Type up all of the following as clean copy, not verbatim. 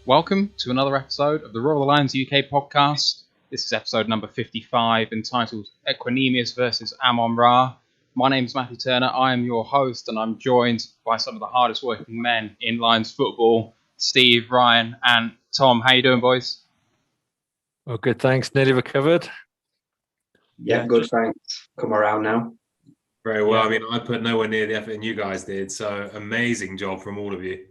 Welcome to another episode of the Royal Lions UK podcast. This is episode number 55, entitled Equanimeous versus Amon-Ra. My name is Matthew Turner. I am your host, and I'm joined by some of the hardest working men in Lions football, Steve, Ryan, and Tom. How you doing, boys? Oh, good, thanks. Nearly recovered. Yeah, good, thanks. Come around now. Very well. Yeah. I mean, I put nowhere near the effort you guys did, so amazing job from all of you.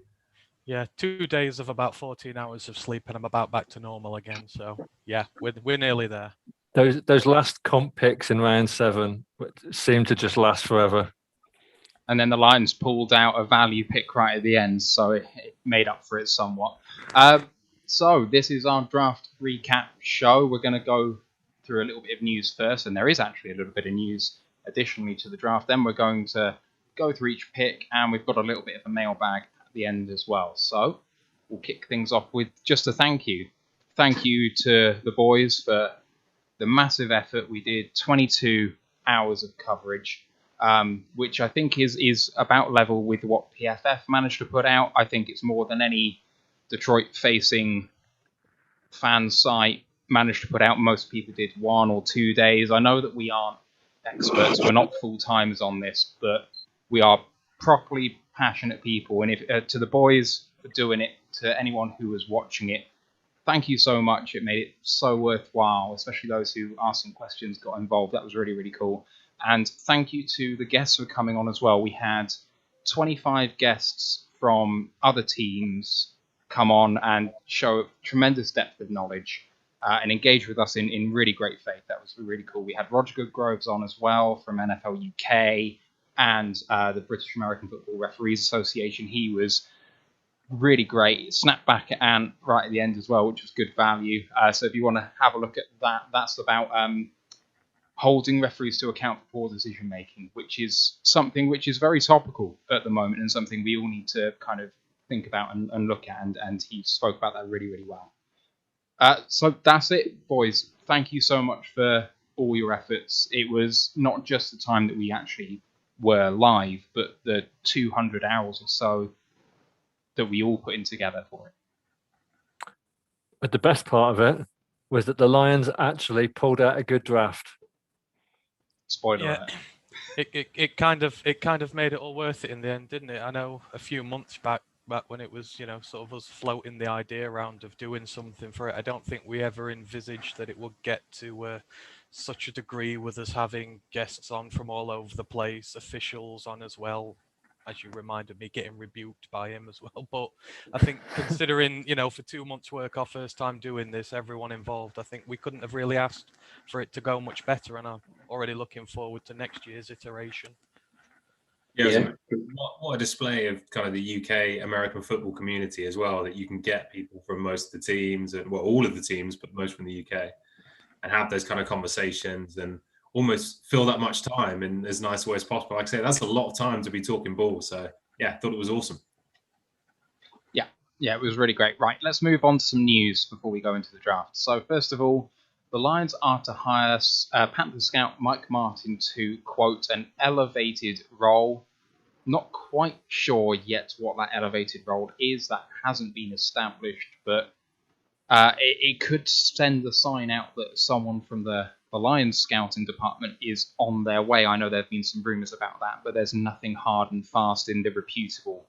Yeah, 2 days of about 14 hours of sleep, and I'm about back to normal again. So, yeah, we're nearly there. Those last comp picks in round 7 seemed to just last forever. And then the Lions pulled out a value pick right at the end, so it made up for it somewhat. So this is our draft recap show. We're going to go through a little bit of news first, and there is actually a little bit of news additionally to the draft. Then we're going to go through each pick, and we've got a little bit of a mailbag at the end as well. So we'll kick things off with just a thank you. Thank you to the boys for the massive effort. We did 22 hours of coverage, which I think is about level with what PFF managed to put out. I think it's more than any Detroit-facing fan site managed to put out. Most people did 1 or 2 days. I know that we aren't experts. We're not full-timers on this, but we are properly passionate people. And if to the boys for doing it, to anyone who was watching it, thank you so much. It made it so worthwhile, especially those who asked some questions, got involved. That was really, really cool. And thank you to the guests for coming on as well. We had 25 guests from other teams come on and show tremendous depth of knowledge and engage with us in really great faith. That was really cool. We had Roger Goodgroves on as well from NFL UK and the British American Football Referees Association. He was really great. Snapped back at Ant right at the end as well, which was good value. So if you want to have a look at that, that's about holding referees to account for poor decision making, which is something which is very topical at the moment and something we all need to kind of think about and look at. And he spoke about that really, really well. So that's it, boys. Thank you so much for all your efforts. It was not just the time that we actually were live, but the 200 hours or so that we all put in together for it. But the best part of it was that the Lions actually pulled out a good draft. Spoiler alert. It kind of made it all worth it in the end, didn't it? I know a few months back when it was, sort of us floating the idea around of doing something for it, I don't think we ever envisaged that it would get to such a degree with us having guests on from all over the place, officials on as well, as you reminded me, getting rebuked by him as well. But I think considering, for 2 months work, our first time doing this, everyone involved, I think we couldn't have really asked for it to go much better, and I'm already looking forward to next year's iteration. Yeah. What a display of kind of the UK American football community as well, that you can get people from most of the teams, and all of the teams, but most from the UK, and have those kind of conversations and almost fill that much time in as nice a way as possible. Like I say, that's a lot of time to be talking ball. So yeah, I thought it was awesome. Yeah, it was really great. Right, let's move on to some news before we go into the draft. So first of all, the Lions are to hire Panther scout Mike Martin to, quote, an elevated role. Not quite sure yet what that elevated role is. That hasn't been established, but it could send the sign out that someone from the Lions scouting department is on their way. I know there have been some rumours about that, but there's nothing hard and fast in the reputable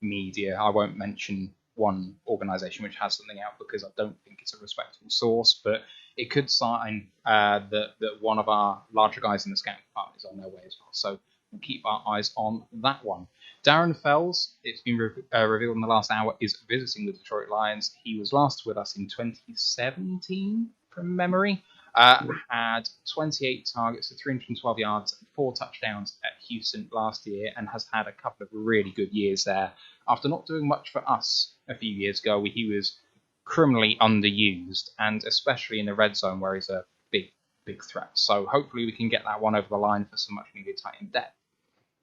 media. I won't mention one organisation which has something out because I don't think it's a respectable source, but it could sign that one of our larger guys in the scouting department is on their way as well. So we'll keep our eyes on that one. Darren Fells, it's been revealed in the last hour, is visiting the Detroit Lions. He was last with us in 2017, from memory. Had 28 targets for 312 yards and 4 touchdowns at Houston last year, and has had a couple of really good years there. After not doing much for us a few years ago, he was criminally underused, and especially in the red zone where he's a big threat. So hopefully we can get that one over the line for some much needed tight end depth.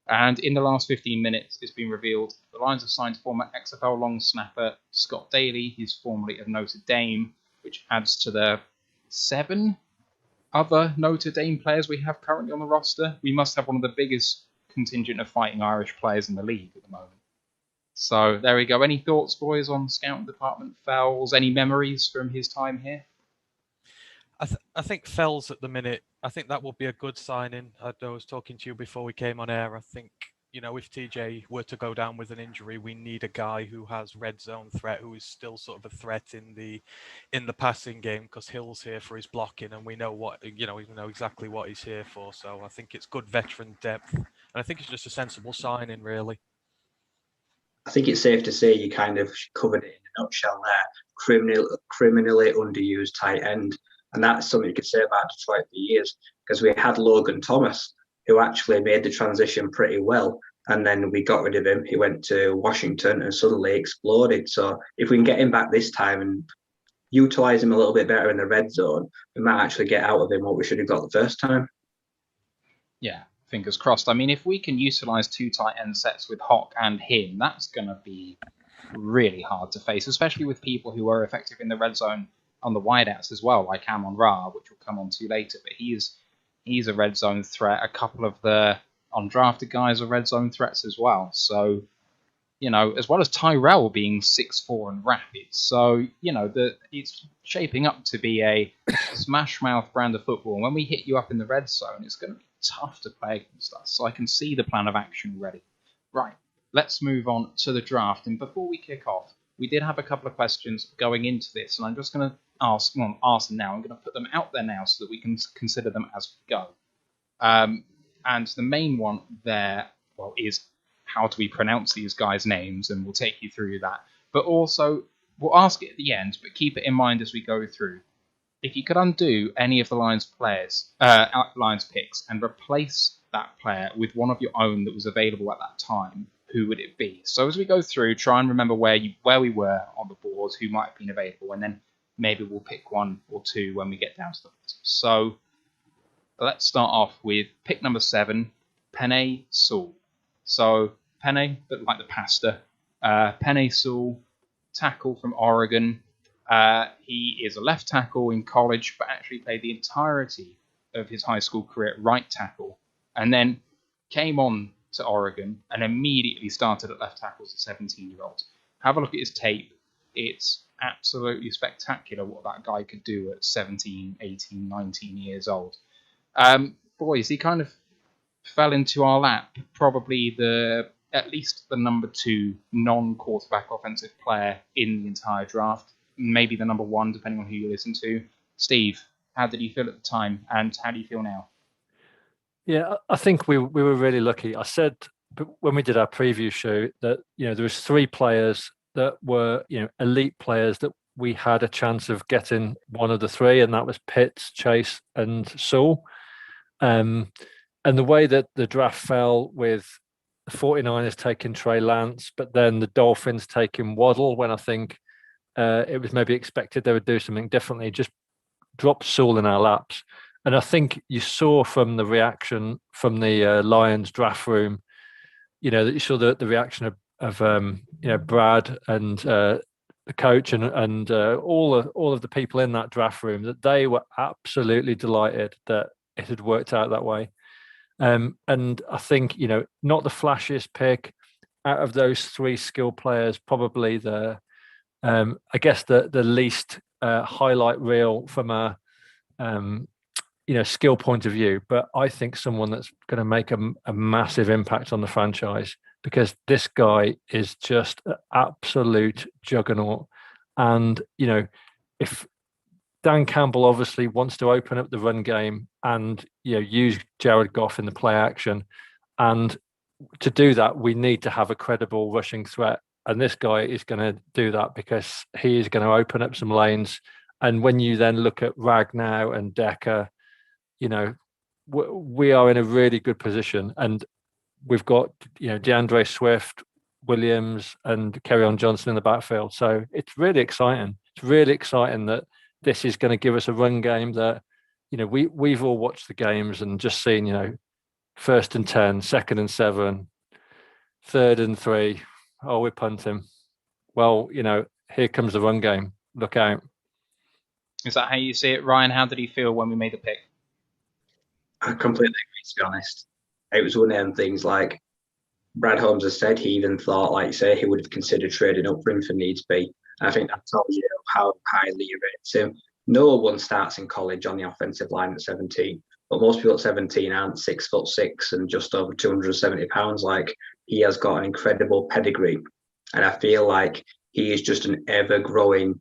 And in the last 15 minutes, it's been revealed the Lions have signed former XFL long snapper Scott Daly, who's formerly of Notre Dame, which adds to the 7 other Notre Dame players we have currently on the roster, we must have one of the biggest contingent of Fighting Irish players in the league at the moment. So there we go. Any thoughts, boys, on scouting department? Fells, any memories from his time here? I think Fells at the minute, I think that would be a good signing. I was talking to you before we came on air. I think, if TJ were to go down with an injury, we need a guy who has red zone threat, who is still sort of a threat in the passing game, because Hill's here for his blocking, and we know we know exactly what he's here for. So I think it's good veteran depth, and I think it's just a sensible signing, really. I think it's safe to say you kind of covered it in a nutshell there. Criminally underused tight end. And that's something you could say about Detroit for years, because we had Logan Thomas, who actually made the transition pretty well. And then we got rid of him. He went to Washington and suddenly exploded. So if we can get him back this time and utilize him a little bit better in the red zone, we might actually get out of him what we should have got the first time. Yeah, fingers crossed. I mean, if we can utilize 2 tight end sets with Hawk and him, that's going to be really hard to face, especially with people who are effective in the red zone on the wideouts as well, like Amon-Ra, which we'll come on to later. But he's a red zone threat. A couple of the undrafted guys are red zone threats as well. So, as well as Tyrell being 6'4" and rapid. So, it's shaping up to be a smash mouth brand of football. And when we hit you up in the red zone, it's going to be tough to play against us. So I can see the plan of action already. Right, let's move on to the draft. And before we kick off, we did have a couple of questions going into this, and I'm just going to ask them now. I'm going to put them out there now so that we can consider them as we go. And the main one there, is how do we pronounce these guys' names, and we'll take you through that. But also, we'll ask it at the end, but keep it in mind as we go through. If you could undo any of the Lions picks and replace that player with one of your own that was available at that time, who would it be? So as we go through, try and remember where we were on the board, who might have been available, and then maybe we'll pick 1 or 2 when we get down to the bottom. So let's start off with pick number 7, Penei Sewell. So Penei, but like the pasta. Penei Sewell, tackle from Oregon. He is a left tackle in college, but actually played the entirety of his high school career at right tackle, and then came on to Oregon and immediately started at left tackle as a 17-year-old. Have a look at his tape. It's absolutely spectacular what that guy could do at 17, 18, 19 years old. Boys, he kind of fell into our lap, probably at least the number 2 non-quarterback offensive player in the entire draft, maybe the number 1, depending on who you listen to. Steve, how did you feel at the time, and how do you feel now? Yeah, I think we were really lucky. I said when we did our preview show that there was 3 players that were elite players that we had a chance of getting one of the 3, and that was Pitts, Chase, and Sewell. And the way that the draft fell, with the 49ers taking Trey Lance, but then the Dolphins taking Waddle, when I think it was maybe expected they would do something differently, just dropped Sewell in our laps. And I think you saw from the reaction from the Lions draft room, that you saw the reaction of Brad and the coach and all of the people in that draft room, that they were absolutely delighted that it had worked out that way. And I think not the flashiest pick out of those 3 skill players, probably I guess the least highlight reel from a skill point of view, but I think someone that's going to make a massive impact on the franchise, because this guy is just an absolute juggernaut. And if Dan Campbell obviously wants to open up the run game and use Jared Goff in the play action, and to do that we need to have a credible rushing threat, and this guy is going to do that, because he is going to open up some lanes. And when you then look at Ragnow and Decker, we are in a really good position, and we've got DeAndre Swift, Williams, and Kerryon Johnson in the backfield. So it's really exciting. It's really exciting that this is going to give us a run game that we've all watched the games and just seen 1st and 10, 2nd and 7, 3rd and 3. Oh, we're punting. Well, here comes the run game. Look out. Is that how you see it, Ryan? How did he feel when we made the pick? I completely agree, to be honest. It was one of them things like Brad Holmes has said he even thought, like you say, he would have considered trading up for him for needs be. And I think that tells you how highly you rate him. No one starts in college on the offensive line at 17, but most people at 17 aren't 6'6" and just over 270 pounds. Like, he has got an incredible pedigree. And I feel like he is just an ever growing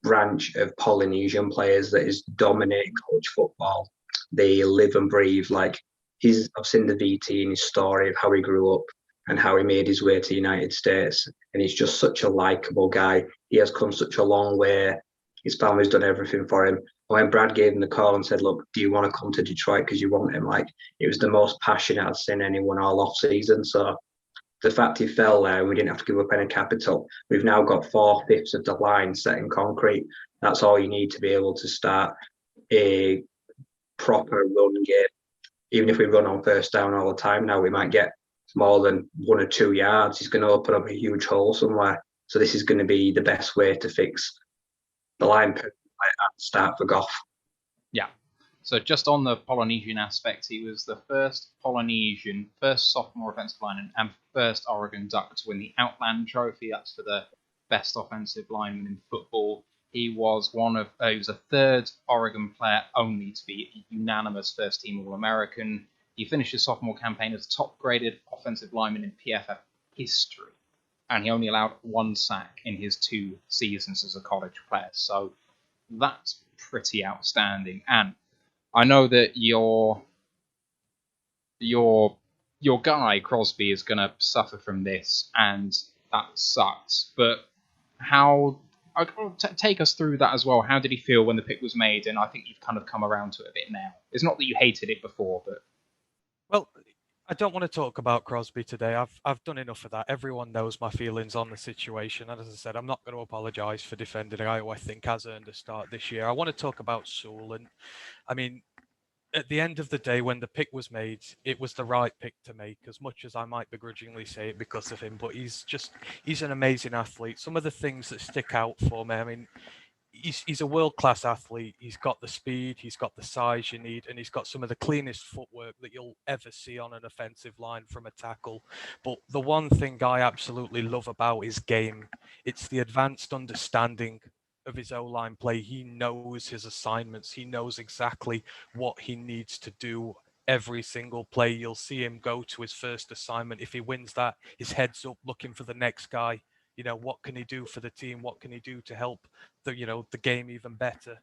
branch of Polynesian players that is dominating college football. They live and breathe. Like, I've seen the VT in his story of how he grew up and how he made his way to the United States. And he's just such a likable guy. He has come such a long way. His family's done everything for him. And when Brad gave him the call and said, look, do you want to come to Detroit because you want him? Like, it was the most passionate I've seen anyone all off season. So the fact he fell there and we didn't have to give up any capital, we've now got 4/5 of the line set in concrete. That's all you need to be able to start a proper run game. Even if we run on first down all the time now, we might get more than 1 or 2 yards. He's going to open up a huge hole somewhere. So this is going to be the best way to fix the line at start for Goff. Yeah. So just on the Polynesian aspect, he was the first sophomore offensive lineman and first Oregon Duck to win the Outland Trophy. That's for the best offensive lineman in football. He was he was a third Oregon player only to be a unanimous first-team All-American. He finished his sophomore campaign as top-graded offensive lineman in PFF history, and he only allowed 1 sack in his 2 seasons as a college player. So that's pretty outstanding. And I know that your guy Crosby is going to suffer from this, and that sucks. But take us through that as well. How did he feel when the pick was made? And I think you've kind of come around to it a bit now. It's not that you hated it before, but well, I don't want to talk about Crosby today. I've done enough of that. Everyone knows my feelings on the situation. And as I said, I'm not going to apologise for defending a guy who I think has earned a start this year. I want to talk about Sewell. And I mean, at the end of the day, when the pick was made, it was the right pick to make, as much as I might begrudgingly say it because of him. But he's an amazing athlete. Some of the things that stick out for me, I mean, he's a world-class athlete. He's got the speed, he's got the size you need, and he's got some of the cleanest footwork that you'll ever see on an offensive line from a tackle. But the one thing I absolutely love about his game, it's the advanced understanding of his O-line play. He knows his assignments. He knows exactly what he needs to do every single play. You'll see him go to his first assignment. If he wins that, his head's up looking for the next guy. You know, what can he do for the team? What can he do to help the game even better?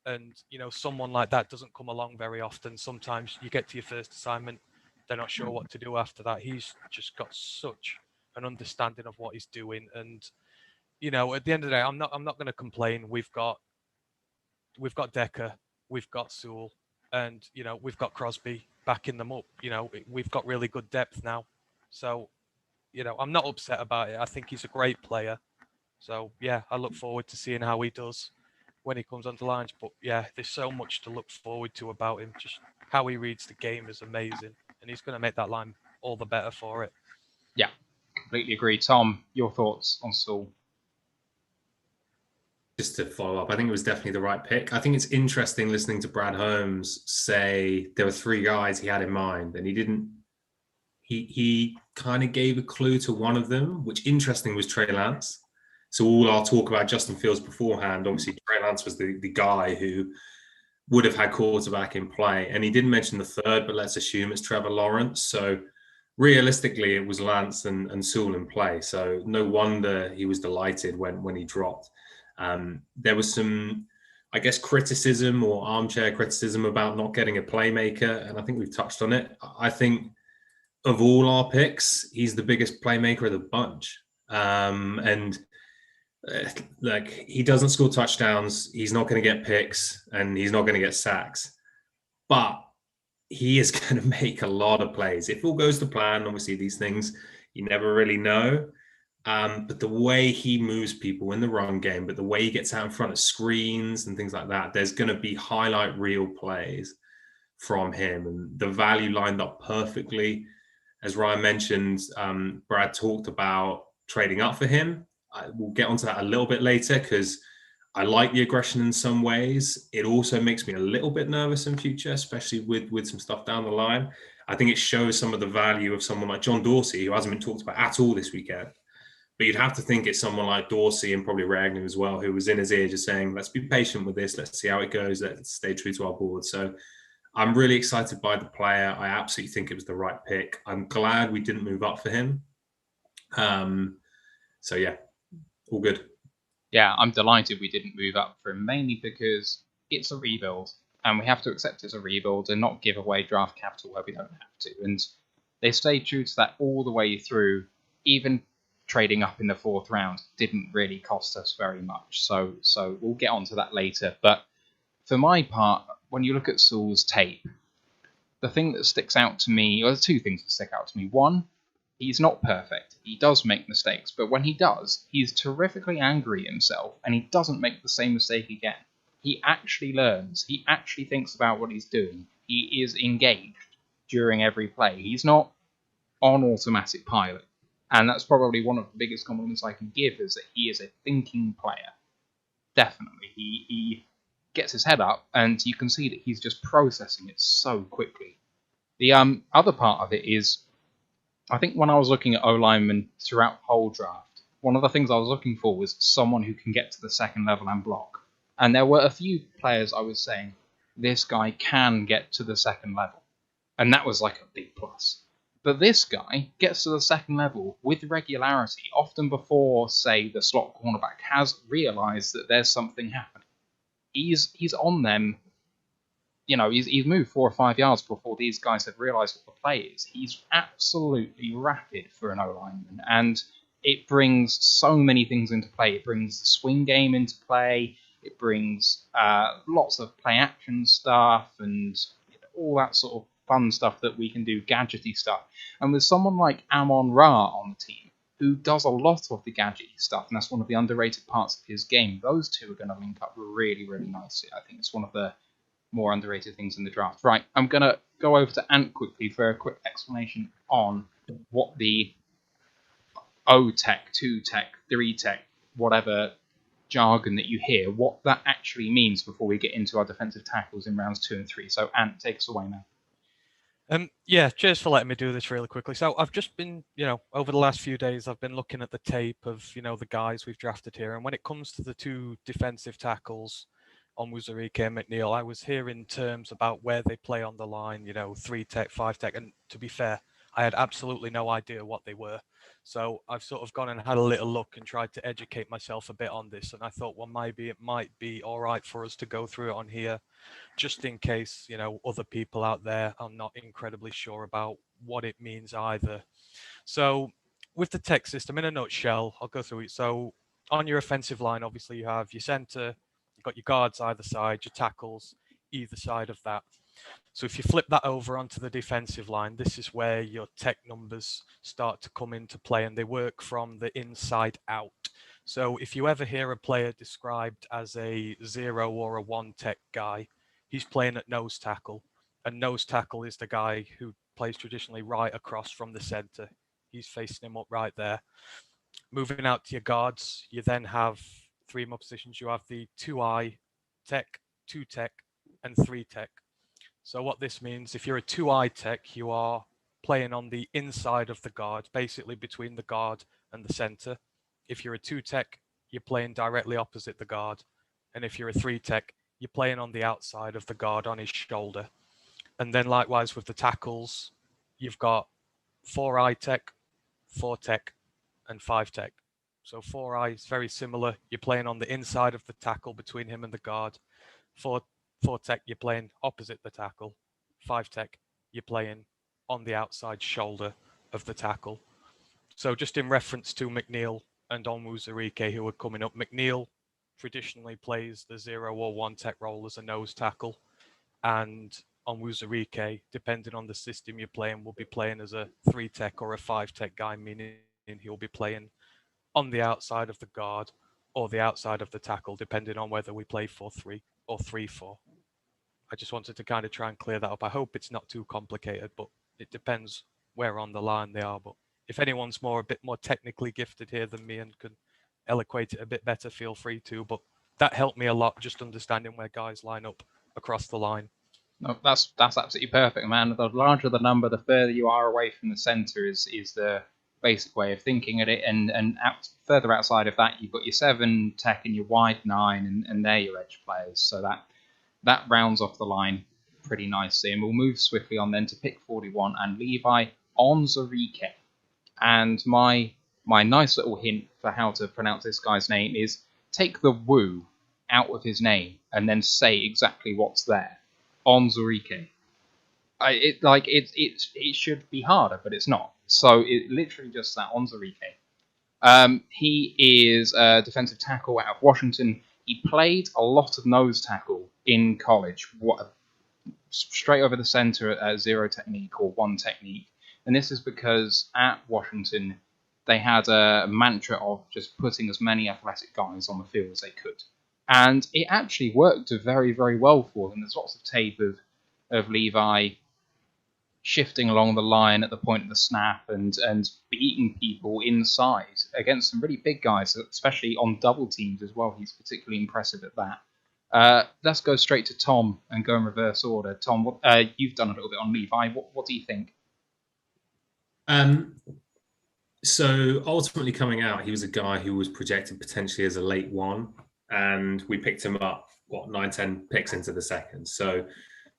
And, someone like that doesn't come along very often. Sometimes you get to your first assignment, they're not sure what to do after that. He's just got such an understanding of what he's doing. And, at the end of the day, I'm not going to complain. We've got Decker, we've got Sewell, and, we've got Crosby backing them up. We've got really good depth now. So, I'm not upset about it. I think he's a great player. So, yeah, I look forward to seeing how he does when he comes onto lines. But, yeah, there's so much to look forward to about him. Just how he reads the game is amazing. And he's going to make that line all the better for it. yeah, completely agree. Tom, your thoughts on Sewell? Just to follow up, I think it was definitely the right pick. I think it's interesting listening to Brad Holmes say there were 3 guys he had in mind, and he kind of gave a clue to one of them, which interesting was Trey Lance. So all our talk about Justin Fields beforehand, obviously Trey Lance was the guy who would have had quarterback in play. And he didn't mention the third, but let's assume it's Trevor Lawrence. So realistically, it was Lance and Sewell in play. So no wonder he was delighted when he dropped. There was some, I guess, criticism or armchair criticism about not getting a playmaker. And I think we've touched on it. I think of all our picks, he's the biggest playmaker of the bunch. Like, he doesn't score touchdowns, he's not going to get picks, and he's not going to get sacks. But he is going to make a lot of plays. If all goes to plan, obviously these things you never really know. But the way he moves people in the run game, but the way he gets out in front of screens and things like that, there's going to be highlight reel plays from him. And the value lined up perfectly. As Ryan mentioned, Brad talked about trading up for him. We'll get onto that a little bit later because I like the aggression in some ways. It also makes me a little bit nervous in future, especially with some stuff down the line. I think it shows some of the value of someone like John Dorsey, who hasn't been talked about at all this weekend. But you'd have to think it's someone like Dorsey and probably Ragnar as well, who was in his ear just saying, let's be patient with this. Let's see how it goes. Let's stay true to our board. So I'm really excited by the player. I absolutely think it was the right pick. I'm glad we didn't move up for him. So yeah, all good. Yeah, I'm delighted we didn't move up for him, mainly because it's a rebuild, and we have to accept it's a rebuild and not give away draft capital where we don't have to. And they stayed true to that all the way through. Even trading up in the 4th round didn't really cost us very much. So we'll get onto that later. But for my part, when you look at Saul's tape, the thing that sticks out to me, or the 2 things that stick out to me. One, he's not perfect. He does make mistakes, but when he does, he's terrifically angry at himself, and he doesn't make the same mistake again. He actually learns. He actually thinks about what he's doing. He is engaged during every play. He's not on automatic pilot. And that's probably one of the biggest compliments I can give, is that he is a thinking player. Definitely. He gets his head up, and you can see that he's just processing it so quickly. The other part of it is, I think when I was looking at O-linemen throughout the whole draft, one of the things I was looking for was someone who can get to the 2nd level and block. And there were a few players I was saying, this guy can get to the 2nd level. And that was like a big plus. But this guy gets to the 2nd level with regularity, often before, say, the slot cornerback has realised that there's something happening. He's on them. You know, he's moved 4 or 5 yards before these guys have realised what the play is. He's absolutely rapid for an O-lineman, and it brings so many things into play. It brings the swing game into play. It brings lots of play action stuff and all that sort of fun stuff that we can do, gadgety stuff. And with someone like Amon-Ra on the team, who does a lot of the gadgety stuff, and that's one of the underrated parts of his game, those two are going to link up really, really nicely. I think it's one of the more underrated things in the draft. Right, I'm going to go over to Ant quickly for a quick explanation on what the O-Tech, 2-Tech, 3-Tech, whatever jargon that you hear, what that actually means before we get into our defensive tackles in rounds 2 and 3. So, Ant, take us away, man. Yeah, cheers for letting me do this really quickly. So I've just been, over the last few days, I've been looking at the tape of, the guys we've drafted here. And when it comes to the 2 defensive tackles, Onwuzurike and McNeil, I was hearing terms about where they play on the line, 3-Tech, 5-Tech. And to be fair, I had absolutely no idea what they were. So I've sort of gone and had a little look and tried to educate myself a bit on this. And I thought, well, maybe it might be all right for us to go through it on here, just in case, other people out there are not incredibly sure about what it means either. So with the tech system, in a nutshell, I'll go through it. So on your offensive line, obviously you have your center, you've got your guards either side, your tackles either side of that. So if you flip that over onto the defensive line, this is where your tech numbers start to come into play, and they work from the inside out. So if you ever hear a player described as a 0 or a 1 tech guy, he's playing at nose tackle. And nose tackle is the guy who plays traditionally right across from the center. He's facing him up right there. Moving out to your guards, you then have 3 more positions. You have the 2i tech, 2 tech, and 3 tech. So what this means, if you're a 2i tech, you are playing on the inside of the guard, basically between the guard and the center. If you're a 2 tech, you're playing directly opposite the guard. And if you're a 3 tech, you're playing on the outside of the guard on his shoulder. And then likewise with the tackles, you've got 4i tech, 4 tech, and 5 tech. So 4i is very similar. You're playing on the inside of the tackle between him and the guard. 4 tech, you're playing opposite the tackle. 5 tech, you're playing on the outside shoulder of the tackle. So just in reference to McNeil and Onwuzurike, who are coming up, McNeil traditionally plays the 0 or 1 tech role as a nose tackle, and Onwuzurike, depending on the system you're playing, will be playing as a 3 tech or a 5 tech guy, meaning he'll be playing on the outside of the guard or the outside of the tackle, depending on whether we play 4-3 or 3-4. I just wanted to kind of try and clear that up. I hope it's not too complicated, but it depends where on the line they are. But if anyone's a bit more technically gifted here than me and can eloquate it a bit better, feel free to. But that helped me a lot, just understanding where guys line up across the line. No, that's absolutely perfect, man. The larger the number, the further you are away from the centre is the basic way of thinking at it. And further outside of that, you've got your 7 tech and your wide 9, and they're your edge players. So that rounds off the line pretty nicely. And we'll move swiftly on then to pick 41 and Levi Onwuzurike. And my nice little hint for how to pronounce this guy's name is take the woo out of his name and then say exactly what's there. Onwuzurike. It should be harder, but it's not. So it literally just that Onwuzurike. He is a defensive tackle out of Washington. He played a lot of nose tackle in college, straight over the center at 0 technique or 1 technique. And this is because at Washington they had a mantra of just putting as many athletic guys on the field as they could. And it actually worked very, very well for them. There's lots of tape of Levi shifting along the line at the point of the snap and beating people inside against some really big guys, especially on double teams as well. He's particularly impressive at that. Let's go straight to Tom and go in reverse order. Tom, you've done a little bit on Levi. What do you think? So ultimately coming out, he was a guy who was projected potentially as a late 1. And we picked him up, 9-10 picks into the second. So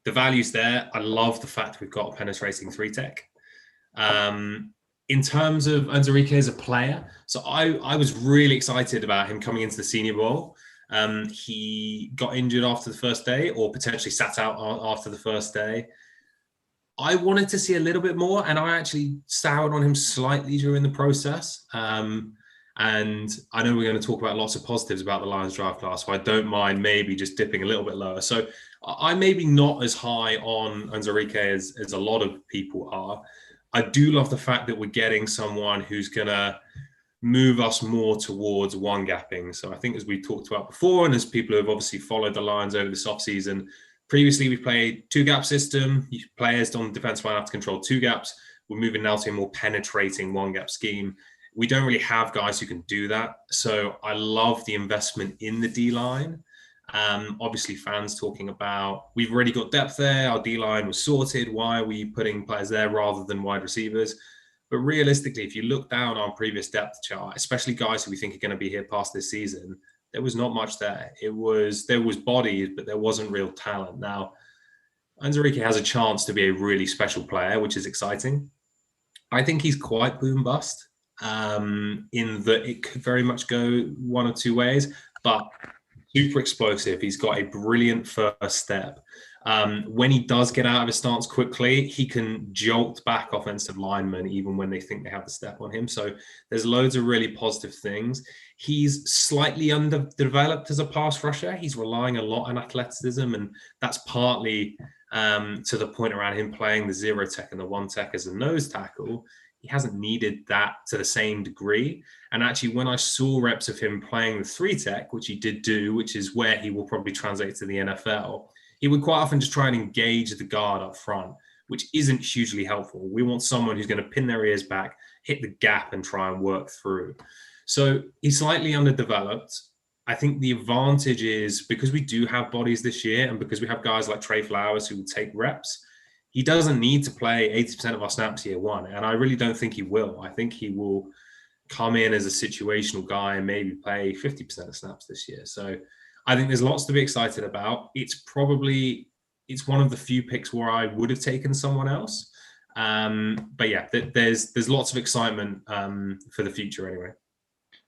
the value's there. I love the fact we've got a penetrating 3 tech. In terms of Onwuzurike as a player, so I was really excited about him coming into the Senior Bowl. He got injured after the first day, or potentially sat out after the first day. I wanted to see a little bit more, and I actually soured on him slightly during the process. And I know we're going to talk about lots of positives about the Lions draft class, so I don't mind maybe just dipping a little bit lower. So I'm maybe not as high on Onwuzurike as a lot of people are. I do love the fact that we're getting someone who's going to move us more towards 1-gapping. So I think as we talked about before, and as people who have obviously followed the Lions over this offseason, previously we played 2-gap system. Players on the defensive line have to control 2 gaps. We're moving now to a more penetrating 1-gap scheme. We don't really have guys who can do that. So I love the investment in the D-line. Obviously, fans talking about, we've already got depth there. Our D-line was sorted. Why are we putting players there rather than wide receivers? But realistically, if you look down our previous depth chart, especially guys who we think are going to be here past this season, there was not much there. There was bodies, but there wasn't real talent. Now, Onwuzurike has a chance to be a really special player, which is exciting. I think he's quite boom bust. In that it could very much go one or 2 ways, but super explosive. He's got a brilliant first step. When he does get out of his stance quickly, he can jolt back offensive linemen even when they think they have the step on him. So there's loads of really positive things. He's slightly underdeveloped as a pass rusher. He's relying a lot on athleticism, and that's partly to the point around him playing the 0 tech and the 1 tech as a nose tackle. He hasn't needed that to the same degree. And actually, when I saw reps of him playing the 3 tech, which he did do, which is where he will probably translate to the NFL, he would quite often just try and engage the guard up front, which isn't hugely helpful. We want someone who's going to pin their ears back, hit the gap, and try and work through. So he's slightly underdeveloped. I think the advantage is because we do have bodies this year, and because we have guys like Trey Flowers who will take reps, he doesn't need to play 80% of our snaps year 1. And I really don't think he will. I think he will come in as a situational guy and maybe play 50% of snaps this year. So I think there's lots to be excited about. It's one of the few picks where I would have taken someone else. But yeah, there's lots of excitement for the future anyway.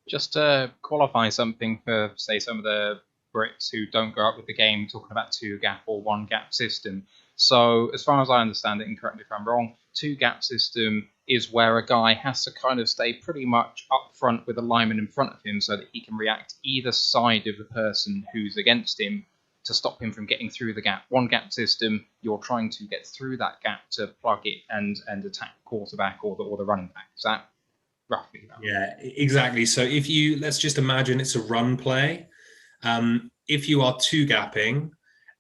Just to qualify something for, say, some of the Brits who don't grow up with the game, talking about 2-gap or 1-gap system. So as far as I understand it, and correct me if I'm wrong, 2-gap system is where a guy has to kind of stay pretty much up front with a lineman in front of him so that he can react either side of the person who's against him to stop him from getting through the gap. 1-gap system, you're trying to get through that gap to plug it and attack the quarterback or the running back. Is that roughly that? Yeah, exactly. So let's just imagine it's a run play. If you are 2-gapping,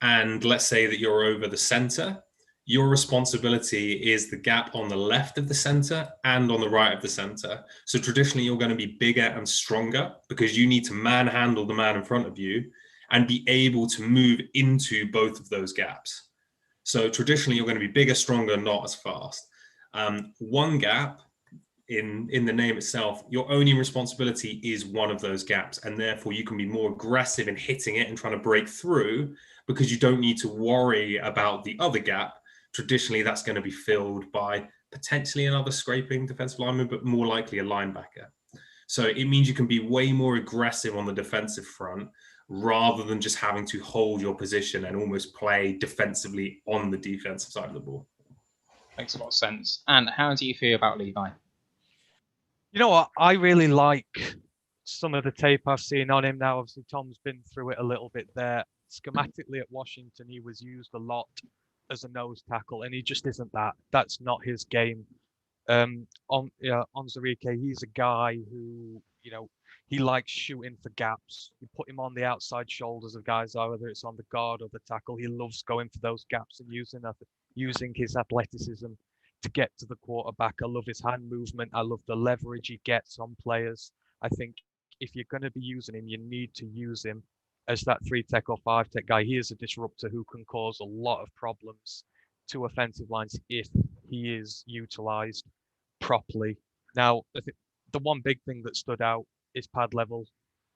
and let's say that you're over the center, your responsibility is the gap on the left of the center and on the right of the center. So traditionally, you're going to be bigger and stronger because you need to manhandle the man in front of you. and be able to move into both of those gaps. So traditionally, you're going to be bigger, stronger, not as fast. One gap, in the name itself, your only responsibility is one of those gaps, and therefore you can be more aggressive in hitting it and trying to break through, because you don't need to worry about the other gap. Traditionally, that's going to be filled by potentially another scraping defensive lineman, but more likely a linebacker. So it means you can be way more aggressive on the defensive front rather than just having to hold your position and almost play defensively on the defensive side of the ball. Makes a lot of sense. And how do you feel about Levi? You know what? I really like some of the tape I've seen on him now. Obviously, Tom's been through it a little bit there. Schematically at Washington, he was used a lot as a nose tackle, and he just isn't that. That's not his game. Onwuzurike, he's a guy who, he likes shooting for gaps. You put him on the outside shoulders of guys, whether it's on the guard or the tackle. He loves going for those gaps and using his athleticism to get to the quarterback. I love his hand movement. I love the leverage he gets on players. I think if you're going to be using him, you need to use him as that 3-tech or 5-tech guy. He is a disruptor who can cause a lot of problems to offensive lines if he is utilized properly. Now, I think the one big thing that stood out is pad level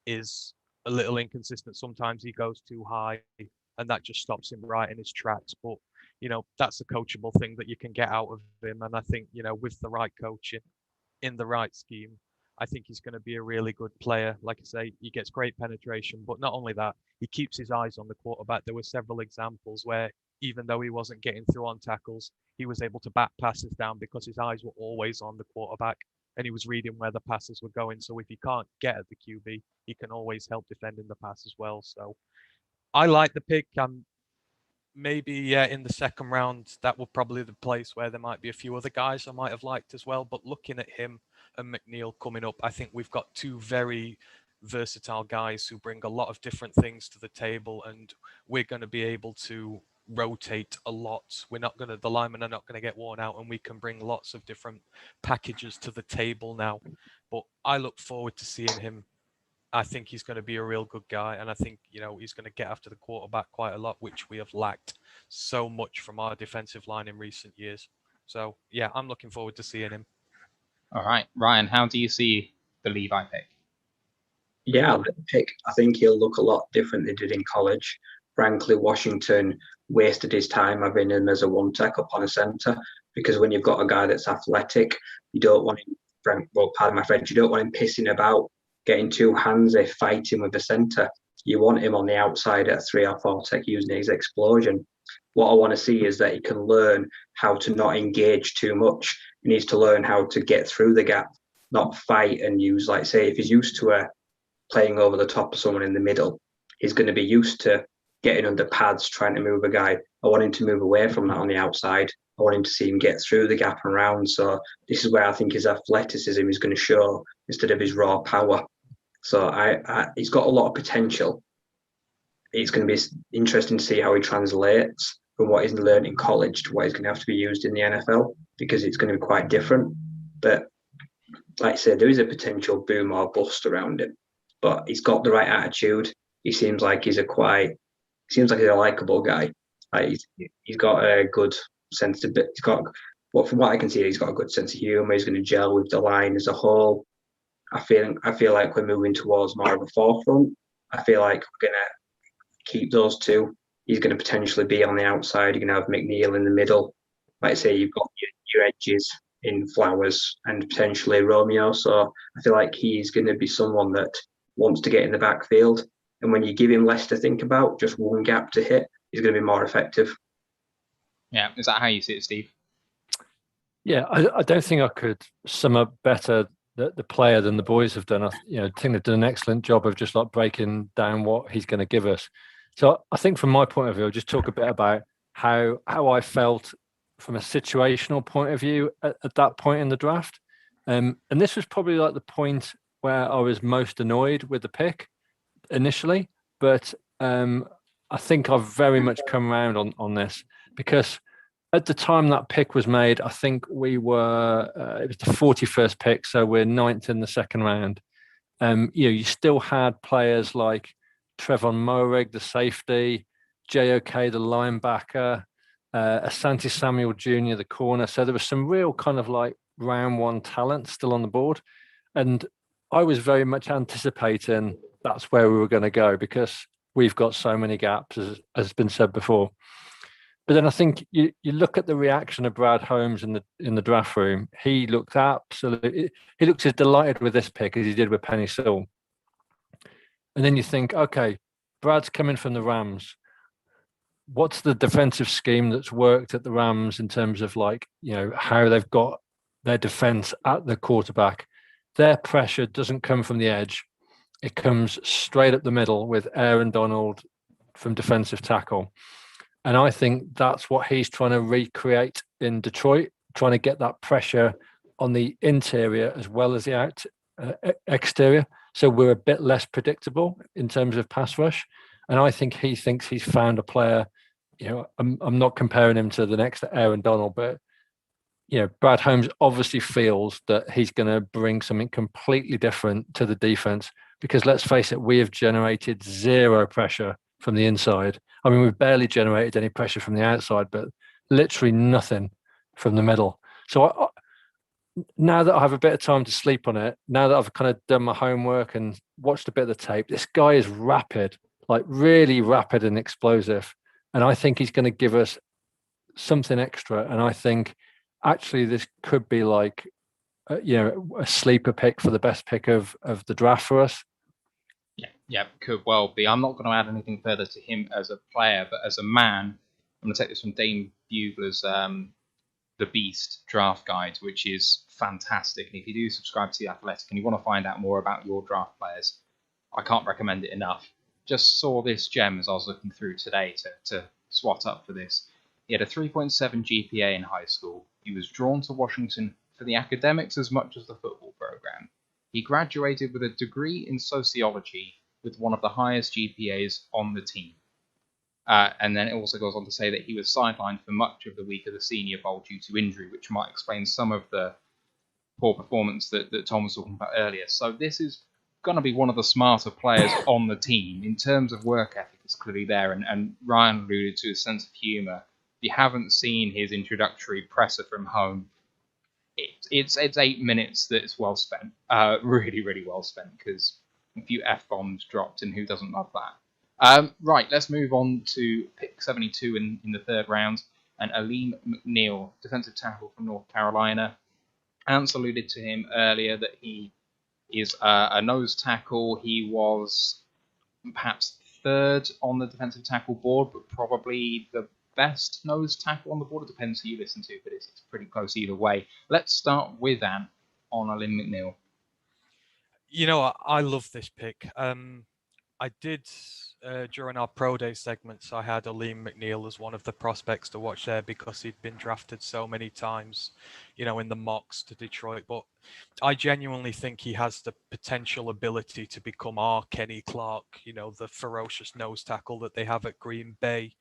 is a little inconsistent. Sometimes he goes too high, and that just stops him right in his tracks. But, that's a coachable thing that you can get out of him. And I think, with the right coaching in the right scheme, I think he's going to be a really good player. Like I say, he gets great penetration, but not only that, he keeps his eyes on the quarterback. There were several examples where, even though he wasn't getting through on tackles, he was able to bat passes down because his eyes were always on the quarterback and he was reading where the passes were going. So if he can't get at the QB, he can always help defending the pass as well. So I like the pick. Maybe in the second round, that will probably be the place where there might be a few other guys I might have liked as well. But looking at him and McNeil coming up, I think we've got two very versatile guys who bring a lot of different things to the table, and we're going to be able to rotate a lot. The linemen are not going to get worn out, and we can bring lots of different packages to the table now. But I look forward to seeing him. I think he's going to be a real good guy, and I think he's going to get after the quarterback quite a lot, which we have lacked so much from our defensive line in recent years. So yeah, I'm looking forward to seeing him. All right, Ryan, how do you see the Levi pick? Yeah, I like the pick. I think he'll look a lot different than he did in college. Frankly, Washington wasted his time having him as a 1-tech up on a centre, because when you've got a guy that's athletic, you don't want him, pardon my French, you don't want him pissing about, getting too handsy, fighting with the centre. You want him on the outside at 3 or 4-tech using his explosion. What I want to see is that he can learn how to not engage too much. He needs to learn how to get through the gap, not fight and use, like say, if he's used to playing over the top of someone in the middle, he's going to be used to getting under pads, trying to move a guy. I want him to move away from that on the outside. I want him to see him get through the gap and round. So this is where I think his athleticism is going to show instead of his raw power. So he's got a lot of potential. It's going to be interesting to see how he translates from what he's learned in college to what he's going to have to be used in the NFL, because it's going to be quite different. But like I said, there is a potential boom or bust around him, but he's got the right attitude. He seems like he's a likable guy. Like he's got a good sense of it. From what I can see, he's got a good sense of humour. He's going to gel with the line as a whole. I feel like we're moving towards more of a forefront. I feel like we're going to keep those two. He's going to potentially be on the outside. You're going to have McNeil in the middle. Like I say, you've got your edges in Flowers and potentially Romeo. So I feel like he's going to be someone that wants to get in the backfield. And when you give him less to think about, just one gap to hit, he's going to be more effective. Yeah, is that how you see it, Steve? Yeah, I don't think I could sum up better the player than the boys have done. I think they've done an excellent job of just like breaking down what he's going to give us. So I think from my point of view, I'll just talk a bit about how I felt from a situational point of view at that point in the draft. And this was probably like the point where I was most annoyed with the pick initially, but I think I've very much come around on this, because at the time that pick was made, I think we were it was the 41st pick, so we're 9th in the second round. You still had players like Trevon Moehrig, the safety, JOK, the linebacker, Asante Samuel Jr., the corner. So there was some real kind of like round one talent still on the board. And I was very much anticipating that's where we were going to go because we've got so many gaps, as has been said before. But then I think you look at the reaction of Brad Holmes in the draft room. He looked absolutely, he looks as delighted with this pick as he did with Penny Sewell. And then you think, okay, Brad's coming from the Rams. What's the defensive scheme that's worked at the Rams in terms of like, how they've got their defense at the quarterback? Their pressure doesn't come from the edge. It comes straight up the middle with Aaron Donald from defensive tackle. And I think that's what he's trying to recreate in Detroit, trying to get that pressure on the interior as well as the exterior. So we're a bit less predictable in terms of pass rush. And I think he thinks he's found a player. I'm not comparing him to the next Aaron Donald, but Brad Holmes obviously feels that he's going to bring something completely different to the defense because let's face it, we have generated zero pressure from the inside. I mean, we've barely generated any pressure from the outside, but literally nothing from the middle. So now that I have a bit of time to sleep on it, now that I've kind of done my homework and watched a bit of the tape, this guy is rapid, like really rapid and explosive. And I think he's going to give us something extra. And I think actually this could be like, a sleeper pick for the best pick of the draft for us. Yeah, could well be. I'm not going to add anything further to him as a player, but as a man, I'm going to take this from Dane Bugler's The Beast draft guide, which is fantastic. And if you do subscribe to The Athletic and you want to find out more about your draft players, I can't recommend it enough. Just saw this gem as I was looking through today to swat up for this. He had a 3.7 GPA in high school. He was drawn to Washington for the academics as much as the football program. He graduated with a degree in sociology with one of the highest GPAs on the team. And then it also goes on to say that he was sidelined for much of the week of the Senior Bowl due to injury, which might explain some of the poor performance that Tom was talking about earlier. So this is going to be one of the smarter players on the team. In terms of work ethic, it's clearly there. And Ryan alluded to his sense of humour. If you haven't seen his introductory presser from home, it's 8 minutes that's well spent. Really, really well spent, because a few F-bombs dropped, and who doesn't love that? Right, let's move on to pick 72 in the third round, and Aleem McNeil, defensive tackle from North Carolina. Ants alluded to him earlier that he is a nose tackle. He was perhaps third on the defensive tackle board, but probably the best nose tackle on the board. It depends who you listen to, but it's pretty close either way. Let's start with Ant on Aleem McNeil. I love this pick. I did during our Pro Day segments, I had Aleem McNeil as one of the prospects to watch there because he'd been drafted so many times, in the mocks to Detroit. But I genuinely think he has the potential ability to become our Kenny Clark, the ferocious nose tackle that they have at Green Bay.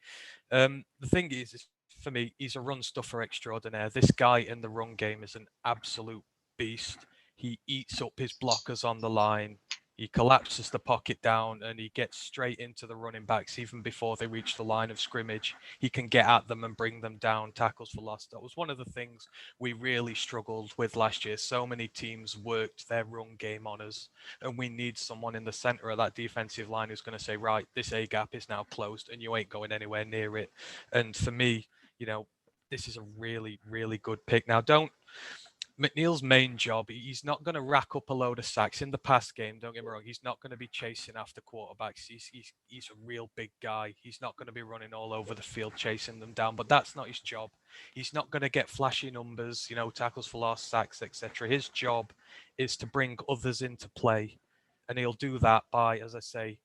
The thing is, for me, he's a run stuffer extraordinaire. This guy in the run game is an absolute beast. He eats up his blockers on the line. He collapses the pocket down and he gets straight into the running backs even before they reach the line of scrimmage. He can get at them and bring them down, tackles for loss. That was one of the things we really struggled with last year. So many teams worked their run game on us, and we need someone in the center of that defensive line who's going to say, right, this A gap is now closed and you ain't going anywhere near it. And for me, this is a really, really good pick. Now, McNeil's main job, he's not going to rack up a load of sacks in the pass game. Don't get me wrong. He's not going to be chasing after quarterbacks. He's a real big guy. He's not going to be running all over the field chasing them down, but that's not his job. He's not going to get flashy numbers, tackles for loss, sacks, etc. His job is to bring others into play, and he'll do that by, as I say,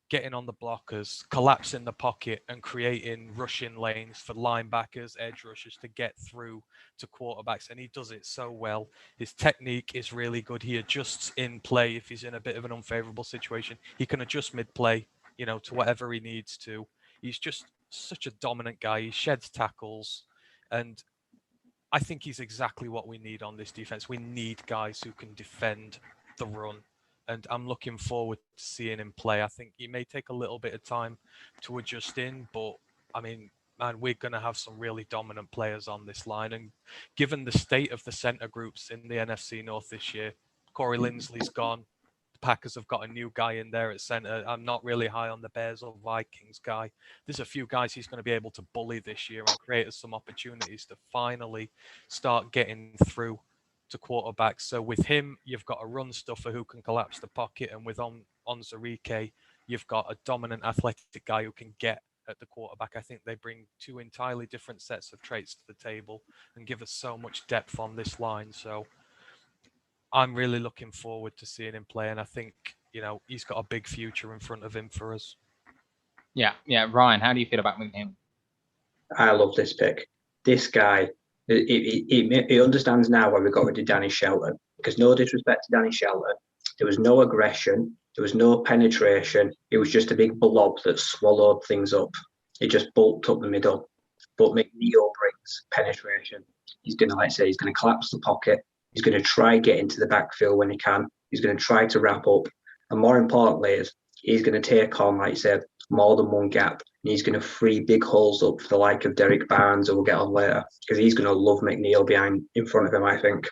getting on the blockers, collapsing the pocket, and creating rushing lanes for linebackers, edge rushers to get through to quarterbacks. And he does it so well. His technique is really good. He adjusts in play if he's in a bit of an unfavorable situation. He can adjust mid-play, to whatever he needs to. He's just such a dominant guy. He sheds tackles. And I think he's exactly what we need on this defense. We need guys who can defend the run. and I'm looking forward to seeing him play. I think he may take a little bit of time to adjust in, but I mean, man, we're going to have some really dominant players on this line. And given the state of the centre groups in the NFC North this year, Corey Linsley's gone. The Packers have got a new guy in there at centre. I'm not really high on the Bears or Vikings guy. There's a few guys he's going to be able to bully this year and create us some opportunities to finally start getting through to quarterbacks. So with him, you've got a run stuffer who can collapse the pocket, and with Onwuzurike, you've got a dominant athletic guy who can get at the quarterback. I think they bring two entirely different sets of traits to the table and give us so much depth on this line. So I'm really looking forward to seeing him play, and I think, you know, he's got a big future in front of him for us. Yeah. Ryan, how do you feel about McNeil? I love this pick. This guy, he understands now why we got rid of Danny Shelton. Because no disrespect to Danny Shelton, there was no aggression, there was no penetration. It was just a big blob that swallowed things up. It just bulked up the middle. But McNeil brings penetration. He's going to, he's going to collapse the pocket. He's going to try get into the backfield when he can. He's going to try to wrap up. And more importantly, is he's going to take on, like you said, more than one gap. And he's going to free big holes up for the like of Derek Barnes, who we'll get on later, because he's going to love McNeil in front of him, I think.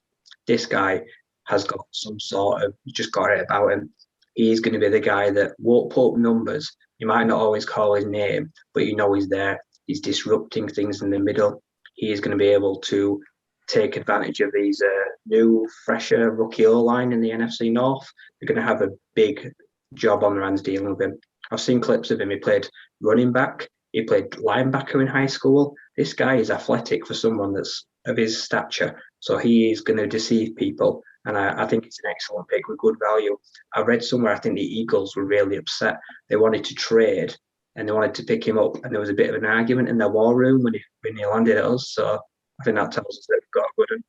This guy has got some sort of, just got it about him. He's going to be the guy that won't put up numbers. You might not always call his name, but you know he's there. He's disrupting things in the middle. He is going to be able to take advantage of these new, fresher rookie O-line in the NFC North. They're going to have a big job on their hands dealing with him. I've seen clips of him. He played running back. He played linebacker in high school. This guy is athletic for someone that's of his stature. So he is going to deceive people. And I think it's an excellent pick with good value. I read somewhere, I think the Eagles were really upset. They wanted to trade and they wanted to pick him up. And there was a bit of an argument in their war room when he landed at us. So I think that tells us that we've got a good one.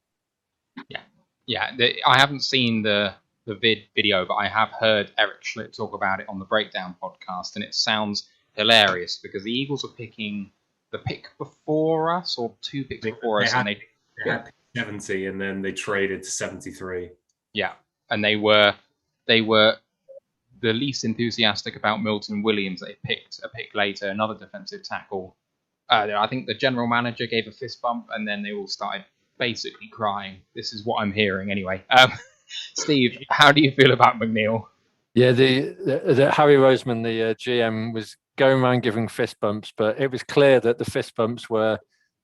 Yeah. I haven't seen the video, but I have heard Eric Schlitt talk about it on the Breakdown podcast, and it sounds hilarious because the Eagles are picking the pick before us, or two picks before us, and they had 70, and then they traded to 73. Yeah, and they were the least enthusiastic about Milton Williams. They picked a pick later, another defensive tackle. I think the general manager gave a fist bump, and then they all started basically crying. This is what I'm hearing anyway. Steve, how do you feel about McNeil? Yeah, the Harry Roseman, the GM, was going around giving fist bumps, but it was clear that the fist bumps weren't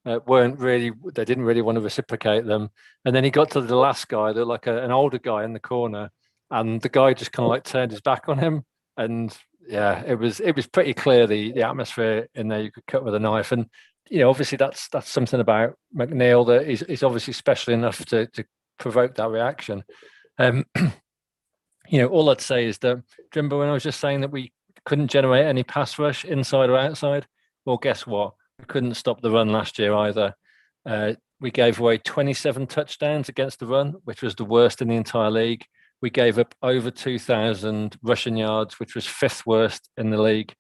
really, they didn't really want to reciprocate them. And then he got to the last guy, like an older guy in the corner, and the guy just kind of like turned his back on him. And yeah, it was pretty clear the atmosphere in there you could cut with a knife. And you know, obviously that's something about McNeil that is obviously special enough to provoke that reaction. You know, all I'd say is that, do you remember when I was just saying that we couldn't generate any pass rush inside or outside? Well, guess what? We couldn't stop the run last year either. We gave away 27 touchdowns against the run, which was the worst in the entire league. We gave up over 2,000 rushing yards, which was fifth worst in the league.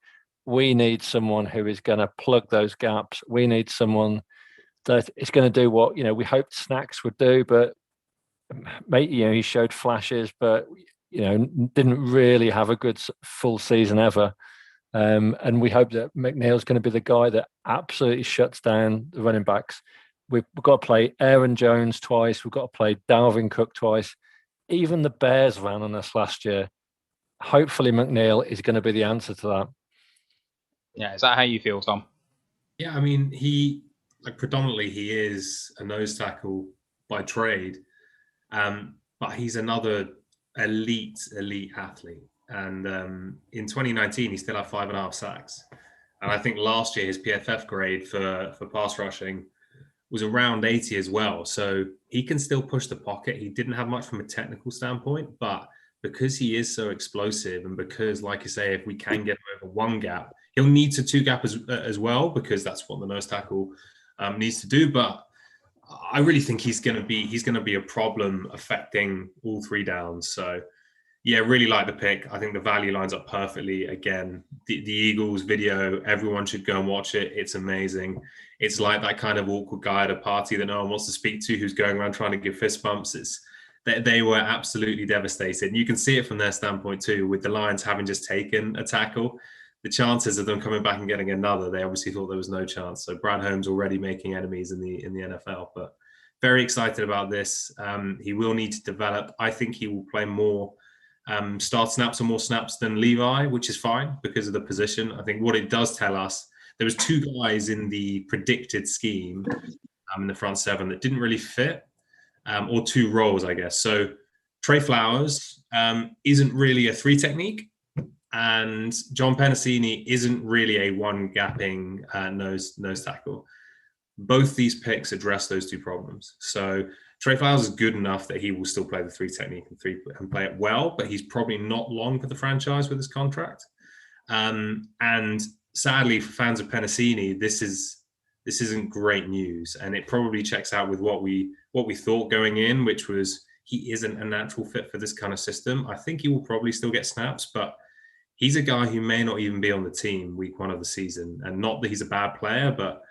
We need someone who is going to plug those gaps. We need someone that is going to do what, you know, we hoped Snacks would do, but you know, he showed flashes, but you know, didn't really have a good full season ever. And we hope that McNeil's going to be the guy that absolutely shuts down the running backs. We've got to play Aaron Jones twice. We've got to play Dalvin Cook twice. Even the Bears ran on us last year. Hopefully McNeil is going to be the answer to that. Yeah, is that how you feel, Tom? Yeah, I mean, predominantly he is a nose tackle by trade, but he's another elite athlete. And in 2019, he still had 5.5 sacks. And I think last year his PFF grade for pass rushing was around 80 as well. So he can still push the pocket. He didn't have much from a technical standpoint, but because he is so explosive, and because, like you say, if we can get him over one gap, he'll need to two gap as well, because that's what the nose tackle needs to do. But I really think he's going to be a problem affecting all three downs. So yeah, really like the pick. I think the value lines up perfectly. Again, the Eagles video, everyone should go and watch it. It's amazing. It's like that kind of awkward guy at a party that no one wants to speak to, who's going around trying to give fist bumps. they were absolutely devastated. And you can see it from their standpoint too, with the Lions having just taken a tackle. The chances of them coming back and getting another, they obviously thought there was no chance. So Brad Holmes already making enemies in the NFL, but very excited about this. He will need to develop. I think he will play more start snaps and more snaps than Levi, which is fine because of the position. I think what it does tell us, there was two guys in the predicted scheme in the front seven that didn't really fit, or two roles, I guess. So Trey Flowers isn't really a three technique, and John Penasini isn't really a one gapping nose tackle. Both these picks address those two problems. So Trey Flowers is good enough that he will still play the three technique and play it well, but he's probably not long for the franchise with his contract. And sadly, for fans of Penasini, this isn't great news, and it probably checks out with what we thought going in, which was he isn't a natural fit for this kind of system. I think he will probably still get snaps, but he's a guy who may not even be on the team week one of the season. And not that he's a bad player, but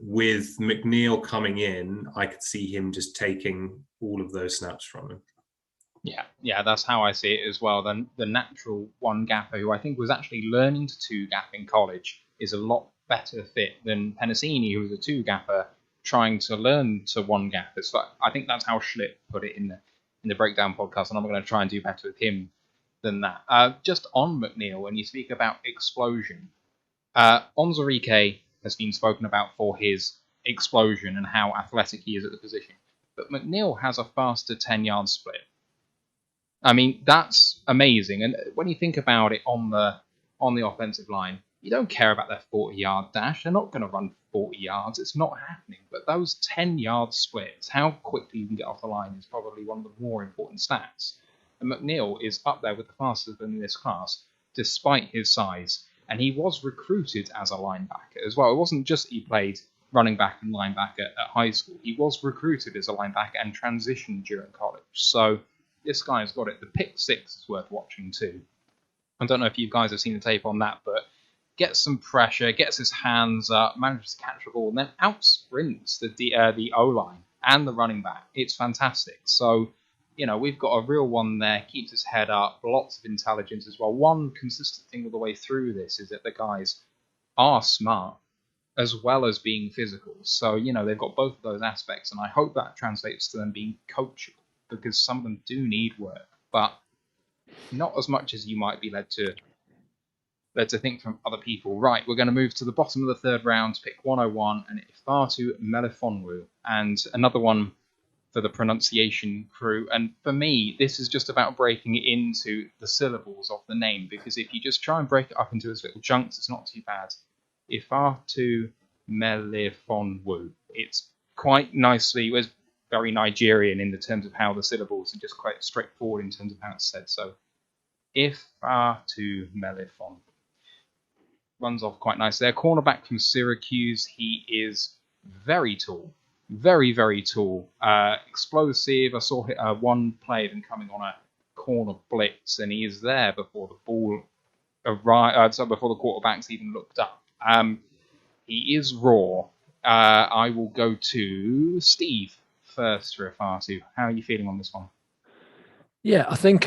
with McNeil coming in, I could see him just taking all of those snaps from him. Yeah, that's how I see it as well. Then the natural one gapper, who I think was actually learning to two gap in college, is a lot better fit than Penasini, who was a two gapper trying to learn to one gap. It's like, I think that's how Schlitt put it in the breakdown podcast, and I'm going to try and do better with him than that. Just on McNeil, when you speak about explosion, Onwuzurike has been spoken about for his explosion and how athletic he is at the position. But McNeil has a faster 10-yard split. I mean, that's amazing. And when you think about it on the offensive line, you don't care about their 40-yard dash. They're not going to run 40 yards. It's not happening. But those 10-yard splits, how quickly you can get off the line, is probably one of the more important stats. And McNeil is up there with the fastest in this class, despite his size. And he was recruited as a linebacker as well. It wasn't just he played running back and linebacker at high school. He was recruited as a linebacker and transitioned during college. So this guy's got it. The pick six is worth watching too. I don't know if you guys have seen the tape on that, but gets some pressure, gets his hands up, manages to catch the ball, and then out-sprints the O-line and the running back. It's fantastic. So, we've got a real one there, keeps his head up, lots of intelligence as well. One consistent thing all the way through this is that the guys are smart as well as being physical. So, they've got both of those aspects, and I hope that translates to them being coachable, because some of them do need work, but not as much as you might be led to think from other people. Right, we're going to move to the bottom of the third round, pick 101, and Ifeatu Melifonwu, and another one for the pronunciation crew. And for me, this is just about breaking it into the syllables of the name, because if you just try and break it up into its little chunks, it's not too bad. Ifeatu Melifonwu. It's quite nicely, it was very Nigerian in the terms of how the syllables are just quite straightforward in terms of how it's said. So, Ifeatu Melifonwu. Runs off quite nicely. They're cornerback from Syracuse. He is very tall. Very, very tall. Explosive. I saw one play of him coming on a corner blitz, and he is there before the ball arrived, before the quarterbacks even looked up. He is raw. I will go to Steve first for Ifeatu. How are you feeling on this one? Yeah, I think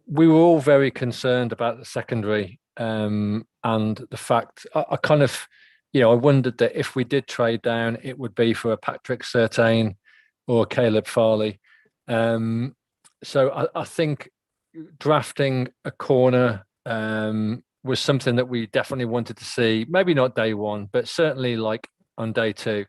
we were all very concerned about the secondary and the fact I kind of, I wondered that if we did trade down, it would be for a Patrick Surtain or Caleb Farley. So I think drafting a corner was something that we definitely wanted to see. Maybe not day one, but certainly like on day two.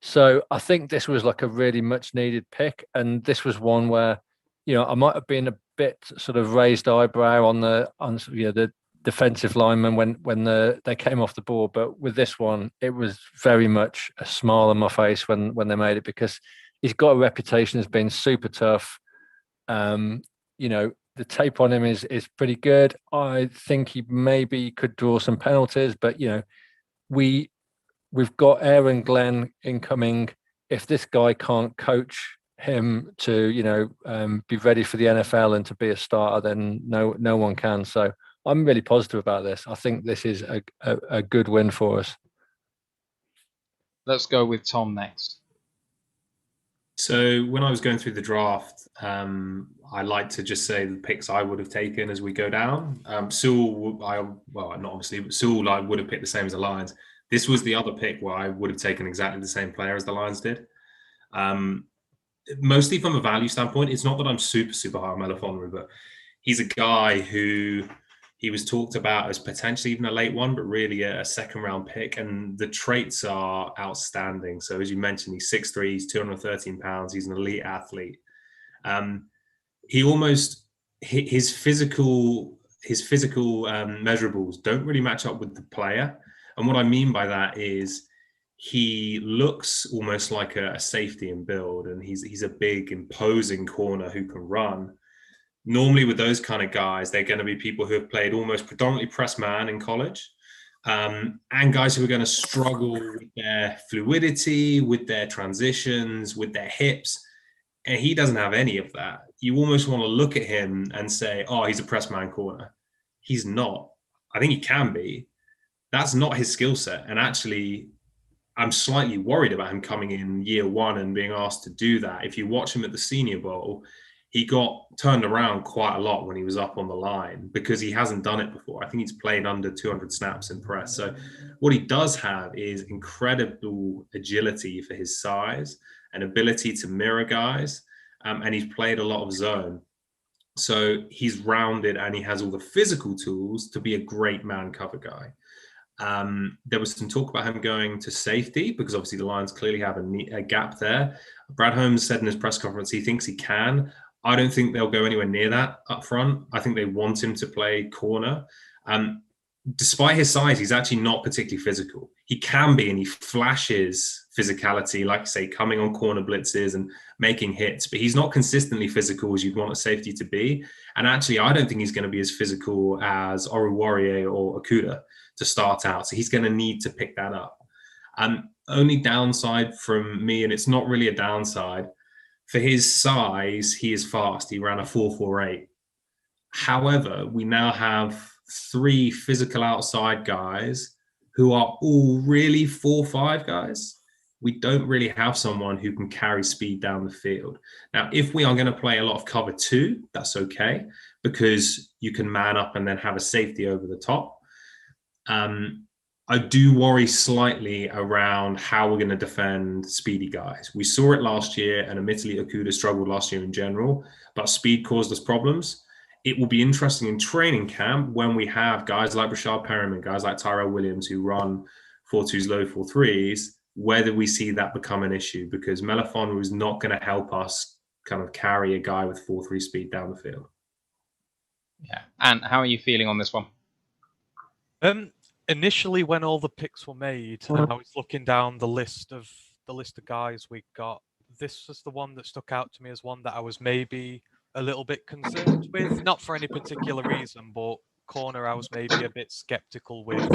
So I think this was like a really much needed pick, and this was one where, I might have been a bit sort of raised eyebrow on the defensive lineman when they came off the board, but with this one, it was very much a smile on my face when they made it, because he's got a reputation as being super tough. The tape on him is pretty good. I think he maybe could draw some penalties, but we've got Aaron Glenn incoming. If this guy can't coach him to be ready for the NFL and to be a starter, then no one can. So I'm really positive about this. I think this is a good win for us. Let's go with Tom next. So when I was going through the draft, I like to just say the picks I would have taken as we go down. Sewell, not obviously, but Sewell I would have picked the same as the Lions. This was the other pick where I would have taken exactly the same player as the Lions did. Mostly from a value standpoint. It's not that I'm super high on Melifonwu, but he's a guy who he was talked about as potentially even a late one, but really a second round pick. And the traits are outstanding. So as you mentioned, he's 6'3", he's 213 pounds. He's an elite athlete. He almost, his physical measurables don't really match up with the player. And what I mean by that is he looks almost like a safety in build, and he's a big, imposing corner who can run. Normally with those kind of guys, they're going to be people who have played almost predominantly press man in college, and guys who are going to struggle with their fluidity, with their transitions, with their hips. And he doesn't have any of that. You almost want to look at him and say, oh, he's a press man corner. He's not. I think he can be. That's not his skill set. And actually, I'm slightly worried about him coming in year one and being asked to do that. If you watch him at the Senior Bowl, he got turned around quite a lot when he was up on the line because he hasn't done it before. I think he's played under 200 snaps in press. So what he does have is incredible agility for his size, an ability to mirror guys, and he's played a lot of zone. So he's rounded and he has all the physical tools to be a great man cover guy. There was some talk about him going to safety because obviously the Lions clearly have a gap there. Brad Holmes said in his press conference he thinks he can. I don't think they'll go anywhere near that up front. I think they want him to play corner. Despite his size, he's actually not particularly physical. He can be, and he flashes physicality, like I say, coming on corner blitzes and making hits, but he's not consistently physical as you'd want a safety to be. And actually, I don't think he's going to be as physical as Oruwariye or Okudah to start out. So he's going to need to pick that up. Only downside from me, and it's not really a downside, for his size, he is fast. He ran a 4.48. However, we now have 3 physical outside guys who are all really 4.5 guys. We don't really have someone who can carry speed down the field. Now, if we are going to play a lot of cover 2, that's okay, because you can man up and then have a safety over the top. I do worry slightly around how we're going to defend speedy guys. We saw it last year, and admittedly, Okudah struggled last year in general, but speed caused us problems. It will be interesting in training camp when we have guys like Rashad Perriman, guys like Tyrell Williams who run 4.2s, low 4.3s, whether we see that become an issue, because Melifonwu is not going to help us kind of carry a guy with 4.3 speed down the field. Yeah. And how are you feeling on this one? Initially, when all the picks were made, and I was looking down the list of guys we got, this was the one that stuck out to me as one that I was maybe a little bit concerned with, not for any particular reason, but corner I was maybe a bit skeptical with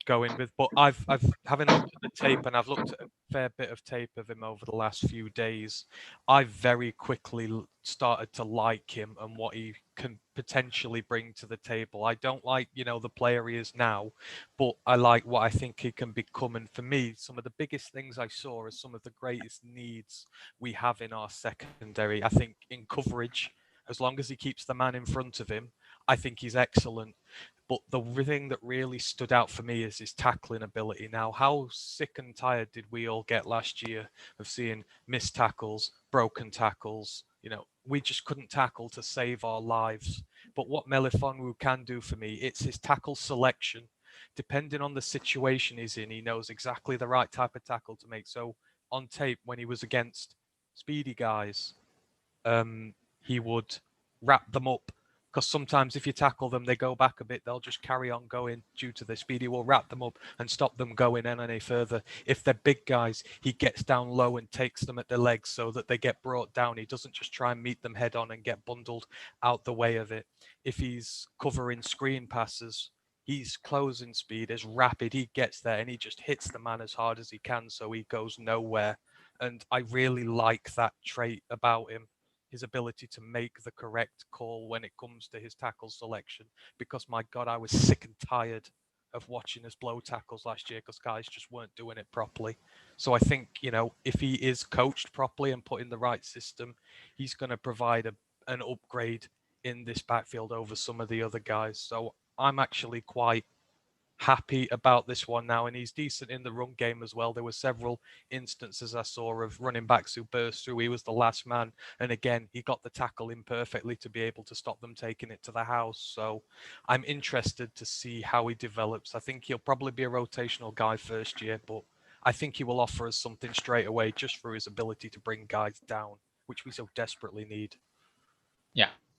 going with. But I've having looked at the tape, and I've looked at a fair bit of tape of him over the last few days, I very quickly started to like him and what he can potentially bring to the table. I don't like, the player he is now, but I like what I think he can become. And for me, some of the biggest things I saw are some of the greatest needs we have in our secondary. I think in coverage, as long as he keeps the man in front of him, I think he's excellent. But the thing that really stood out for me is his tackling ability. Now, how sick and tired did we all get last year of seeing missed tackles, broken tackles? We just couldn't tackle to save our lives. But what Melifonwu can do for me, it's his tackle selection. Depending on the situation he's in, he knows exactly the right type of tackle to make. So on tape, when he was against speedy guys, he would wrap them up. Because sometimes if you tackle them, they go back a bit. They'll just carry on going due to the speed. He will wrap them up and stop them going any further. If they're big guys, he gets down low and takes them at the legs so that they get brought down. He doesn't just try and meet them head on and get bundled out the way of it. If he's covering screen passes, his closing speed is rapid. He gets there and he just hits the man as hard as he can so he goes nowhere. And I really like that trait about him. His ability to make the correct call when it comes to his tackle selection, because my God, I was sick and tired of watching us blow tackles last year because guys just weren't doing it properly. So I think, if he is coached properly and put in the right system, he's going to provide an upgrade in this backfield over some of the other guys. So I'm actually quite happy about this one now, and he's decent in the run game as well. There were several instances I saw of running backs who burst through. He was the last man, and again, he got the tackle in perfectly to be able to stop them taking it to the house. So I'm interested to see how he develops. I think he'll probably be a rotational guy first year, but I think he will offer us something straight away just for his ability to bring guys down, which we so desperately need.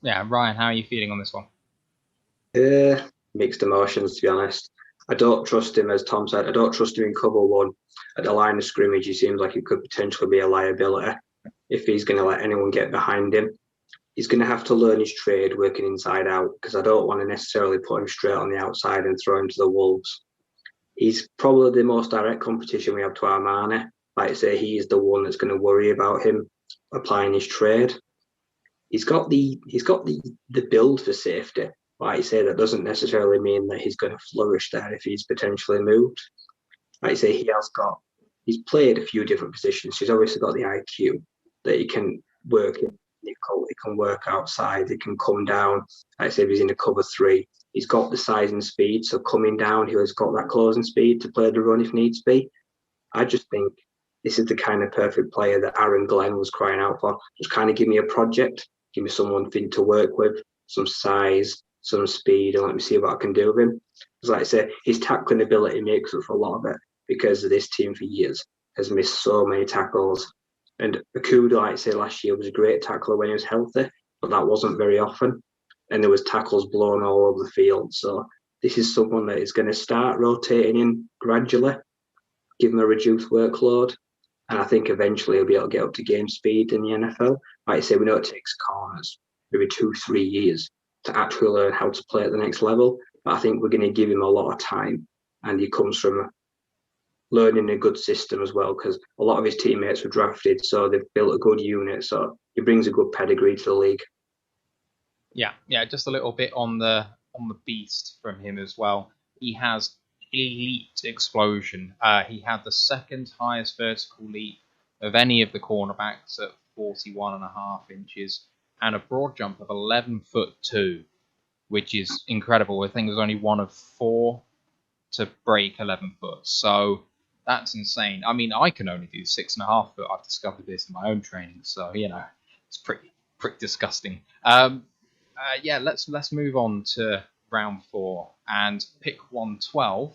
Yeah, Ryan, how are you feeling on this one? Mixed emotions, to be honest. I don't trust him, as Tom said. I don't trust him in cover one. At the line of scrimmage, he seems like he could potentially be a liability if he's going to let anyone get behind him. He's going to have to learn his trade working inside out, because I don't want to necessarily put him straight on the outside and throw him to the wolves. He's probably the most direct competition we have to Amon-Ra. Like I say, he is the one that's going to worry about him applying his trade. He's got the build for safety. Like I say, that doesn't necessarily mean that he's going to flourish there if he's potentially moved. Like I say, he's played a few different positions. He's obviously got the IQ that he can work in. He can work outside. He can come down. Like I say, if he's in a cover three, he's got the size and speed. So coming down, he has got that closing speed to play the run if needs be. I just think this is the kind of perfect player that Aaron Glenn was crying out for. Just kind of give me a project, give me someone to work with, some size, some speed, and let me see what I can do with him. Because like I say, his tackling ability makes up for a lot of it, because this team for years has missed so many tackles. And Okuda, like I say, last year was a great tackler when he was healthy, but that wasn't very often. And there was tackles blown all over the field. So this is someone that is going to start rotating in gradually, give him a reduced workload, and I think eventually he'll be able to get up to game speed in the NFL. Like I say, we know it takes corners maybe 2-3 years to actually learn how to play at the next level, but I think we're going to give him a lot of time, and he comes from learning a good system as well, because a lot of his teammates were drafted, so they've built a good unit, so he brings a good pedigree to the league. Yeah, just a little bit on the beast from him as well. He has elite explosion. He had the second highest vertical leap of any of the cornerbacks at 41.5 inches, and a broad jump of 11'2", which is incredible. I think there's only one of 4 to break 11 foot. So that's insane. I mean, I can only do 6.5 foot. I've discovered this in my own training, so it's pretty disgusting. Let's move on to round 4 and pick 112.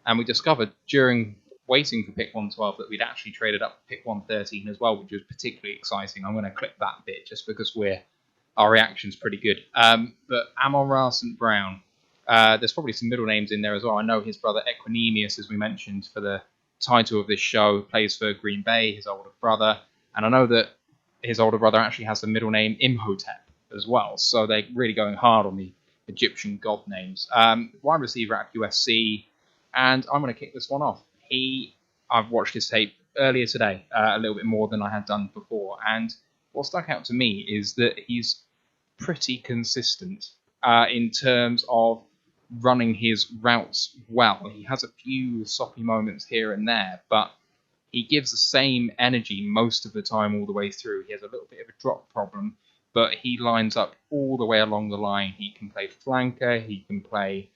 And we discovered during waiting for pick 112 that we'd actually traded up to pick 113 as well, which was particularly exciting. I'm going to clip that bit just because our reaction's pretty good. But Amon-Ra St. Brown, there's probably some middle names in there as well. I know his brother Equanimeous, as we mentioned for the title of this show, plays for Green Bay, his older brother. And I know that his older brother actually has the middle name Imhotep as well. So they're really going hard on the Egyptian god names. Wide receiver at USC. And I'm going to kick this one off. I've watched his tape earlier today, a little bit more than I had done before. And what stuck out to me is that he's pretty consistent in terms of running his routes well. He has a few soppy moments here and there, but he gives the same energy most of the time all the way through. He has a little bit of a drop problem, but he lines up all the way along the line. He can play flanker, he can play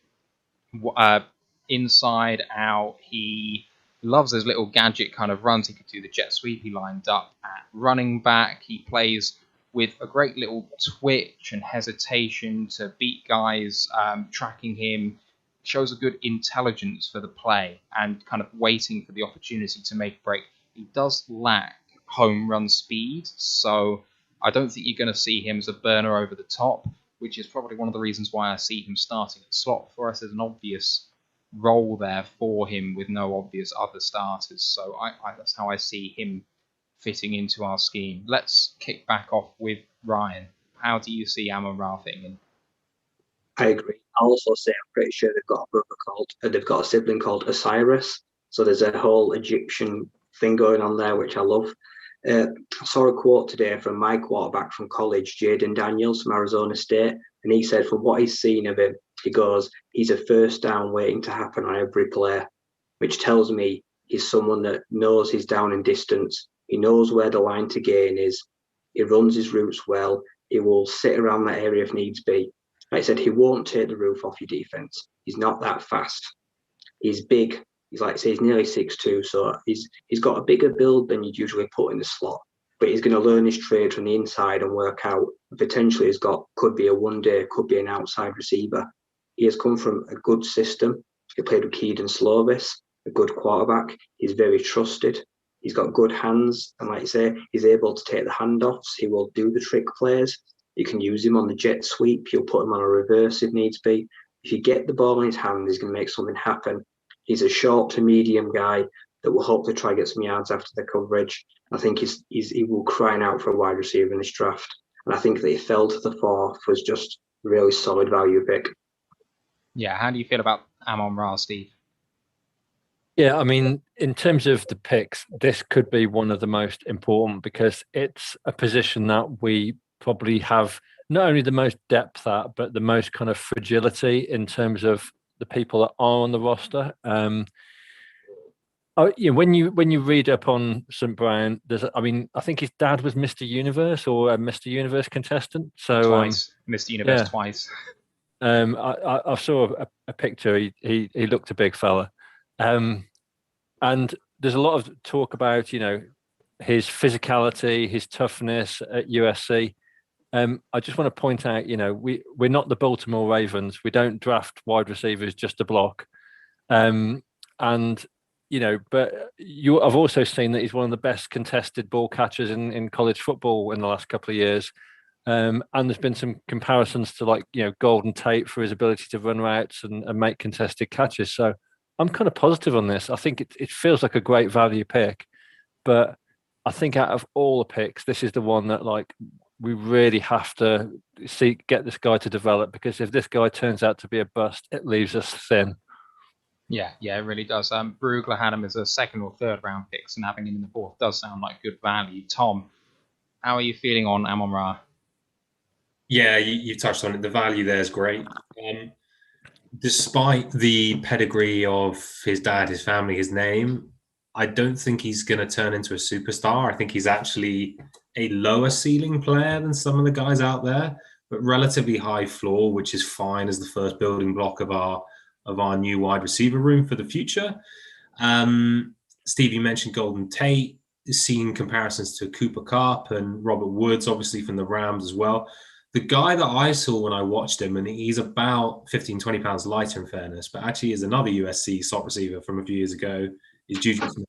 inside out. He loves his little gadget kind of runs. He could do the jet sweep. He lined up at running back. He plays with a great little twitch and hesitation to beat guys, tracking him. Shows a good intelligence for the play and kind of waiting for the opportunity to make a break. He does lack home run speed, so I don't think you're going to see him as a burner over the top, which is probably one of the reasons why I see him starting at slot. For us, there's an obvious role there for him with no obvious other starters. So that's how I see him fitting into our scheme. Let's kick back off with Ryan. How do you see Amon-Ra fitting in? I agree. I'll also say I'm pretty sure they've got a sibling called Osiris. So there's a whole Egyptian thing going on there, which I love. I saw a quote today from my quarterback from college, Jaden Daniels from Arizona State, and he said from what he's seen of him, He goes, he's a first down waiting to happen on every play, which tells me he's someone that knows his down and distance. He knows where the line to gain is. He runs his routes well. He will sit around that area if needs be. Like I said, he won't take the roof off your defense. He's not that fast. He's big. He's like, say, he's nearly 6'2", so he's got a bigger build than you'd usually put in the slot. But he's going to learn his trade from the inside and work out. Potentially, could be a one-day, could be an outside receiver. He has come from a good system. He played with Keaton Slovis, a good quarterback. He's very trusted. He's got good hands, and like you say, he's able to take the handoffs. He will do the trick plays. You can use him on the jet sweep. You'll put him on a reverse if needs be. If you get the ball in his hand, he's going to make something happen. He's a short to medium guy that will hopefully try to get some yards after the coverage. I think he will crying out for a wide receiver in this draft. And I think that he fell to the 4th was just a really solid value pick. Yeah, how do you feel about Amon-Ra, Steve? Yeah, I mean, in terms of the picks, this could be one of the most important because it's a position that we probably have not only the most depth at, but the most kind of fragility in terms of the people that are on the roster. When you read up on St. Brown, I think his dad was Mr. Universe or a Mr. Universe contestant. So twice, Mr. Universe twice. I saw a picture. He looked a big fella, and there's a lot of talk about his physicality, his toughness at USC. I just want to point out, we're not the Baltimore Ravens. We don't draft wide receivers just to block. But I've also seen that he's one of the best contested ball catchers in college football in the last couple of years. And there's been some comparisons to Golden Tate for his ability to run routes and make contested catches. So I'm kind of positive on this. I think it feels like a great value pick, but I think out of all the picks, this is the one that we really have to get this guy to develop, because if this guy turns out to be a bust, it leaves us thin. Yeah, it really does. Brugler had him as a 2nd or 3rd round picks, and having him in the 4th does sound like good value. Tom, how are you feeling on Amon-Ra? Yeah, you touched on it. The value there is great. Despite the pedigree of his dad, his family, his name, I don't think he's going to turn into a superstar. I think he's actually a lower ceiling player than some of the guys out there, but relatively high floor, which is fine as the first building block of our new wide receiver room for the future. Steve, you mentioned Golden Tate, seeing comparisons to Cooper Kupp and Robert Woods, obviously from the Rams as well. The guy that I saw when I watched him, and he's about 15, 20 pounds lighter in fairness, but actually is another USC slot receiver from a few years ago, is Juju Smith.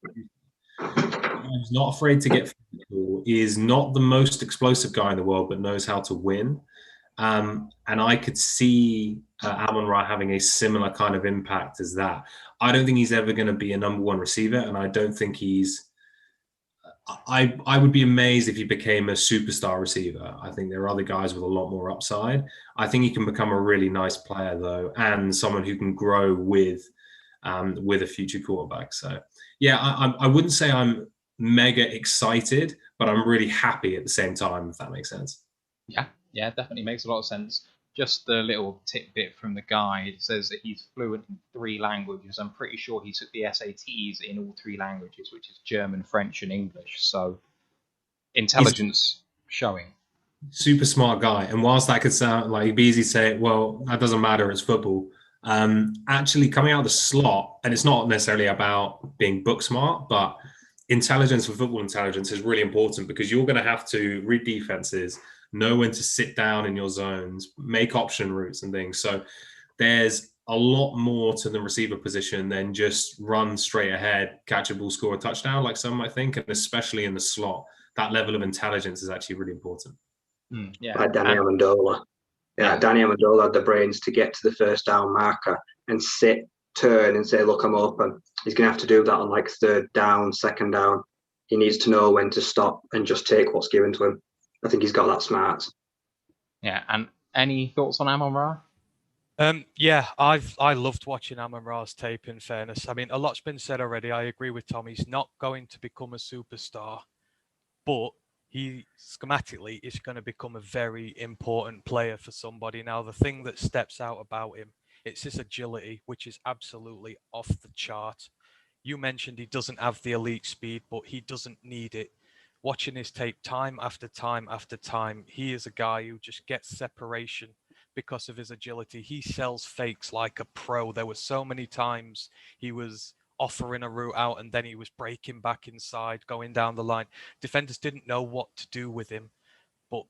He's not afraid to get physical, is not the most explosive guy in the world, but knows how to win. And I could see Amon-Ra having a similar kind of impact as that. I don't think he's ever going to be a number 1 receiver, and I don't think I would be amazed if he became a superstar receiver. I think there are other guys with a lot more upside. I think he can become a really nice player, though, and someone who can grow with a future quarterback. So, yeah, I wouldn't say I'm mega excited, but I'm really happy at the same time, if that makes sense. Yeah, definitely makes a lot of sense. Just the little tidbit from the guide says that he's fluent in 3 languages. I'm pretty sure he took the SATs in all 3 languages, which is German, French, and English. So intelligence showing. Super smart guy. And whilst that could sound like it'd be easy to say, well, that doesn't matter, it's football. Actually coming out of the slot, and it's not necessarily about being book smart, but intelligence for football intelligence is really important, because you're going to have to read defenses, know when to sit down in your zones, make option routes and things. So there's a lot more to the receiver position than just run straight ahead, catch a ball, score a touchdown, like some might think. And especially in the slot, that level of intelligence is actually really important. Like Danny Amendola. Danny Amendola had the brains to get to the first down marker and sit, turn and say, look, I'm open. He's going to have to do that on 3rd down, 2nd down. He needs to know when to stop and just take what's given to him. I think he's got that smart. Yeah, and any thoughts on Amon-Ra? I loved watching Amon-Ra's tape, in fairness. I mean, a lot's been said already. I agree with Tom. He's not going to become a superstar, but he schematically is going to become a very important player for somebody. Now, the thing that steps out about him It's his agility, which is absolutely off the chart. You mentioned he doesn't have the elite speed, but he doesn't need it. Watching his tape time after time after time, he is a guy who just gets separation because of his agility. He sells fakes like a pro. There were so many times he was offering a route out and then he was breaking back inside, going down the line. Defenders didn't know what to do with him, but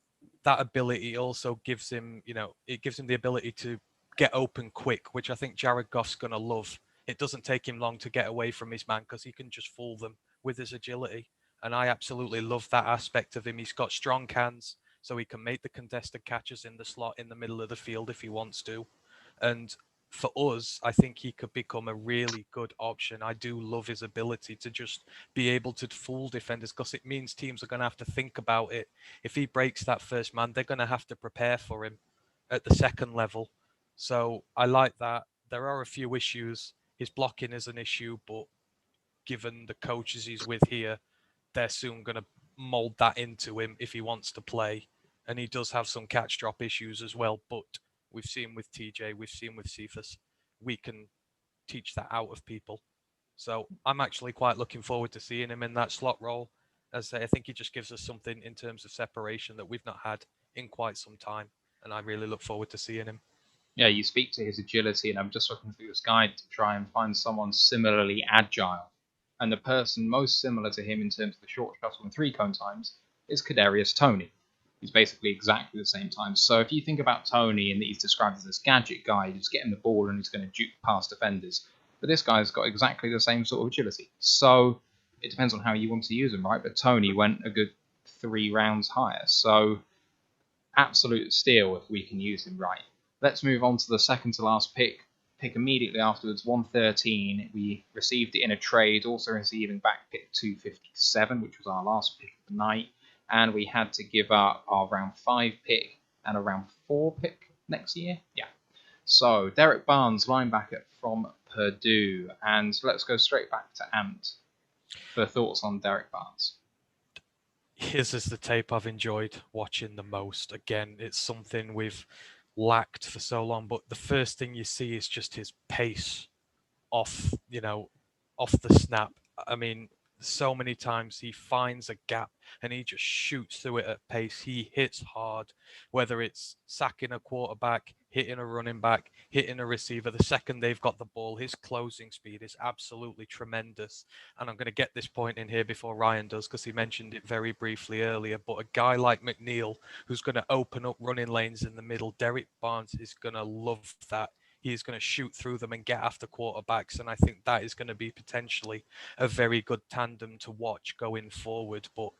that ability also gives him, it gives him the ability to get open quick, which I think Jared Goff's going to love. It doesn't take him long to get away from his man because he can just fool them with his agility. And I absolutely love that aspect of him. He's got strong hands, so he can make the contested catches in the slot in the middle of the field if he wants to. And for us, I think he could become a really good option. I do love his ability to just be able to fool defenders because it means teams are going to have to think about it. If he breaks that first man, they're going to have to prepare for him at the second level. So I like that. There are a few issues. His blocking is an issue, but given the coaches he's with here, they're soon going to mold that into him if he wants to play. And he does have some catch drop issues as well, but we've seen with TJ, we've seen with Cephas, we can teach that out of people. So I'm actually quite looking forward to seeing him in that slot role. As I say, I think he just gives us something in terms of separation that we've not had in quite some time. And I really look forward to seeing him. Yeah, you speak to his agility, and I'm just looking through this guide to try and find someone similarly agile. And the person most similar to him in terms of the short shuttle and three-cone times is Kadarius Toney. He's basically exactly the same time. So if you think about Toney and that he's described as this gadget guy, you just get him the ball and he's going to juke past defenders. But this guy's got exactly the same sort of agility. So it depends on how you want to use him, right? But Toney went a good 3 rounds higher. So absolute steal if we can use him right. Let's move on to the second to last pick immediately afterwards, 113. We received it in a trade, also receiving back pick 257, which was our last pick of the night. And we had to give up our round 5 pick and a round 4 pick next year. Yeah. So, Derek Barnes, linebacker from Purdue. And let's go straight back to Ant for thoughts on Derek Barnes. His is the tape I've enjoyed watching the most. Again, it's something we've lacked for so long, but the first thing you see is just his pace off the snap. I mean, so many times he finds a gap and he just shoots through it at pace. He hits hard, whether it's sacking a quarterback, hitting a running back, hitting a receiver. The second they've got the ball, his closing speed is absolutely tremendous. And I'm going to get this point in here before Ryan does, because he mentioned it very briefly earlier. But a guy like McNeil, who's going to open up running lanes in the middle, Derek Barnes is going to love that. He is going to shoot through them and get after quarterbacks. And I think that is going to be potentially a very good tandem to watch going forward. But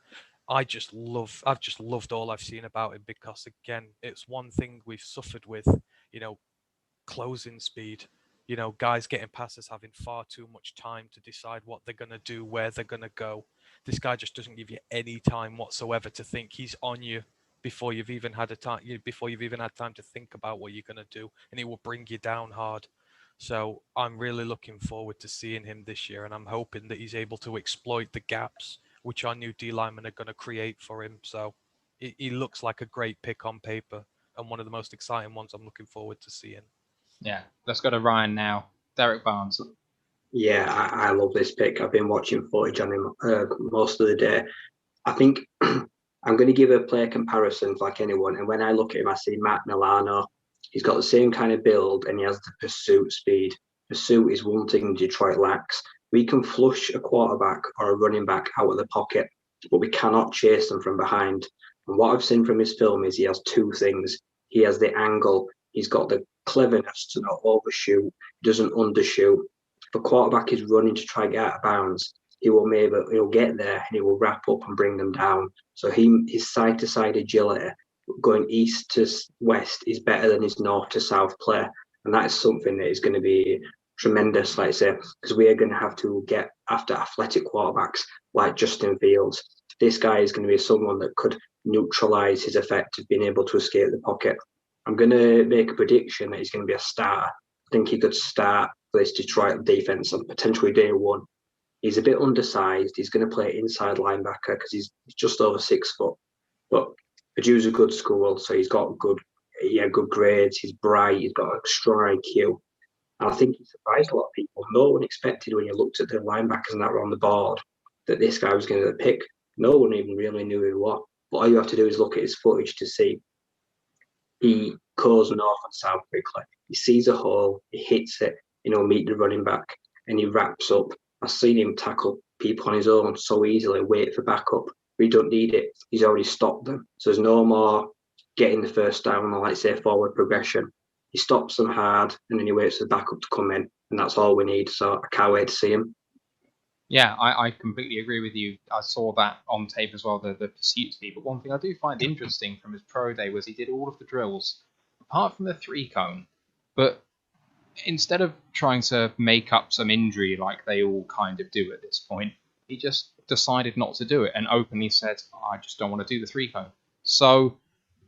I've just loved all I've seen about him, because again, it's one thing we've suffered with, closing speed, guys getting passes, having far too much time to decide what they're going to do, where they're going to go. This guy just doesn't give you any time whatsoever to think. He's on you before you've even had time to think about what you're going to do, and he will bring you down hard. So I'm really looking forward to seeing him this year, and I'm hoping that he's able to exploit the gaps which our new D linemen are going to create for him. So he looks like a great pick on paper, and one of the most exciting ones I'm looking forward to seeing. Yeah, let's go to Ryan now. Derek Barnes. Yeah, I love this pick. I've been watching footage on him most of the day. I think I'm going to give a player comparisons like anyone. And when I look at him, I see Matt Milano. He's got the same kind of build and he has the pursuit speed. Pursuit is one thing Detroit lacks. We can flush a quarterback or a running back out of the pocket, but we cannot chase them from behind. And what I've seen from his film is he has two things. He has the angle. He's got the cleverness to not overshoot, doesn't undershoot. If a quarterback is running to try and get out of bounds, he'll get there and he will wrap up and bring them down. So his side to side agility going east to west is better than his north to south play. And that is something that is going to be tremendous, like I say, because we are going to have to get after athletic quarterbacks like Justin Fields. This guy is going to be someone that could neutralize his effect of being able to escape the pocket. I'm going to make a prediction that he's going to be a starter. I think he could start for this Detroit defense on potentially day one. He's a bit undersized. He's going to play inside linebacker because he's just over 6 foot. But Purdue's a good school, so he's got good grades. He's bright. He's got a strong IQ. And I think he surprised a lot of people. No one expected when you looked at the linebackers and that were on the board that this guy was going to pick. No one even really knew who he was. But all you have to do is look at his footage to see he goes north and south quickly. He sees a hole, he hits it, meet the running back, and he wraps up. I've seen him tackle people on his own so easily, wait for backup. But he don't need it. He's already stopped them. So there's no more getting the first down or, like, say, forward progression. He stops them hard, and then he waits for the backup to come in, and that's all we need. So I can't wait to see him. Yeah, I completely agree with you. I saw that on tape as well, the pursuit speed. But one thing I do find interesting from his pro day was he did all of the drills, apart from the 3-cone. But instead of trying to make up some injury like they all kind of do at this point, he just decided not to do it and openly said, I just don't want to do the 3-cone. So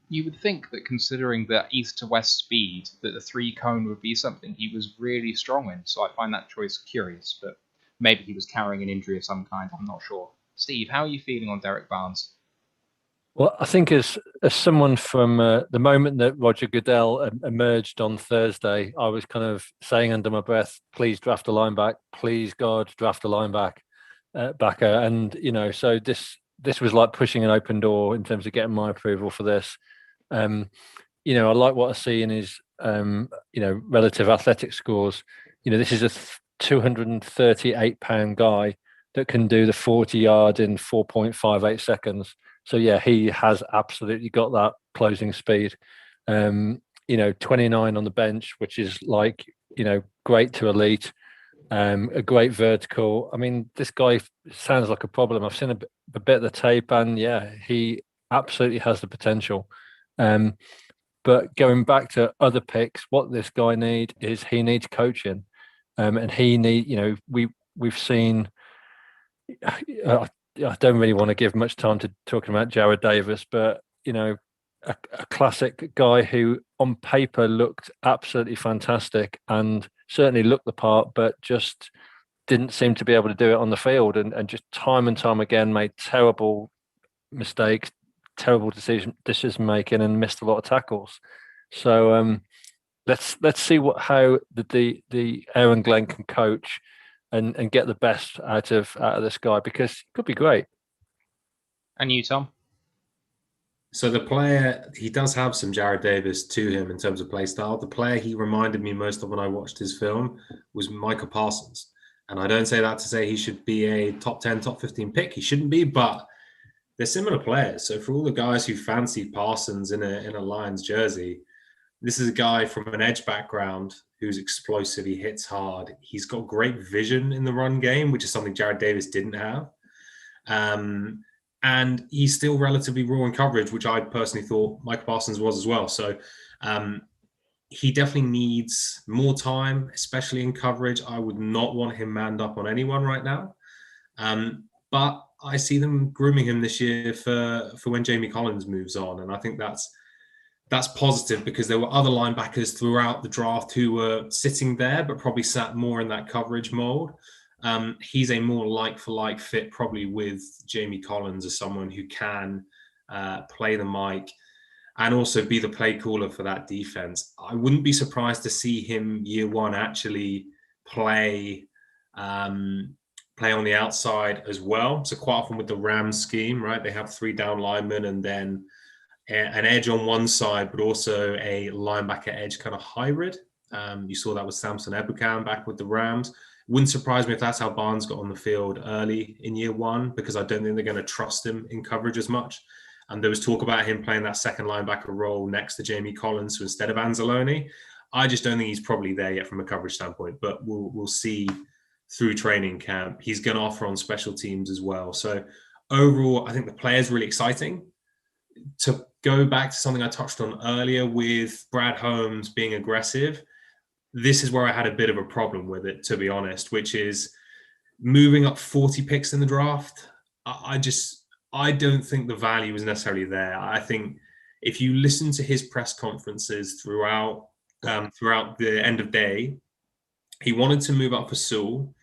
you would think that, considering the east to west speed, that the 3-cone would be something he was really strong in. So I find that choice curious, but maybe he was carrying an injury of some kind. I'm not sure. Steve, how are you feeling on Derek Barnes? Well, I think as someone from the moment that Roger Goodell emerged on Thursday, I was kind of saying under my breath, please draft a linebacker, please God, draft a linebacker. And, so this was like pushing an open door in terms of getting my approval for this. I like what I see in his, relative athletic scores. This is a 238-pound guy that can do the 40 yard in 4.58 seconds. So yeah, he has absolutely got that closing speed. 29 on the bench, which is like, great to elite. A great vertical. I mean, this guy sounds like a problem. I've seen a bit of the tape, and yeah, he absolutely has the potential. But going back to other picks, what this guy needs is he needs coaching. And he we've seen. I don't really want to give much time to talking about Jared Davis, but a classic guy who on paper looked absolutely fantastic and certainly looked the part, but just didn't seem to be able to do it on the field, and just time and time again made terrible mistakes, terrible decision making, and missed a lot of tackles. So let's see how the Aaron Glenn can coach and get the best out of this guy, because he could be great. And you, Tom? So the player, he does have some Jared Davis to him in terms of play style. The player he reminded me most of when I watched his film was Micah Parsons. And I don't say that to say he should be a top 10, top 15 pick. He shouldn't be, but they're similar players. So for all the guys who fancied Parsons in a Lions jersey, this is a guy from an edge background who's explosive. He hits hard. He's got great vision in the run game, which is something Jared Davis didn't have. And he's still relatively raw in coverage, which I personally thought Mike Parsons was as well. So he definitely needs more time, especially in coverage. I would not want him manned up on anyone right now. But I see them grooming him this year for when Jamie Collins moves on. And I think that's positive, because there were other linebackers throughout the draft who were sitting there, but probably sat more in that coverage mold. He's a more like-for-like fit probably with Jamie Collins as someone who can play the mic and also be the play caller for that defense. I wouldn't be surprised to see him year one actually play on the outside as well. So quite often with the Rams scheme, right, they have 3 down linemen and then an edge on one side, but also a linebacker edge kind of hybrid. You saw that with Samson Ebukam back with the Rams. Wouldn't surprise me if that's how Barnes got on the field early in year one, because I don't think they're going to trust him in coverage as much. And there was talk about him playing that second linebacker role next to Jamie Collins, so instead of Anzalone. I just don't think he's probably there yet from a coverage standpoint, but we'll see through training camp. He's going to offer on special teams as well. So overall, I think the player is really exciting. To go back to something I touched on earlier with Brad Holmes being aggressive, this is where I had a bit of a problem with it, to be honest, which is moving up 40 picks in the draft. I don't think the value is necessarily there. I think if you listen to his press conferences throughout the end of day, he wanted to move up for Sewell,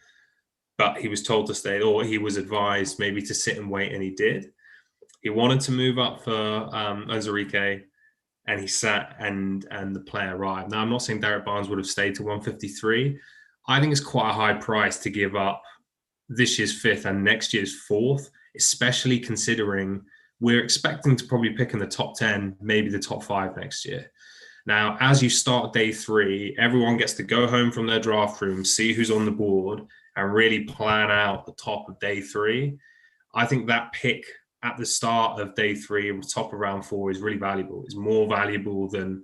but he was told to stay, or he was advised maybe to sit and wait, and he did. He wanted to move up for Ozarike, and he sat and the play arrived. Now, I'm not saying Derek Barnes would have stayed to 153. I think it's quite a high price to give up this year's 5th and next year's 4th, especially considering we're expecting to probably pick in the top 10, maybe the top 5 next year. Now, as you start day 3, everyone gets to go home from their draft room, see who's on the board, and really plan out the top of day 3. I think that pick at the start of day 3, top of round 4, is really valuable. It's more valuable than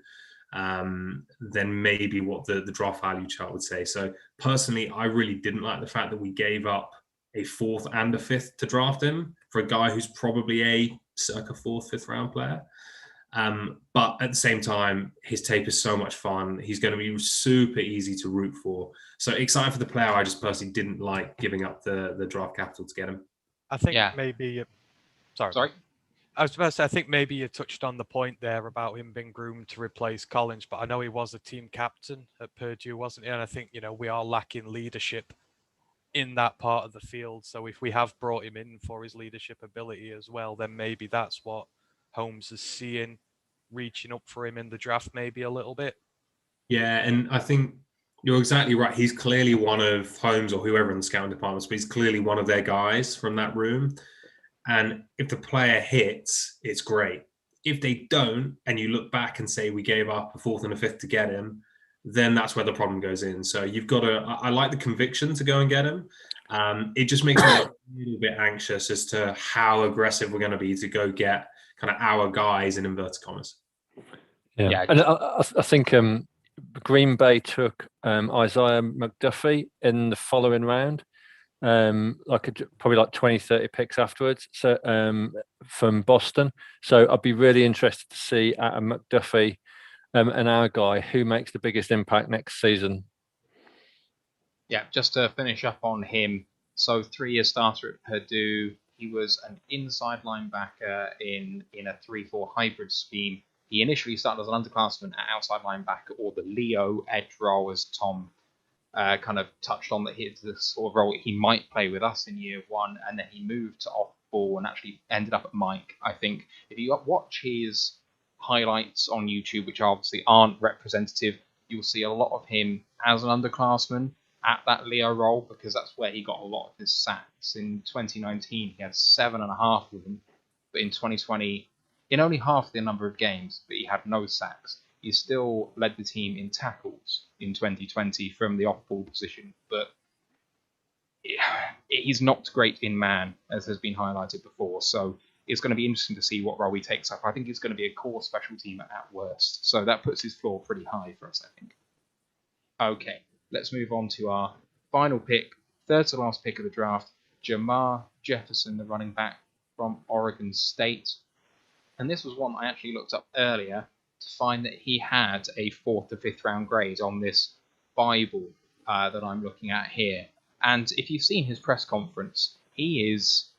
maybe what the draft value chart would say. So personally, I really didn't like the fact that we gave up a 4th and a 5th to draft him for a guy who's probably a circa 4th, 5th round player. But at the same time, his tape is so much fun. He's going to be super easy to root for. So excited for the player. I just personally didn't like giving up the draft capital to get him. I think maybe. Sorry. I was about to say, I think maybe you touched on the point there about him being groomed to replace Collins, but I know he was a team captain at Purdue, wasn't he? And I think, we are lacking leadership in that part of the field. So if we have brought him in for his leadership ability as well, then maybe that's what Holmes is seeing, reaching up for him in the draft maybe a little bit. Yeah, and I think you're exactly right. He's clearly one of Holmes or whoever in the scouting department, but he's clearly one of their guys from that room. And if the player hits, it's great. If they don't, and you look back and say we gave up a 4th and a 5th to get him, then that's where the problem goes in. So you've got to, I like the conviction to go and get him. It just makes me a little bit anxious as to how aggressive we're going to be to go get kind of our guys in inverted commas. Yeah. And I think Green Bay took Isaiah McDuffie in the following round. Probably like 20, 30 picks afterwards. So from Boston. So I'd be really interested to see at a McDuffie and our guy who makes the biggest impact next season. Yeah, just to finish up on him. So 3-year starter at Purdue. He was an inside linebacker in a 3-4 hybrid scheme. He initially started as an underclassman at outside linebacker, or the Leo edge role, as Tom kind of touched on, that he's the sort of role he might play with us in year 1, and then he moved to off ball and actually ended up at Mike. I think if you watch his highlights on YouTube, which obviously aren't representative, you'll see a lot of him as an underclassman at that Leo role, because that's where he got a lot of his sacks. In 2019, he had 7.5 of them, but in 2020, in only half the number of games, but he had no sacks. He still led the team in tackles in 2020 from the off-ball position, but he's not great in man, as has been highlighted before. So it's going to be interesting to see what role he takes up. I think he's going to be a core special teamer at worst. So that puts his floor pretty high for us, I think. Okay, let's move on to our final pick, third to last pick of the draft, Jamar Jefferson, the running back from Oregon State. And this was one I actually looked up earlier to find that he had a 4th to 5th round grade on this Bible that I'm looking at here. And if you've seen his press conference, he's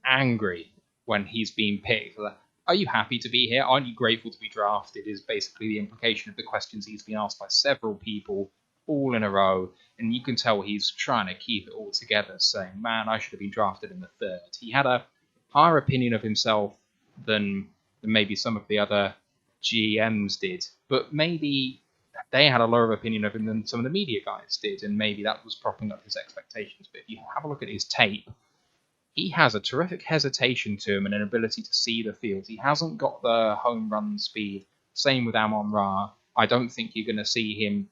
angry when he's being picked. Are you happy to be here? Aren't you grateful to be drafted? Is basically the implication of the questions he's been asked by several people all in a row. And you can tell he's trying to keep it all together, saying, man, I should have been drafted in the 3rd. He had a higher opinion of himself than maybe some of the other GMs did, but maybe they had a lower opinion of him than some of the media guys did, and maybe that was propping up his expectations. But if you have a look at his tape, he has a terrific hesitation to him and an ability to see the field. He hasn't got the home run speed. Same with Amon-Ra. I don't think you're going to see him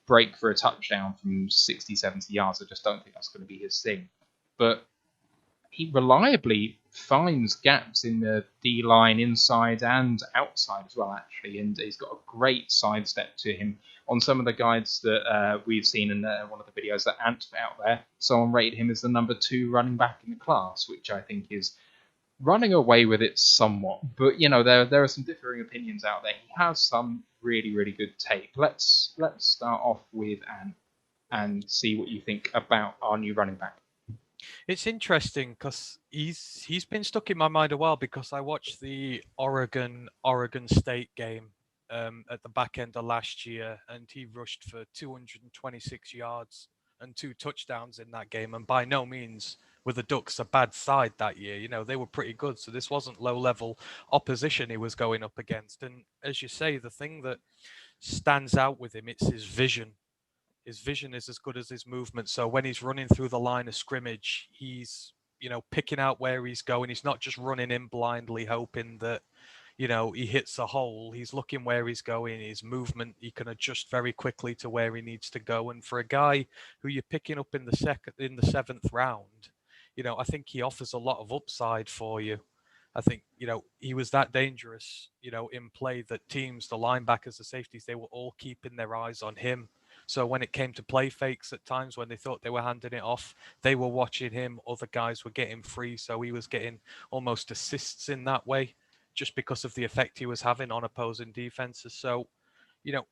break for a touchdown from 60, 70 yards. I just don't think that's going to be his thing. But he reliably finds gaps in the D-line inside and outside as well, actually, and he's got a great sidestep to him. On some of the guides that we've seen in one of the videos that Ant put out there, someone rated him as the number 2 running back in the class, which I think is running away with it somewhat. But, there are some differing opinions out there. He has some really, really good tape. Let's start off with Ant and see what you think about our new running back. It's interesting because he's been stuck in my mind a while, because I watched the Oregon State game at the back end of last year, and he rushed for 226 yards and 2 touchdowns in that game. And by no means were the Ducks a bad side that year. You know, they were pretty good. So this wasn't low-level opposition he was going up against. And as you say, the thing that stands out with him, it's his vision. His vision is as good as his movement. So when he's running through the line of scrimmage, he's, you know, picking out where he's going. He's not just running in blindly, hoping that, you know, he hits a hole. He's looking where he's going. His movement, he can adjust very quickly to where he needs to go. And for a guy who you're picking up in the 7th round, you know, I think he offers a lot of upside for you. I think, you know, he was that dangerous, you know, in play that teams, the linebackers, the safeties, they were all keeping their eyes on him. So when it came to play fakes at times when they thought they were handing it off, they were watching him. Other guys were getting free. So he was getting almost assists in that way, just because of the effect he was having on opposing defenses. So, you know,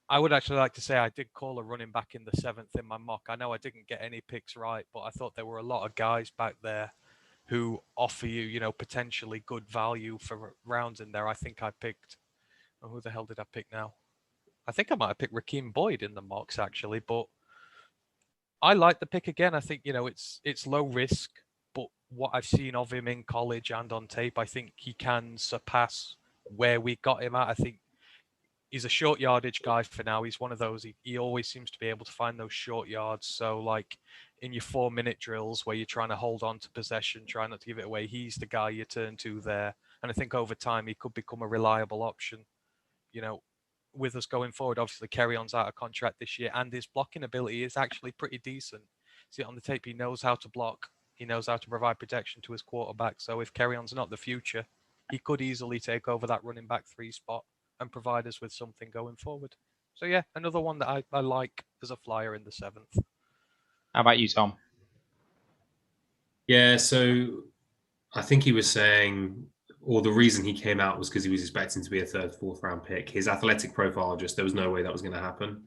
I would actually like to say I did call a running back in the 7th in my mock. I know I didn't get any picks right, but I thought there were a lot of guys back there who offer you, you know, potentially good value for rounds in there. I think I picked, oh, who the hell did I pick now? I think I might have picked Rakeem Boyd in the mocks actually, but I like the pick again. I think, you know, it's low risk, but what I've seen of him in college and on tape, I think he can surpass where we got him at. I think he's a short yardage guy for now. He's one of those, he always seems to be able to find those short yards. So like in your 4-minute drills where you're trying to hold on to possession, trying not to give it away, he's the guy you turn to there. And I think over time he could become a reliable option, you know, with us going forward. Obviously, Kerryon's out of contract this year, and his blocking ability is actually pretty decent. See it on the tape, he knows how to block. He knows how to provide protection to his quarterback. So if Kerryon's not the future, he could easily take over that running back 3 spot and provide us with something going forward. So yeah, another one that I like as a flyer in the 7th. How about you, Tom? Yeah, so I think he was saying, or the reason he came out was because he was expecting to be a 3rd, 4th round pick. His athletic profile, just there was no way that was going to happen.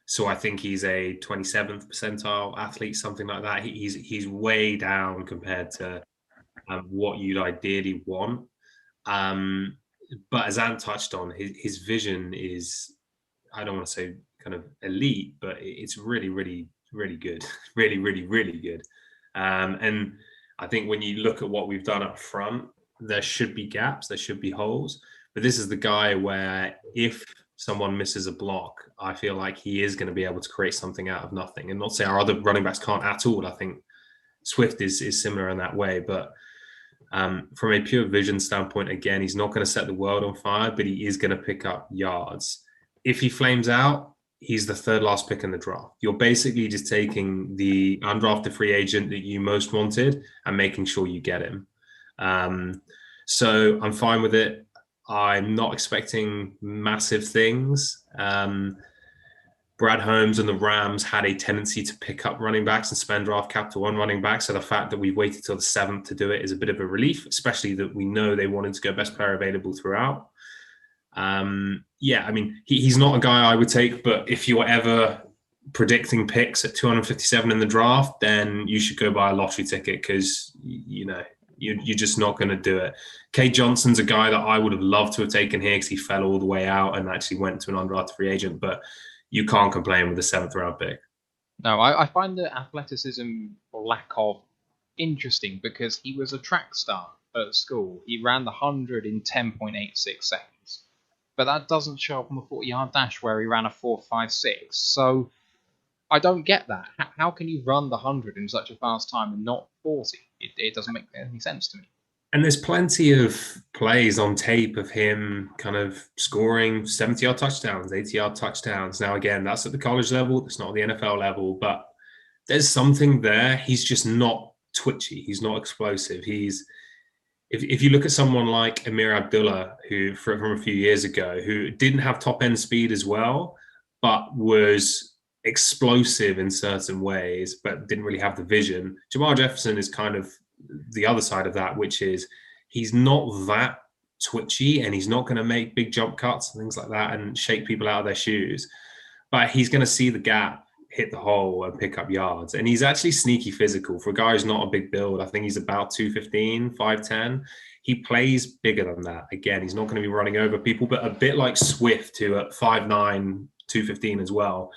So I think he's a 27th percentile athlete, something like that. He's way down compared to what you'd ideally want. But as Ant touched on, his vision is, I don't want to say kind of elite, but it's really, really, really good. Really, really, really good. And I think when you look at what we've done up front, there should be gaps, there should be holes. But this is the guy where if someone misses a block, I feel like he is going to be able to create something out of nothing. And not say our other running backs can't at all. I think Swift is similar in that way. But from a pure vision standpoint, again, he's not going to set the world on fire, but he is going to pick up yards. If he flames out, he's the 3rd last pick in the draft. You're basically just taking the undrafted free agent that you most wanted and making sure you get him. So I'm fine with it. I'm not expecting massive things. Brad Holmes and the Rams had a tendency to pick up running backs and spend draft capital on running backs. So the fact that we waited till the 7th to do it is a bit of a relief, especially that we know they wanted to go best player available throughout. Yeah, I mean, he's not a guy I would take, but if you're ever predicting picks at 257 in the draft, then you should go buy a lottery ticket because, you know, you're just not going to do it. Kay Johnson's a guy that I would have loved to have taken here because he fell all the way out and actually went to an undrafted free agent, but you can't complain with a 7th round pick. No, I find the athleticism or lack of interesting because he was a track star at school. He ran the 100 in 10.86 seconds. But that doesn't show up on the 40-yard dash where he ran a 4.56. So I don't get that. How can you run the 100 in such a fast time and not 40? It doesn't make any sense to me. And there's plenty of plays on tape of him kind of scoring 70-yard touchdowns, 80-yard touchdowns. Now, again, that's at the college level. It's not at the NFL level. But there's something there. He's just not twitchy. He's not explosive. If you look at someone like Amir Abdullah, who from a few years ago, who didn't have top-end speed as well, but was explosive in certain ways, but didn't really have the vision. Jamal Jefferson is kind of the other side of that, which is he's not that twitchy and he's not going to make big jump cuts and things like that and shake people out of their shoes, but he's going to see the gap, hit the hole and pick up yards. And he's actually sneaky physical for a guy who's not a big build. I think he's about 215, 5'10". He plays bigger than that. Again, he's not going to be running over people, but a bit like Swift, who at 5'9", 215 as well.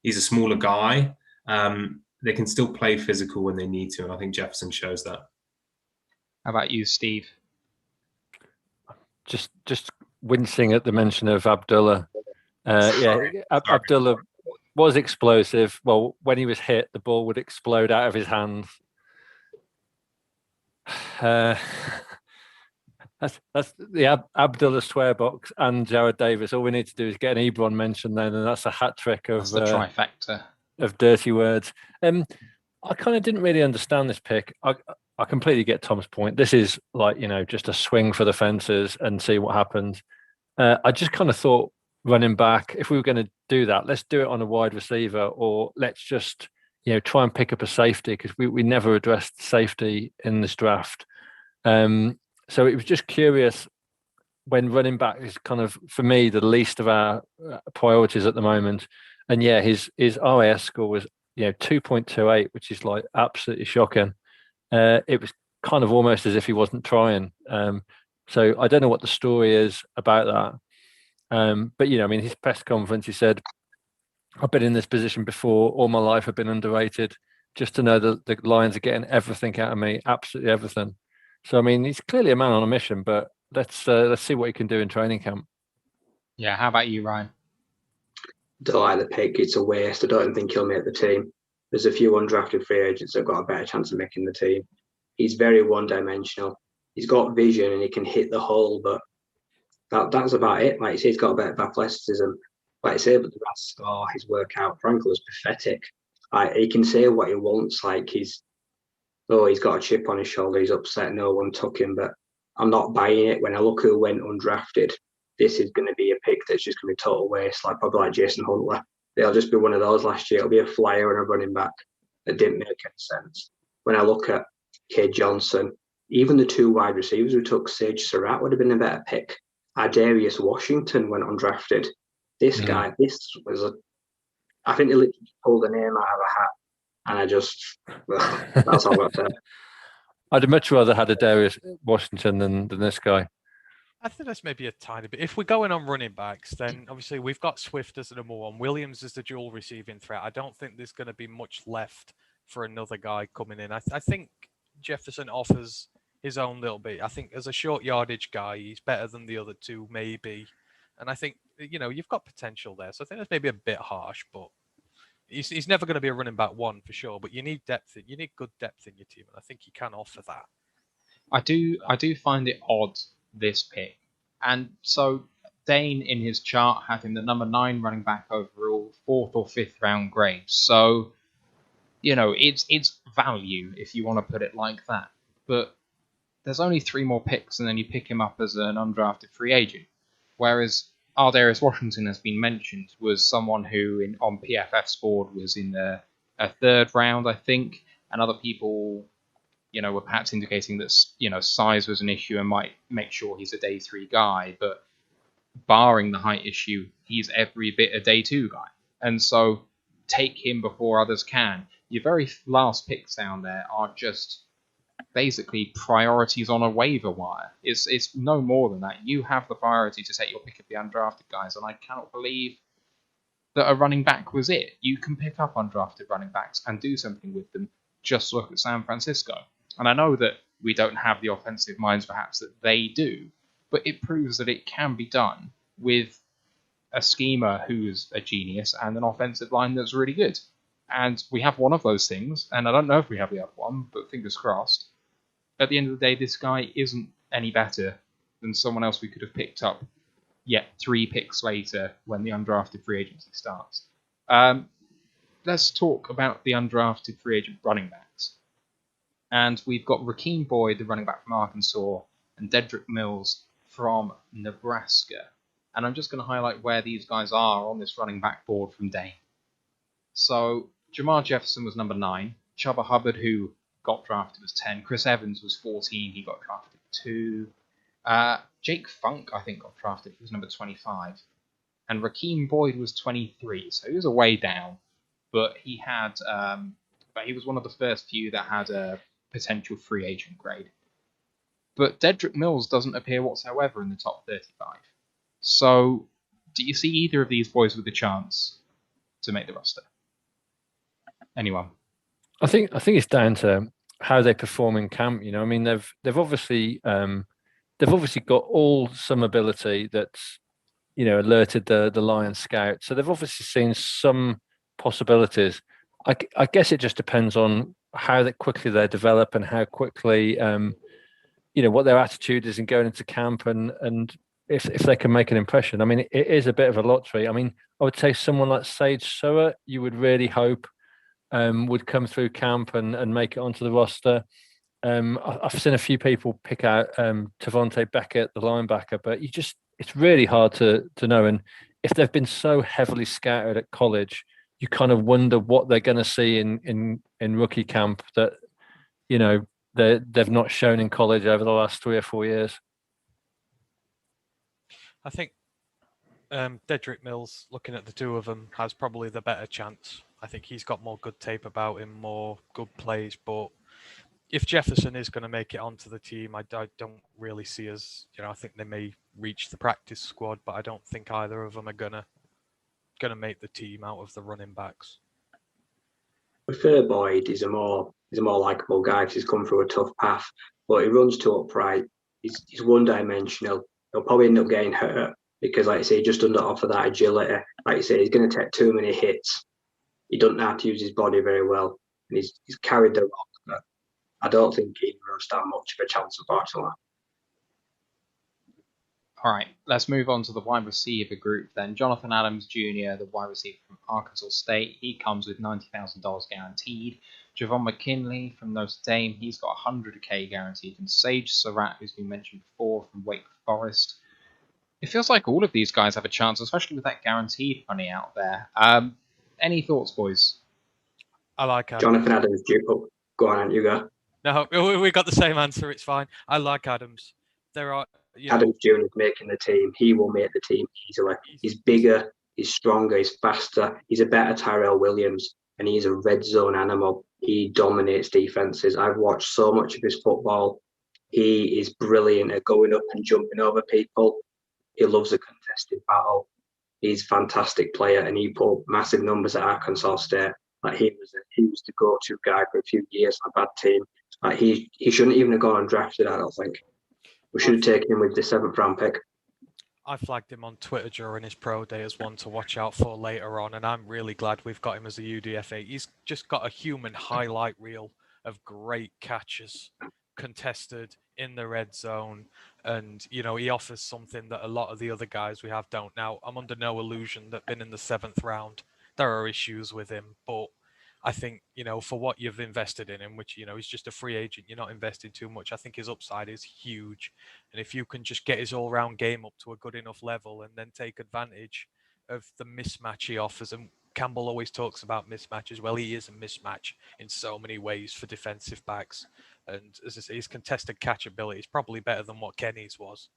He's a smaller guy, they can still play physical when they need to, and I think Jefferson shows that. How about you, Steve? Just wincing at the mention of Abdullah. Abdullah was explosive. Well, when he was hit, the ball would explode out of his hands. That's the Abdullah swear box and Jared Davis. All we need to do is get an Ebron mention then, and that's a hat trick of the trifecta of dirty words. I kind of didn't really understand this pick. I completely get Tom's point. This is like, just a swing for the fences and see what happens. I just kind of thought running back, if we were going to do that, let's do it on a wide receiver, or let's just, try and pick up a safety, because we never addressed safety in this draft. So it was just curious when running back is kind of, for me, the least of our priorities at the moment. And yeah, his RAS score was 2.28, which is like absolutely shocking. It was kind of almost as if he wasn't trying. So I don't know what the story is about that. But his press conference, he said, "I've been in this position before. All my life I've been underrated. Just to know that the Lions are getting everything out of me, absolutely everything." So he's clearly a man on a mission. But let's see what he can do in training camp. Yeah, how about you, Ryan? Don't like the pick. It's a waste. I don't think he'll make the team. There's a few undrafted free agents that have got a better chance of making the team. He's very one-dimensional. He's got vision and he can hit the hole, but that's about it. Like you say, he's got a bit of athleticism. Like you say, but the RAS score, his workout, frankly, was pathetic. He can say what he wants. Like he's got a chip on his shoulder. He's upset no one took him, but I'm not buying it. When I look who went undrafted, this is going to be a pick that's just going to be total waste. Like probably like Jason Huntley. They'll just be one of those last year. It'll be a flyer and a running back that didn't make any sense. When I look at Cade Johnson, even the two wide receivers we took, Sage Surratt would have been a better pick. Darius Washington went undrafted. This guy, I think they literally pulled a name out of a hat. And that's all I've said. I'd much rather had a Darius Washington than this guy. I think that's maybe a tiny bit. If we're going on running backs, then obviously we've got Swift as the number one. Williams is the dual receiving threat. I don't think there's going to be much left for another guy coming in. I think Jefferson offers his own little bit. I think as a short yardage guy, he's better than the other two, maybe. And I think, you've got potential there. So I think that's maybe a bit harsh, but he's never going to be a running back one for sure. But you need depth. You need good depth in your team. And I think he can offer that. I do find it odd, this pick. And so Dane in his chart had him the number 9 running back overall, 4th or 5th round grade. So, it's value if you want to put it like that. But there's only 3 more picks and then you pick him up as an undrafted free agent. Whereas Darius Washington has been mentioned, was someone who on PFF's board was in a 3rd round, I think, and other people were perhaps indicating that, size was an issue and might make sure he's a day 3 guy. But barring the height issue, he's every bit a day 2 guy. And so take him before others can. Your very last picks down there are just basically priorities on a waiver wire. It's no more than that. You have the priority to take your pick of the undrafted guys, and I cannot believe that a running back was it. You can pick up undrafted running backs and do something with them. Just look at San Francisco. And I know that we don't have the offensive minds perhaps that they do, but it proves that it can be done with a schemer who's a genius and an offensive line that's really good. And we have one of those things, and I don't know if we have the other one, but fingers crossed. At the end of the day, this guy isn't any better than someone else we could have picked up yet 3 picks later when the undrafted free agency starts. Let's talk about the undrafted free agent running backs. And we've got Rakeem Boyd, the running back from Arkansas, and Dedrick Mills from Nebraska. And I'm just going to highlight where these guys are on this running back board from Dane. So Jamar Jefferson was number 9. Chuba Hubbard, who got drafted, was 10. Chris Evans was 14. He got drafted 2. Jake Funk, I think, got drafted. He was number 25. And Rakeem Boyd was 23. So he was a way down. But he was one of the first few that had a potential free agent grade. But Dedrick Mills doesn't appear whatsoever in the top 35. So, do you see either of these boys with a chance to make the roster? Anyone? I think it's down to how they perform in camp. You know, I mean, they've obviously got all some ability that's, you know, alerted the Lion Scout. So they've obviously seen some possibilities. I guess it just depends on how that quickly they develop and how quickly, you know, what their attitude is in going into camp and if they can make an impression. I mean, it is a bit of a lottery. I mean, I would say someone like Sage Soa, you would really hope would come through camp and make it onto the roster. I've seen a few people pick out Tavonte Beckett, the linebacker, but it's really hard to know. And if they've been so heavily scattered at college, you kind of wonder what they're going to see in rookie camp that, you know, they've not shown in college over the last 3 or 4 years. I think Dedrick Mills, looking at the two of them, has probably the better chance. I think he's got more good tape about him, more good plays. But if Jefferson is going to make it onto the team, I don't really see as, you know, I think they may reach the practice squad, but I don't think either of them are gonna make the team out of the running backs. I prefer Boyd. He's a more likable guy because he's come through a tough path, but he runs too upright. He's one-dimensional. He'll probably end up getting hurt because, like I say, he just doesn't offer that agility. Like I say, he's going to take too many hits. He doesn't know how to use his body very well, and he's carried the rock. But I don't think he will stand much of a chance, unfortunately. All right, let's move on to the wide receiver group then. Jonathan Adams Jr., the wide receiver from Arkansas State, he comes with $90,000 guaranteed. Javon McKinley from Notre Dame, he's got $100K guaranteed. And Sage Surratt, who's been mentioned before, from Wake Forest. It feels like all of these guys have a chance, especially with that guaranteed money out there. Any thoughts, boys? I like Adams. Jonathan Adams Jr. Go on, you go. No, we got the same answer. It's fine. I like Adams. There are, you know, Adams Jr. is making the team. He will make the team easily. He's bigger, he's stronger, he's faster. He's a better Tyrell Williams, and he's a red zone animal. He dominates defenses. I've watched so much of his football. He is brilliant at going up and jumping over people. He loves a contested battle. He's a fantastic player, and he put massive numbers at Arkansas State. Like he was the go-to guy for a few years on a bad team. Like he shouldn't even have gone undrafted, I don't think. We should have taken him with the 7th round pick. I flagged him on Twitter during his pro day as one to watch out for later on, and I'm really glad we've got him as a UDFA. He's just got a human highlight reel of great catches, contested in the red zone, and, you know, he offers something that a lot of the other guys we have don't. Now, I'm under no illusion that been in the 7th round, there are issues with him, but I think, you know, for what you've invested in him, which, you know, he's just a free agent, you're not investing too much. I think his upside is huge. And if you can just get his all-round game up to a good enough level and then take advantage of the mismatch he offers, and Campbell always talks about mismatches. Well, he is a mismatch in so many ways for defensive backs. And as I say, his contested catch ability is probably better than what Kenny's was.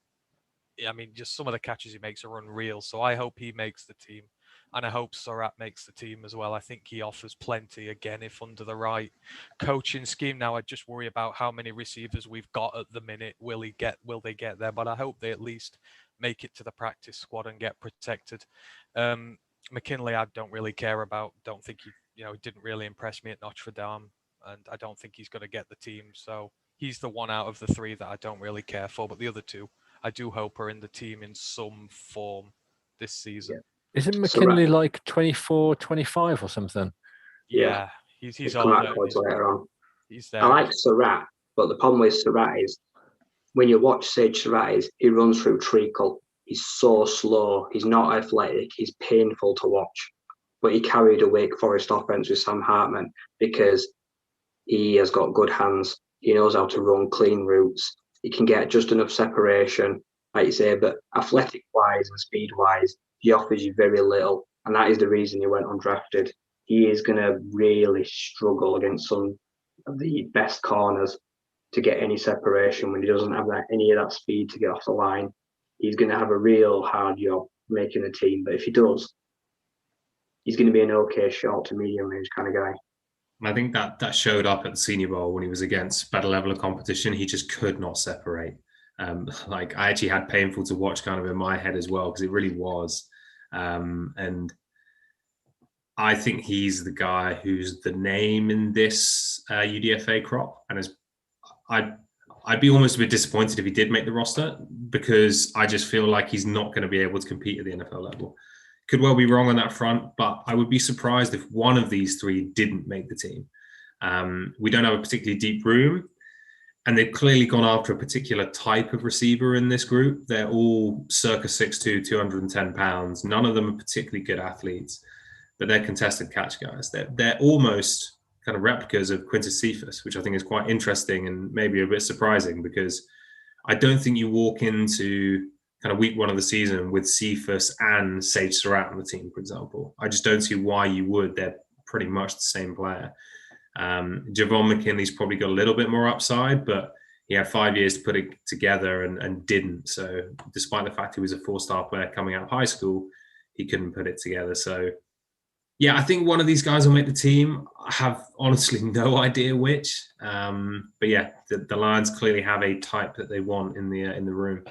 I mean, just some of the catches he makes are unreal. So I hope he makes the team. And I hope Surratt makes the team as well. I think he offers plenty, again, if under the right coaching scheme. Now, I just worry about how many receivers we've got at the minute. Will they get there? But I hope they at least make it to the practice squad and get protected. McKinley, I don't really care about. Don't think he didn't really impress me at Notre Dame. And I don't think he's going to get the team. So he's the one out of the 3 that I don't really care for. But the other 2, I do hope are in the team in some form this season. Yeah. Isn't McKinley like 24, 25 or something? Yeah, he's come on out later on. He's there. I like Surratt, but the problem with Surratt is when you watch Sage Surratt, he runs through treacle. He's so slow. He's not athletic. He's painful to watch. But he carried a Wake Forest offense with Sam Hartman because he has got good hands. He knows how to run clean routes. He can get just enough separation, like you say, but athletic-wise and speed-wise, he offers you very little, and that is the reason he went undrafted. He is going to really struggle against some of the best corners to get any separation when he doesn't have any of that speed to get off the line. He's going to have a real hard job making the team, but if he does, he's going to be an okay short to medium range kind of guy. I think that showed up at the Senior Bowl when he was against better level of competition. He just could not separate. Like I actually had painful to watch kind of in my head as well, because it really was. And I think he's the guy who's the name in this UDFA crop, and I'd be almost a bit disappointed if he did make the roster, because I just feel like he's not going to be able to compete at the NFL level. Could well be wrong on that front, but I would be surprised if one of these three didn't make the team. We don't have a particularly deep room, and they've clearly gone after a particular type of receiver in this group. They're all circa 6'2", 210 pounds. None of them are particularly good athletes, but they're contested catch guys. They're almost kind of replicas of Quintus Cephas, which I think is quite interesting and maybe a bit surprising, because I don't think you walk into kind of week one of the season with Cephas and Sage Surratt on the team, for example. I just don't see why you would. They're pretty much the same player. Javon McKinley's probably got a little bit more upside, but he had 5 years to put it together and didn't. So despite the fact he was a 4-star player coming out of high school, he couldn't put it together. So yeah, I think one of these guys will make the team. I have honestly no idea which. But yeah, the Lions clearly have a type that they want in the room.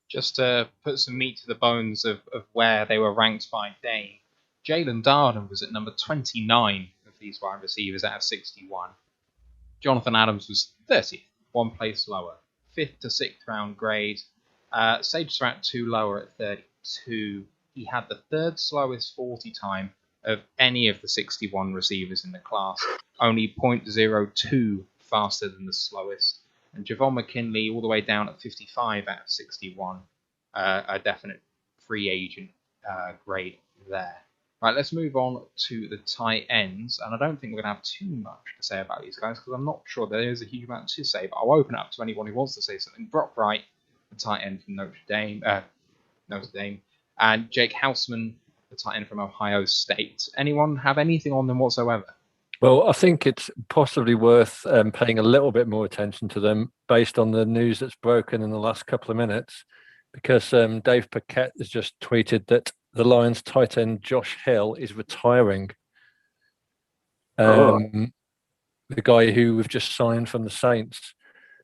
Just to put some meat to the bones of where they were ranked by Dame, Jalen Darden was at number 29 of these wide receivers out of 61. Jonathan Adams was 30th, one place lower. 5th to 6th round grade. Sage Surratt 2 lower at 32. He had the 3rd slowest 40 time of any of the 61 receivers in the class, only 0.02 faster than the slowest. And Javon McKinley all the way down at 55 out of 61, a definite free agent grade there. Right, let's move on to the tight ends, and I don't think we're going to have too much to say about these guys, because I'm not sure there is a huge amount to say, but I'll open it up to anyone who wants to say something. Brock Wright, the tight end from Notre Dame, and Jake Houseman, the tight end from Ohio State. Anyone have anything on them whatsoever? Well, I think it's possibly worth paying a little bit more attention to them based on the news that's broken in the last couple of minutes, because Dave Paquette has just tweeted that the Lions tight end Josh Hill is retiring. The guy who we've just signed from the Saints.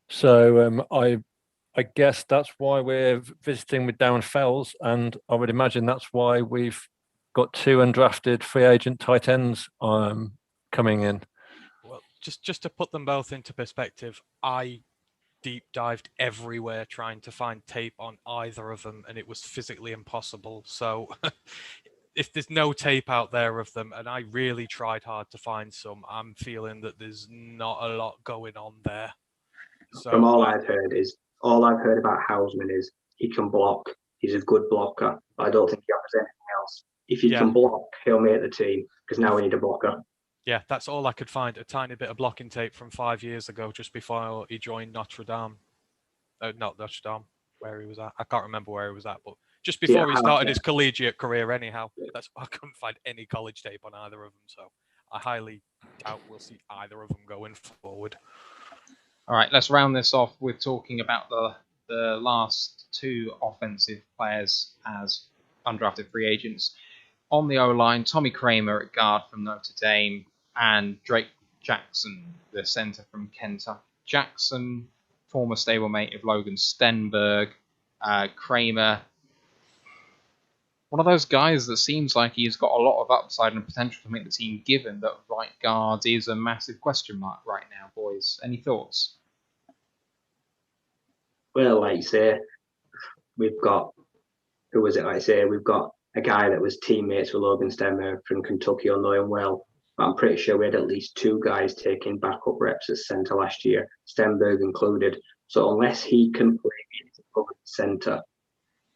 So I guess that's why we're visiting with Darren Fells, and I would imagine that's why we've got 2 undrafted free agent tight ends coming in. Well, just to put them both into perspective, I deep dived everywhere trying to find tape on either of them, and it was physically impossible. So if there's no tape out there of them, and I really tried hard to find some, I'm feeling that there's not a lot going on there. So From all I've heard about Houseman is he can block. He's a good blocker. But I don't think he offers anything else. If he can block, he'll make the team, because now we need a blocker. Yeah, that's all I could find. A tiny bit of blocking tape from 5 years ago, just before he joined Notre Dame. Not Notre Dame, where he was at. I can't remember where he was at, but just before he started his collegiate career anyhow. I couldn't find any college tape on either of them, so I highly doubt we'll see either of them going forward. All right, let's round this off with talking about the last 2 offensive players as undrafted free agents. On the O-line, Tommy Kramer at guard from Notre Dame, and Drake Jackson, the center from Kentucky. Jackson, former stablemate of Logan Stenberg. Kramer, one of those guys that seems like he's got a lot of upside and potential to make the team, given that right guard is a massive question mark right now, boys. Any thoughts? Well, like you say, we've got, we've got a guy that was teammates with Logan Stenberg from Kentucky, I'll know him well. But I'm pretty sure we had at least 2 guys taking backup reps at centre last year, Stenberg included. So unless he can play into public centre,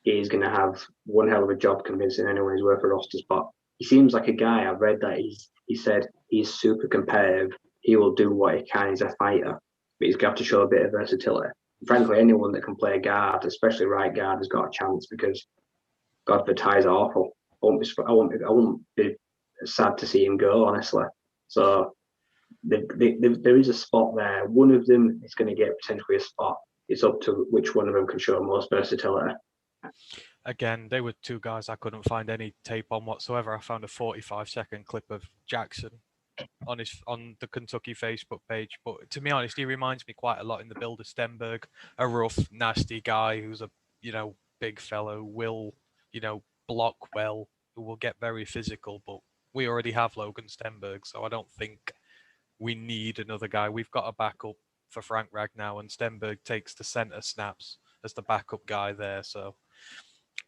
he's going to have one hell of a job convincing anyone who's worth a roster spot. He seems like a guy, I've read that he said he's super competitive. He will do what he can. He's a fighter, but he's got to show a bit of versatility. Frankly, anyone that can play guard, especially right guard, has got a chance, because God, the ties are awful. I won't be sad to see him go, honestly. So there is a spot there. One of them is going to get potentially a spot. It's up to which one of them can show most versatility. Again, they were 2 guys I couldn't find any tape on whatsoever. I found a 45-second clip of Jackson on the Kentucky Facebook page, but to be honest, he reminds me quite a lot in the build of Stenberg, a rough, nasty guy who's a big fellow, will block well, who will get very physical, but we already have Logan Stenberg, so I don't think we need another guy. We've got a backup for Frank Ragnow, and Stenberg takes the centre snaps as the backup guy there. So,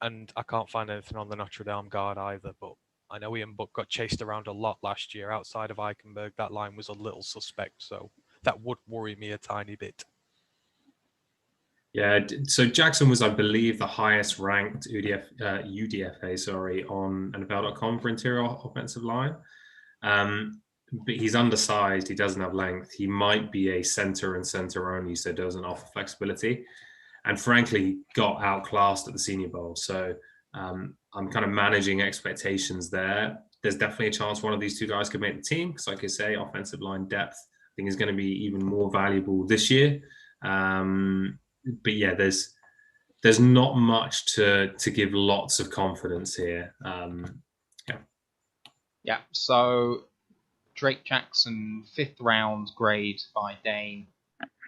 and I can't find anything on the Notre Dame guard either, but I know Ian Buck got chased around a lot last year. Outside of Eichenberg, that line was a little suspect, so that would worry me a tiny bit. Yeah, so Jackson was, I believe, the highest ranked UDFA, on NFL.com for interior offensive line. But he's undersized. He doesn't have length. He might be a center and center only, so doesn't offer flexibility. And frankly, he got outclassed at the Senior Bowl. So I'm kind of managing expectations there. There's definitely a chance one of these two guys could make the team, because like I say, offensive line depth, I think, is going to be even more valuable this year. But yeah, there's not much to give lots of confidence here. Yeah. So Drake Jackson, 5th round grade by Dane.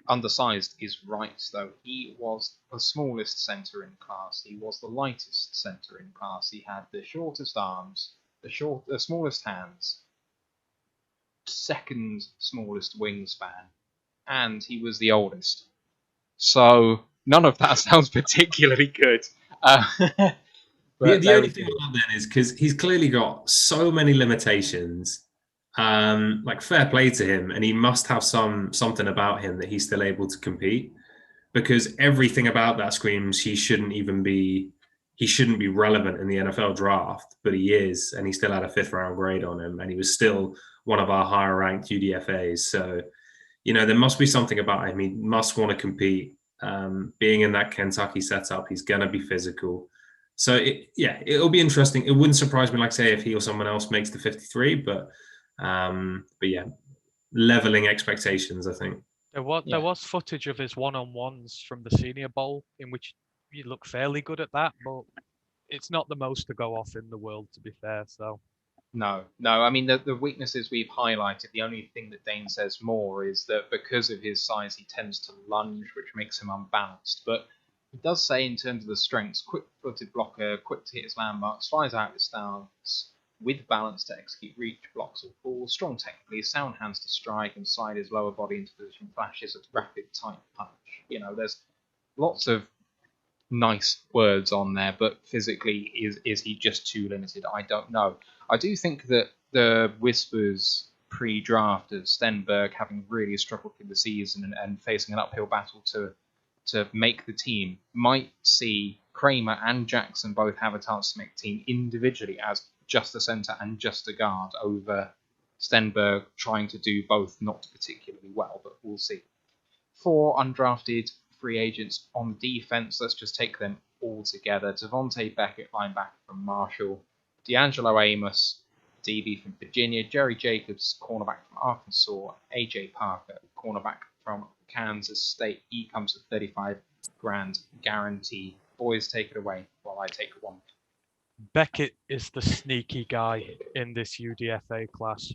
Undersized is right, though. He was the smallest centre in class. He was the lightest centre in class. He had the shortest arms, the smallest hands, 2nd smallest wingspan, and he was the oldest. So none of that sounds particularly good. The only thing about that is because he's clearly got so many limitations. Like, fair play to him, and he must have something about him that he's still able to compete, because everything about that screams he shouldn't be relevant in the NFL draft, but he is, and he still had a 5th round grade on him, and he was still one of our higher ranked UDFAs. So, there must be something about him. He must want to compete. Being in that Kentucky setup, he's going to be physical. So, it'll be interesting. It wouldn't surprise me, like, say, if he or someone else makes the 53, but yeah, leveling expectations, I think. There was footage of his one-on-ones from the Senior Bowl in which he looked fairly good at that, but it's not the most to go off in the world, to be fair. So No. I mean, the weaknesses we've highlighted, the only thing that Dane says more is that because of his size, he tends to lunge, which makes him unbalanced. But he does say, in terms of the strengths, quick-footed blocker, quick to hit his landmarks, flies out his stance, with balance to execute reach, blocks or falls, strong technically, sound hands to strike and slide his lower body into position, flashes a rapid, tight punch. There's lots of nice words on there, but physically, is he just too limited? I don't know. I do think that the whispers pre-draft of Stenberg having really struggled through the season and facing an uphill battle to make the team might see Kramer and Jackson both have a chance to make the team individually as just a centre and just a guard, over Stenberg trying to do both not particularly well, but we'll see. 4 undrafted free agents on defense. Let's just take them all together. Devontae Beckett, linebacker from Marshall. D'Angelo Amos, DB from Virginia. Jerry Jacobs, cornerback from Arkansas. AJ Parker, cornerback from Kansas State. He comes with 35 grand guarantee. Boys, take it away while I take one. Beckett is the sneaky guy in this UDFA class.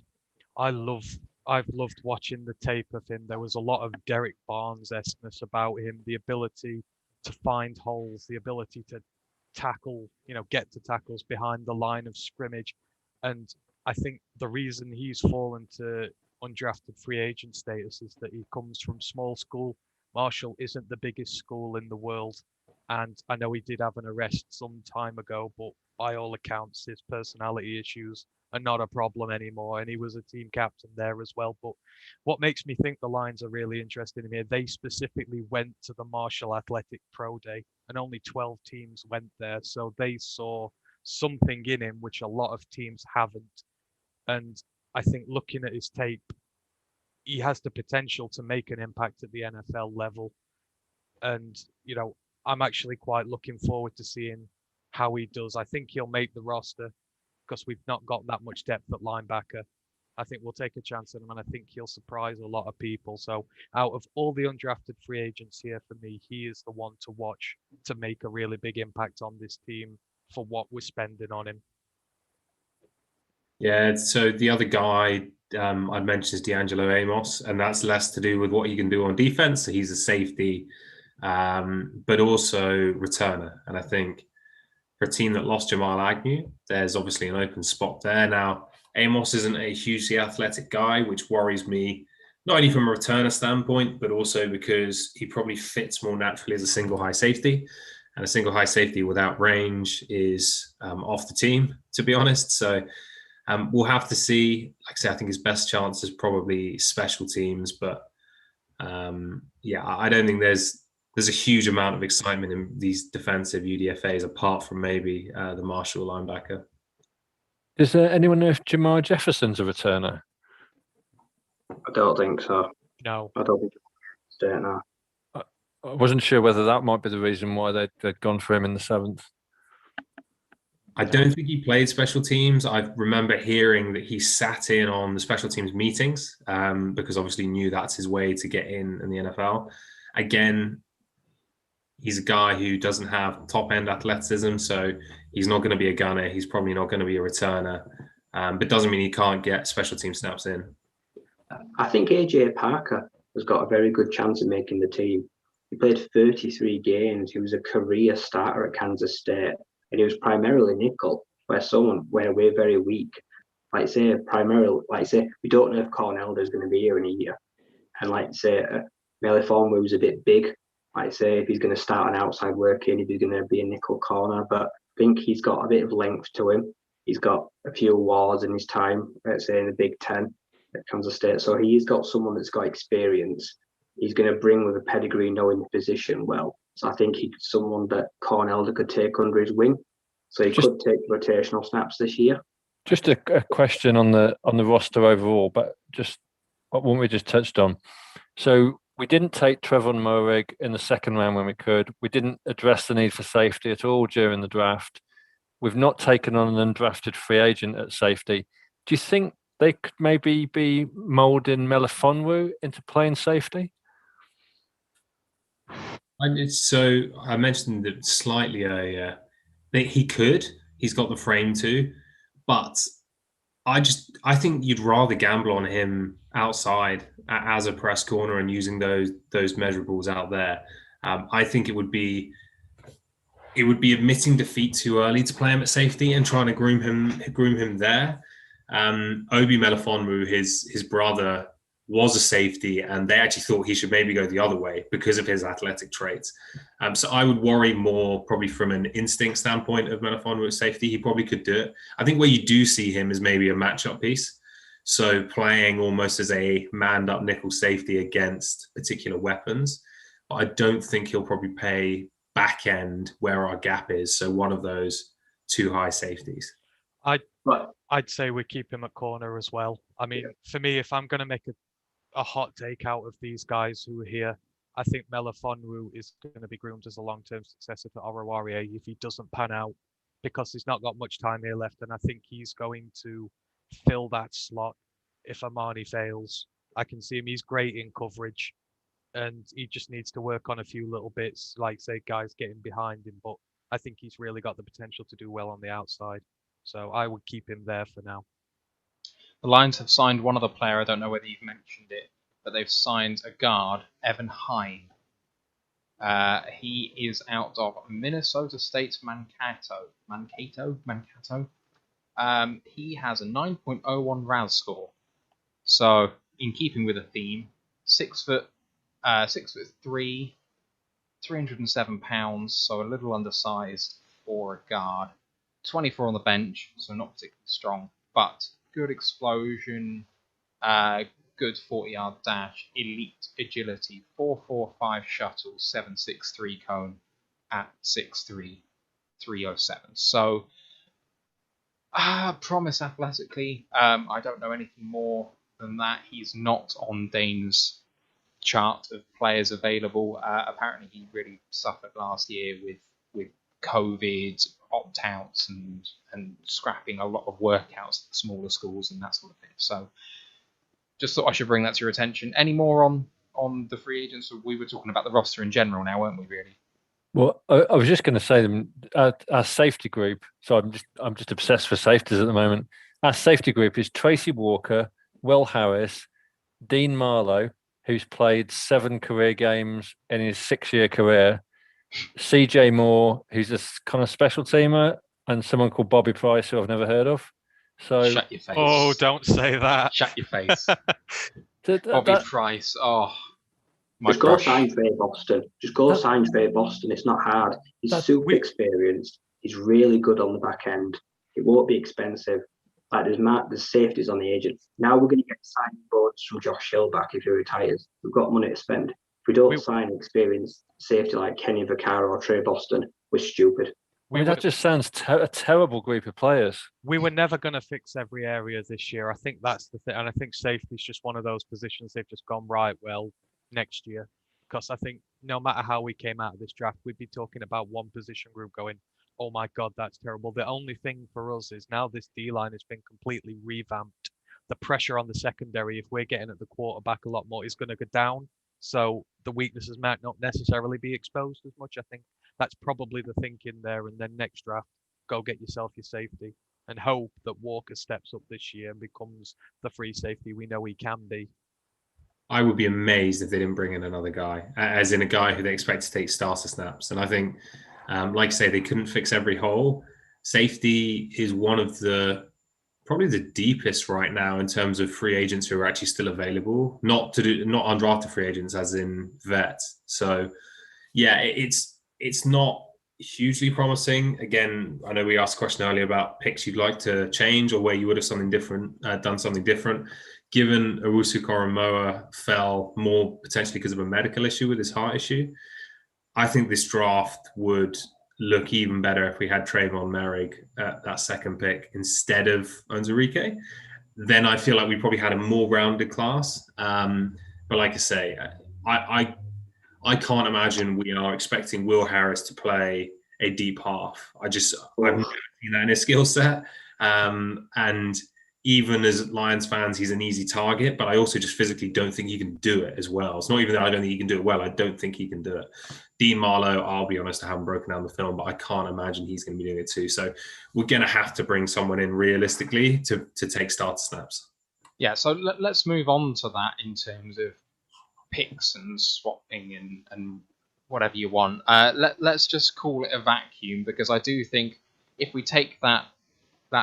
I've loved watching the tape of him. There was a lot of Derek Barnes-esqueness about him, the ability to find holes, the ability to tackle, get to tackles behind the line of scrimmage. And I think the reason he's fallen to undrafted free agent status is that he comes from small school. Marshall isn't the biggest school in the world. And I know he did have an arrest some time ago, but by all accounts, his personality issues are not a problem anymore. And he was a team captain there as well. But what makes me think the Lions are really interested in here, they specifically went to the Marshall Athletic Pro Day, and only 12 teams went there. So they saw something in him which a lot of teams haven't. And I think looking at his tape, he has the potential to make an impact at the NFL level. And, I'm actually quite looking forward to seeing how he does. I think he'll make the roster because we've not got that much depth at linebacker. I think we'll take a chance on him, and I think he'll surprise a lot of people. So out of all the undrafted free agents here, for me, he is the one to watch to make a really big impact on this team for what we're spending on him. Yeah, so the other guy I'd mentioned is D'Angelo Amos, and that's less to do with what he can do on defense. So he's a safety, but also returner. And I think for a team that lost Jamal Agnew, there's obviously an open spot there. Now, Amos isn't a hugely athletic guy, which worries me, not only from a returner standpoint, but also because he probably fits more naturally as a single high safety. And a single high safety without range is off the team, to be honest. So we'll have to see. Like I say, I think his best chance is probably special teams. But I don't think there's a huge amount of excitement in these defensive UDFAs apart from maybe the Marshall linebacker. Does anyone know if Jamar Jefferson's a returner? I don't think so. No. I don't think it's there now. I wasn't sure whether that might be the reason why they'd gone for him in the 7th. I don't think he played special teams. I remember hearing that he sat in on the special teams meetings because obviously knew that's his way to get in the NFL. Again, he's a guy who doesn't have top-end athleticism, so he's not going to be a gunner. He's probably not going to be a returner, but doesn't mean he can't get special team snaps in. I think AJ Parker has got a very good chance of making the team. He played 33 games. He was a career starter at Kansas State, and he was primarily nickel, where we're very weak. We don't know if Cornell is going to be here in a year. And Melifonwu was a bit big. If he's going to start an outside working, if he's going to be a nickel corner, but I think he's got a bit of length to him. He's got a few awards in his time, let's say in the Big Ten at Kansas State. So he's got someone that's got experience. He's going to bring with a pedigree, knowing the position well. So I think he's someone that Cornell could take under his wing. So he could take rotational snaps this year. Just a question on the roster overall, but just what we just touched on. So we didn't take Trevon Moehrig in the 2nd round when we could. We didn't address the need for safety at all during the draft. We've not taken on an undrafted free agent at safety. Do you think they could maybe be moulding Melifonwu into playing safety? So I mentioned that slightly earlier that he could. He's got the frame to, but I think you'd rather gamble on him outside as a press corner and using those measurables out there. I think it would be admitting defeat too early to play him at safety and trying to groom him there. Obi Melifonwu, his brother, was a safety, and they actually thought he should maybe go the other way because of his athletic traits. So I would worry more probably from an instinct standpoint of Melifonwu at safety. He probably could do it. I think where you do see him is maybe a matchup piece. So playing almost as a manned-up nickel safety against particular weapons. But I don't think he'll probably play back end where our gap is. So one of those 2 high safeties. I'd say we keep him at corner as well. I mean, for me, if I'm going to make a hot take out of these guys who are here, I think Melifonwu is going to be groomed as a long-term successor to Oruwariye if he doesn't pan out, because he's not got much time here left, and I think he's going to fill that slot if Amani fails. I can see him. He's great in coverage, and he just needs to work on a few little bits, like, say, guys getting behind him, but I think he's really got the potential to do well on the outside. So I would keep him there for now. The Lions have signed one other player. I don't know whether you've mentioned it, but they've signed a guard, Evan Hine. He is out of Minnesota State's Mankato. He has a 9.01 RAS score. So, in keeping with the theme, 6'3", 307 pounds, so a little undersized for a guard. 24 on the bench, so not particularly strong, but good explosion, good 40-yard dash, elite agility, 4.45 shuttle, 7.63 cone at 6'3", 307. So, promise athletically. I don't know anything more than that. He's not on Dane's chart of players available. Apparently, he really suffered last year with COVID, opt-outs, and scrapping a lot of workouts at the smaller schools and that sort of thing. So, just thought I should bring that to your attention. Any more on the free agents? We were talking about the roster in general now, weren't we? Really? Well, I was just going to say our safety group. So I'm just obsessed with safeties at the moment. Our safety group is Tracy Walker, Will Harris, Dean Marlowe, who's played 7 career games in his 6-year career, CJ Moore, who's a kind of special teamer, and someone called Bobby Price, who I've never heard of. So Shut your face. Oh, don't say that. Shut your face. that- Bobby that- Price. Oh, my Just go crush. sign Trey Boston. Just go That- sign Trey Boston. It's not hard. He's that- super we- experienced. He's really good on the back end. It won't be expensive. Like there's safeties on the agent. Now we're going to get signing bonus from Josh Hill back if he retires. We've got money to spend. If we don't sign experienced safety like Kenny Vaccaro or Trey Boston, we're stupid. I mean, that just sounds a terrible group of players. We were never going to fix every area this year. I think that's the thing. And I think safety is just one of those positions they've just gone, right, well, next year. Because I think no matter how we came out of this draft, we'd be talking about one position group going, oh my God, that's terrible. The only thing for us is now this D-line has been completely revamped. The pressure on the secondary, if we're getting at the quarterback a lot more, is going to go down. So the weaknesses might not necessarily be exposed as much. I think that's probably the thinking there. And then next draft, go get yourself your safety and hope that Walker steps up this year and becomes the free safety we know he can be. I would be amazed if they didn't bring in another guy, as in a guy who they expect to take starter snaps. And I think, like I say, they couldn't fix every hole. Safety is one of probably the deepest right now in terms of free agents who are actually still available, not undrafted free agents as in vets. So yeah, it's not hugely promising. Again, I know we asked a question earlier about picks you'd like to change or where you would have done something different. Given Owusu-Koramoah fell more potentially because of a medical issue with his heart issue, I think this draft would look even better if we had Trayvon Merrick at that second pick instead of Onwuzurike. Then I feel like we probably had a more rounded class. But like I say, I can't imagine we are expecting Will Harris to play a deep half. I've never seen that in his skill set. And even as Lions fans, he's an easy target, but I also just physically don't think he can do it as well. It's not even that I don't think he can do it well. I don't think he can do it. Dean Marlowe, I'll be honest, I haven't broken down the film, but I can't imagine he's going to be doing it too. So we're going to have to bring someone in realistically to take starter snaps. Yeah, so let's move on to that in terms of picks and swapping and whatever you want. Let's just call it a vacuum, because I do think if we take that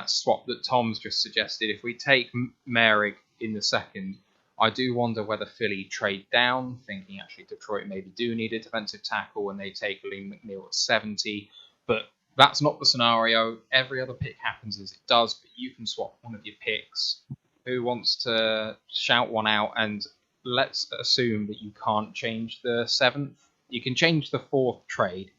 swap that Tom's just suggested, if we take Merrick in the second, I do wonder whether Philly trade down, thinking actually Detroit maybe do need a defensive tackle and they take Liam McNeil at 70. But that's not the scenario. Every other pick happens as it does, but you can swap one of your picks. Who wants to shout one out? And let's assume that you can't change the 7th. You can change the 4th trade,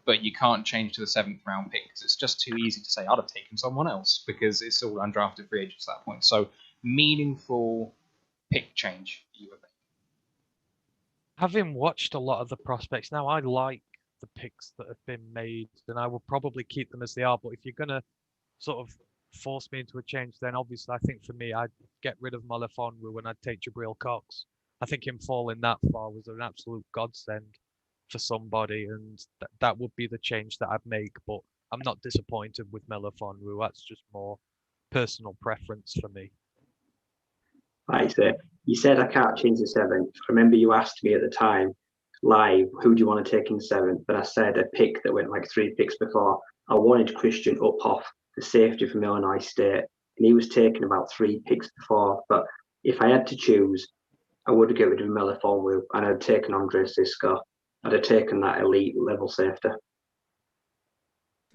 but you can't change to the 7th round pick because it's just too easy to say I'd have taken someone else because it's all undrafted free agents at that point. So meaningful pick change, you would think. Having watched a lot of the prospects now, I like the picks that have been made, and I will probably keep them as they are. But if you're going to sort of force me into a change, then obviously I think for me, I'd get rid of Melifonwu and I'd take Jabril Cox. I think him falling that far was an absolute godsend for somebody, and that would be the change that I'd make. But I'm not disappointed with Melifonwu. That's just more personal preference for me. Like you said, I can't change the 7th. I remember you asked me at the time, live, who do you want to take in the 7th? But I said a pick that went like 3 picks before. I wanted Christian Uphoff, the safety from Illinois State, and he was taken about 3 picks before. But if I had to choose, I would get rid of Melifonwu, and I'd taken Andre Cisco. I'd have taken that elite level safety.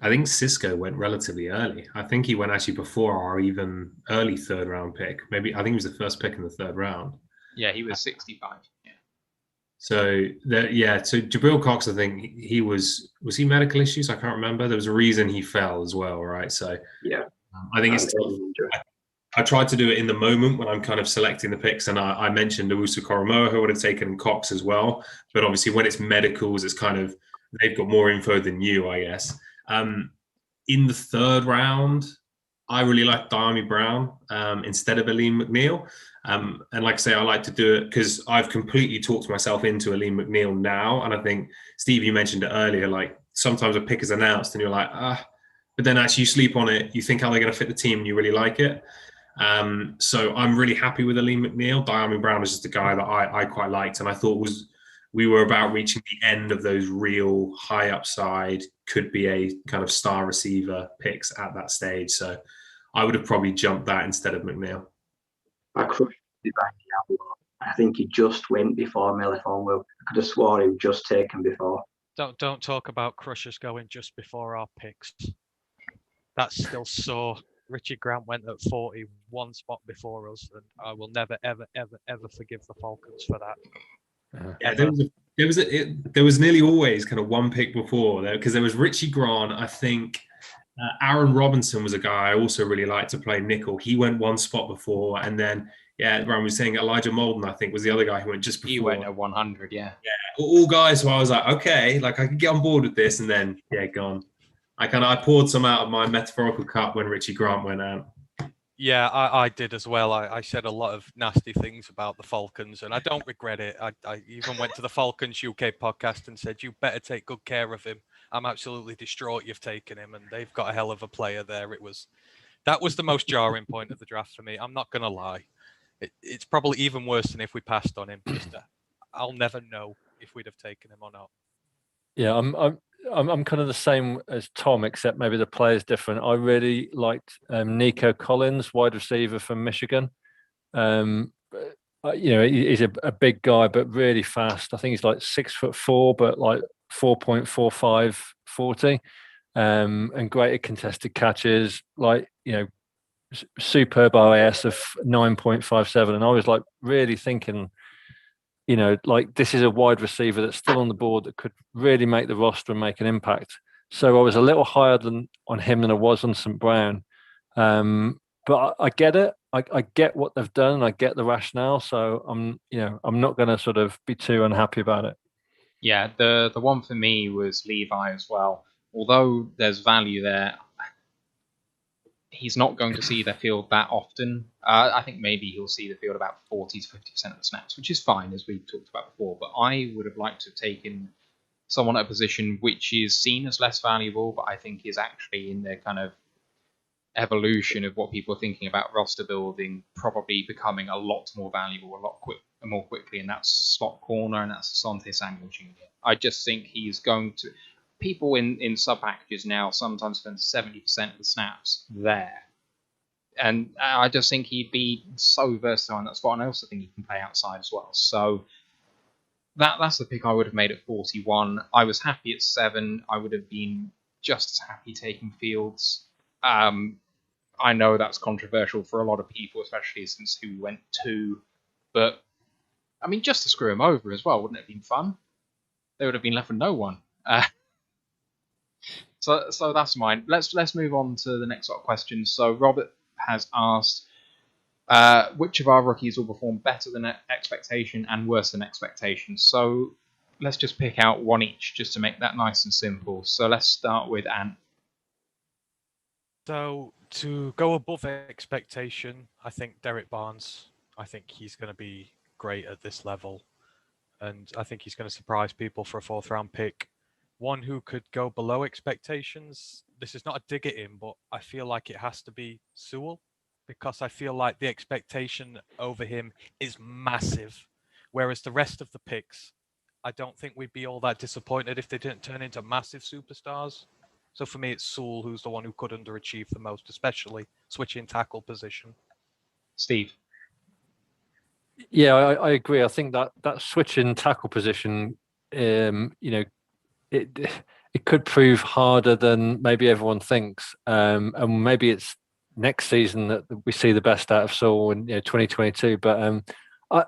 I think Cisco went relatively early. I think he went actually before our even early 3rd round pick. Maybe I think he was the first pick in the 3rd round. Yeah, he was 65. Yeah. So so Jabril Cox, I think he was he medical issues? I can't remember. There was a reason he fell as well, right? So yeah, I think it's. I tried to do it in the moment when I'm kind of selecting the picks, and I mentioned Owusu-Koramoah, who would have taken Cox as well. But obviously, when it's medicals, it's kind of they've got more info than you, I guess. In the 3rd round, I really like Diami Brown instead of Aleem McNeil. And like I say, I like to do it because I've completely talked myself into Aleem McNeil now. And I think, Steve, you mentioned it earlier, like sometimes a pick is announced and you're like, but then actually you sleep on it, you think how they're going to fit the team and you really like it. So I'm really happy with Aleem McNeil. Diami Brown is just a guy that I quite liked and I thought we were about reaching the end of those real high upside, could be a kind of star receiver picks at that stage. So I would have probably jumped that instead of McNeil. I crushed behind Diablo. I think he just went before Melifonwu. I could have swore he was just taken before. Don't talk about Crushers going just before our picks. That's still sore. Richie Grant went at 40, one spot before us, and I will never, ever, ever, ever forgive the Falcons for that. Yeah, there was nearly always kind of one pick before there, because there was Richie Grant. I think Aaron Robinson was a guy I also really liked to play nickel. He went one spot before, and then Ryan was saying Elijah Molden, I think, was the other guy who went just before. He went at 100, yeah. All guys who I was like, okay, like I could get on board with this, and then gone. I poured some out of my metaphorical cup when Richie Grant went out. Yeah, I did as well. I said a lot of nasty things about the Falcons, and I don't regret it. I even went to the Falcons UK podcast and said, you better take good care of him. I'm absolutely distraught you've taken him, and they've got a hell of a player there. That was the most jarring point of the draft for me. I'm not going to lie. It's probably even worse than if we passed on him. I'll never know if we'd have taken him or not. Yeah, I'm kind of the same as Tom, except maybe the player's different. I really liked Nico Collins, wide receiver from Michigan. He's a big guy, but really fast. I think he's like 6'4", but like 4.45 40, and great at contested catches. Like, superb RAS of 9.57, and I was like really thinking, like this is a wide receiver that's still on the board that could really make the roster and make an impact. So I was a little higher on him than I was on St. Brown. But I get it. I get what they've done. I get the rationale. So I'm not going to sort of be too unhappy about it. Yeah, the one for me was Levi as well. Although there's value there, he's not going to see the field that often. I think maybe he'll see the field about 40 to 50% of the snaps, which is fine, as we talked about before. But I would have liked to have taken someone at a position which is seen as less valuable, but I think is actually in their kind of evolution of what people are thinking about roster building, probably becoming a lot more valuable, more quickly, and that's slot corner, and that's Asante Samuel Jr. I just think he's going to... People in sub packages now sometimes spend 70% of the snaps there. And I just think he'd be so versatile in that spot, and I also think he can play outside as well. So that's the pick I would have made at 41. I was happy at 7. I would have been just as happy taking Fields. I know that's controversial for a lot of people, especially since who went 2. But, I mean, just to screw him over as well, wouldn't it have been fun? They would have been left with no one. So that's mine. Let's move on to the next sort of questions. So Robert has asked, which of our rookies will perform better than expectation and worse than expectation? So let's just pick out one each just to make that nice and simple. So let's start with Ant. So to go above expectation, I think Derek Barnes. I think he's going to be great at this level, and I think he's going to surprise people for a 4th round pick. One who could go below expectations, this is not a dig at him, but I feel like it has to be Sewell, because I feel like the expectation over him is massive, whereas the rest of the picks, I don't think we'd be all that disappointed if they didn't turn into massive superstars. So for me, it's Sewell who's the one who could underachieve the most, especially switching tackle position. Steve. Yeah, I agree. I think that switching tackle position, it could prove harder than maybe everyone thinks, and maybe it's next season that we see the best out of Sewell in 2022. But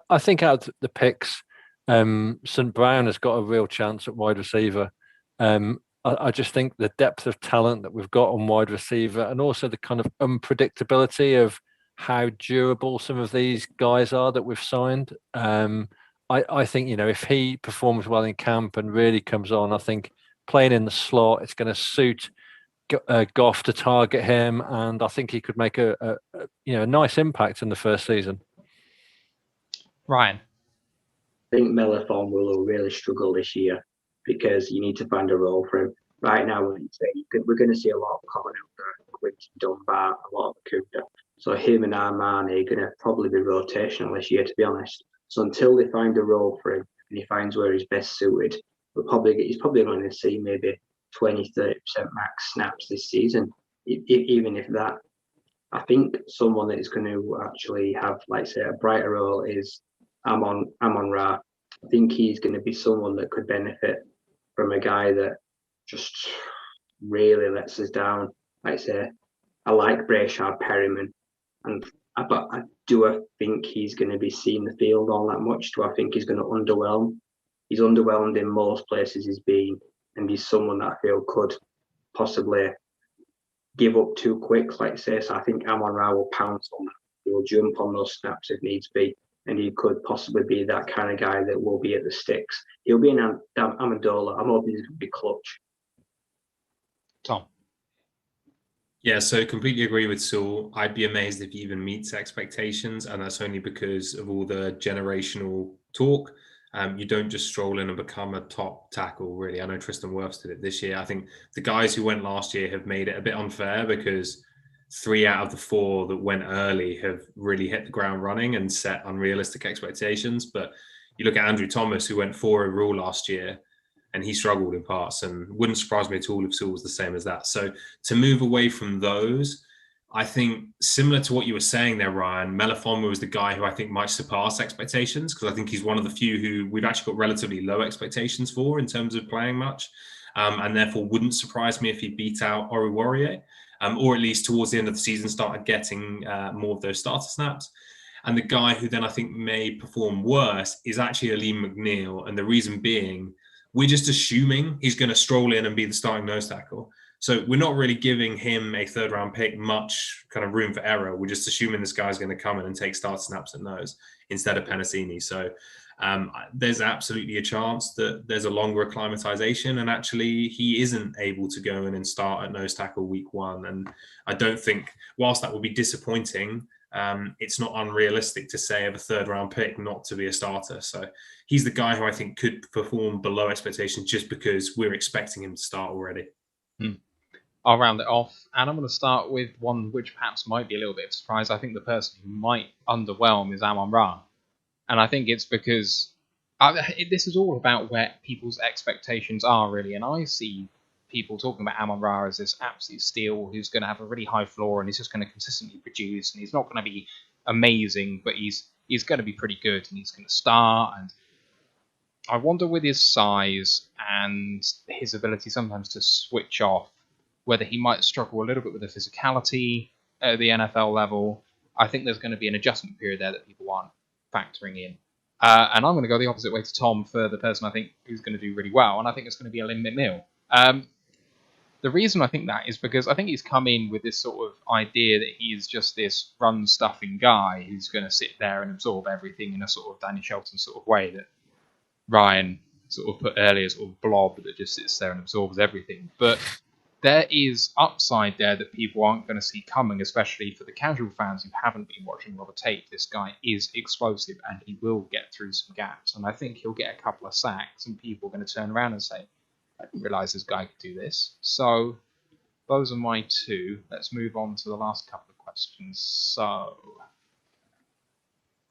I think out of the picks, St. Brown has got a real chance at wide receiver. I just think the depth of talent that we've got on wide receiver, and also the kind of unpredictability of how durable some of these guys are that we've signed. I think, if he performs well in camp and really comes on, I think playing in the slot, it's going to suit Goff to target him, and I think he could make a nice impact in the first season. Ryan. I think Melifonwu will really struggle this year because you need to find a role for him. Right now, we're going to see a lot of Cotton out there, Quinton Dunbar, a lot of Kuda. So him and Armani are going to probably be rotational this year, to be honest. So until they find a role for him and he finds where he's best suited, he's probably going to see maybe 20-30% max snaps this season, even if that. I think someone that is going to actually have, like say, a brighter role is Amon-Ra. I think he's going to be someone that could benefit from a guy that just really lets us down. Like say, I like Brayshard Perryman, but do I think he's going to be seeing the field all that much? Do I think he's going to underwhelm? He's underwhelmed in most places he's been, and he's someone that I feel could possibly give up too quick, like say. So I think Amon-Ra will pounce on that. He will jump on those snaps if needs be, and he could possibly be that kind of guy that will be at the sticks. He'll be an Amendola. I'm hoping he's going to be clutch. Tom. Yeah, so completely agree with Saul. I'd be amazed if he even meets expectations, and that's only because of all the generational talk. You don't just stroll in and become a top tackle, really. I know Tristan Wirfs did it this year. I think the guys who went last year have made it a bit unfair because 3 out of the 4 that went early have really hit the ground running and set unrealistic expectations. But you look at Andrew Thomas, who went 4 overall last year, and he struggled in parts, and wouldn't surprise me at all if Saul was the same as that. So to move away from those, I think similar to what you were saying there, Ryan, Melifonwu was the guy who I think might surpass expectations, because I think he's one of the few who we've actually got relatively low expectations for in terms of playing much, and therefore wouldn't surprise me if he beat out Oruwariye, or at least towards the end of the season started getting more of those starter snaps. And the guy who then I think may perform worse is actually Aleem McNeil, and the reason being, we're just assuming he's going to stroll in and be the starting nose tackle. So we're not really giving him a 3rd round pick much kind of room for error. We're just assuming this guy's going to come in and take start snaps at nose instead of Penasini. So there's absolutely a chance that there's a longer acclimatization, and actually he isn't able to go in and start at nose tackle week 1. And I don't think, whilst that would be disappointing, it's not unrealistic to say of a 3rd round pick not to be a starter. So he's the guy who I think could perform below expectations just because we're expecting him to start already. I'll round it off, and I'm going to start with one which perhaps might be a little bit of a surprise. I think the person who might underwhelm is Amon-Ra. And I think it's because this is all about where people's expectations are, really. And I see people talking about Amon-Ra as this absolute steal who's going to have a really high floor and he's just going to consistently produce, and he's not going to be amazing, but he's going to be pretty good, and he's going to start. And I wonder, with his size and his ability sometimes to switch off, whether he might struggle a little bit with the physicality at the NFL level. I think there's going to be an adjustment period there that people aren't factoring in. And I'm going to go the opposite way to Tom for the person I think who's going to do really well, and I think it's going to be Aleem McNeil. The reason I think that is because I think he's come in with this sort of idea that he is just this run-stuffing guy who's going to sit there and absorb everything in a sort of Danny Shelton sort of way that Ryan sort of put earlier, sort of blob that just sits there and absorbs everything. But there is upside there that people aren't going to see coming, especially for the casual fans who haven't been watching Robert Tate. This guy is explosive, and he will get through some gaps. And I think he'll get a couple of sacks, and people are going to turn around and say, I didn't realise this guy could do this. So those are my 2. Let's move on to the last couple of questions. So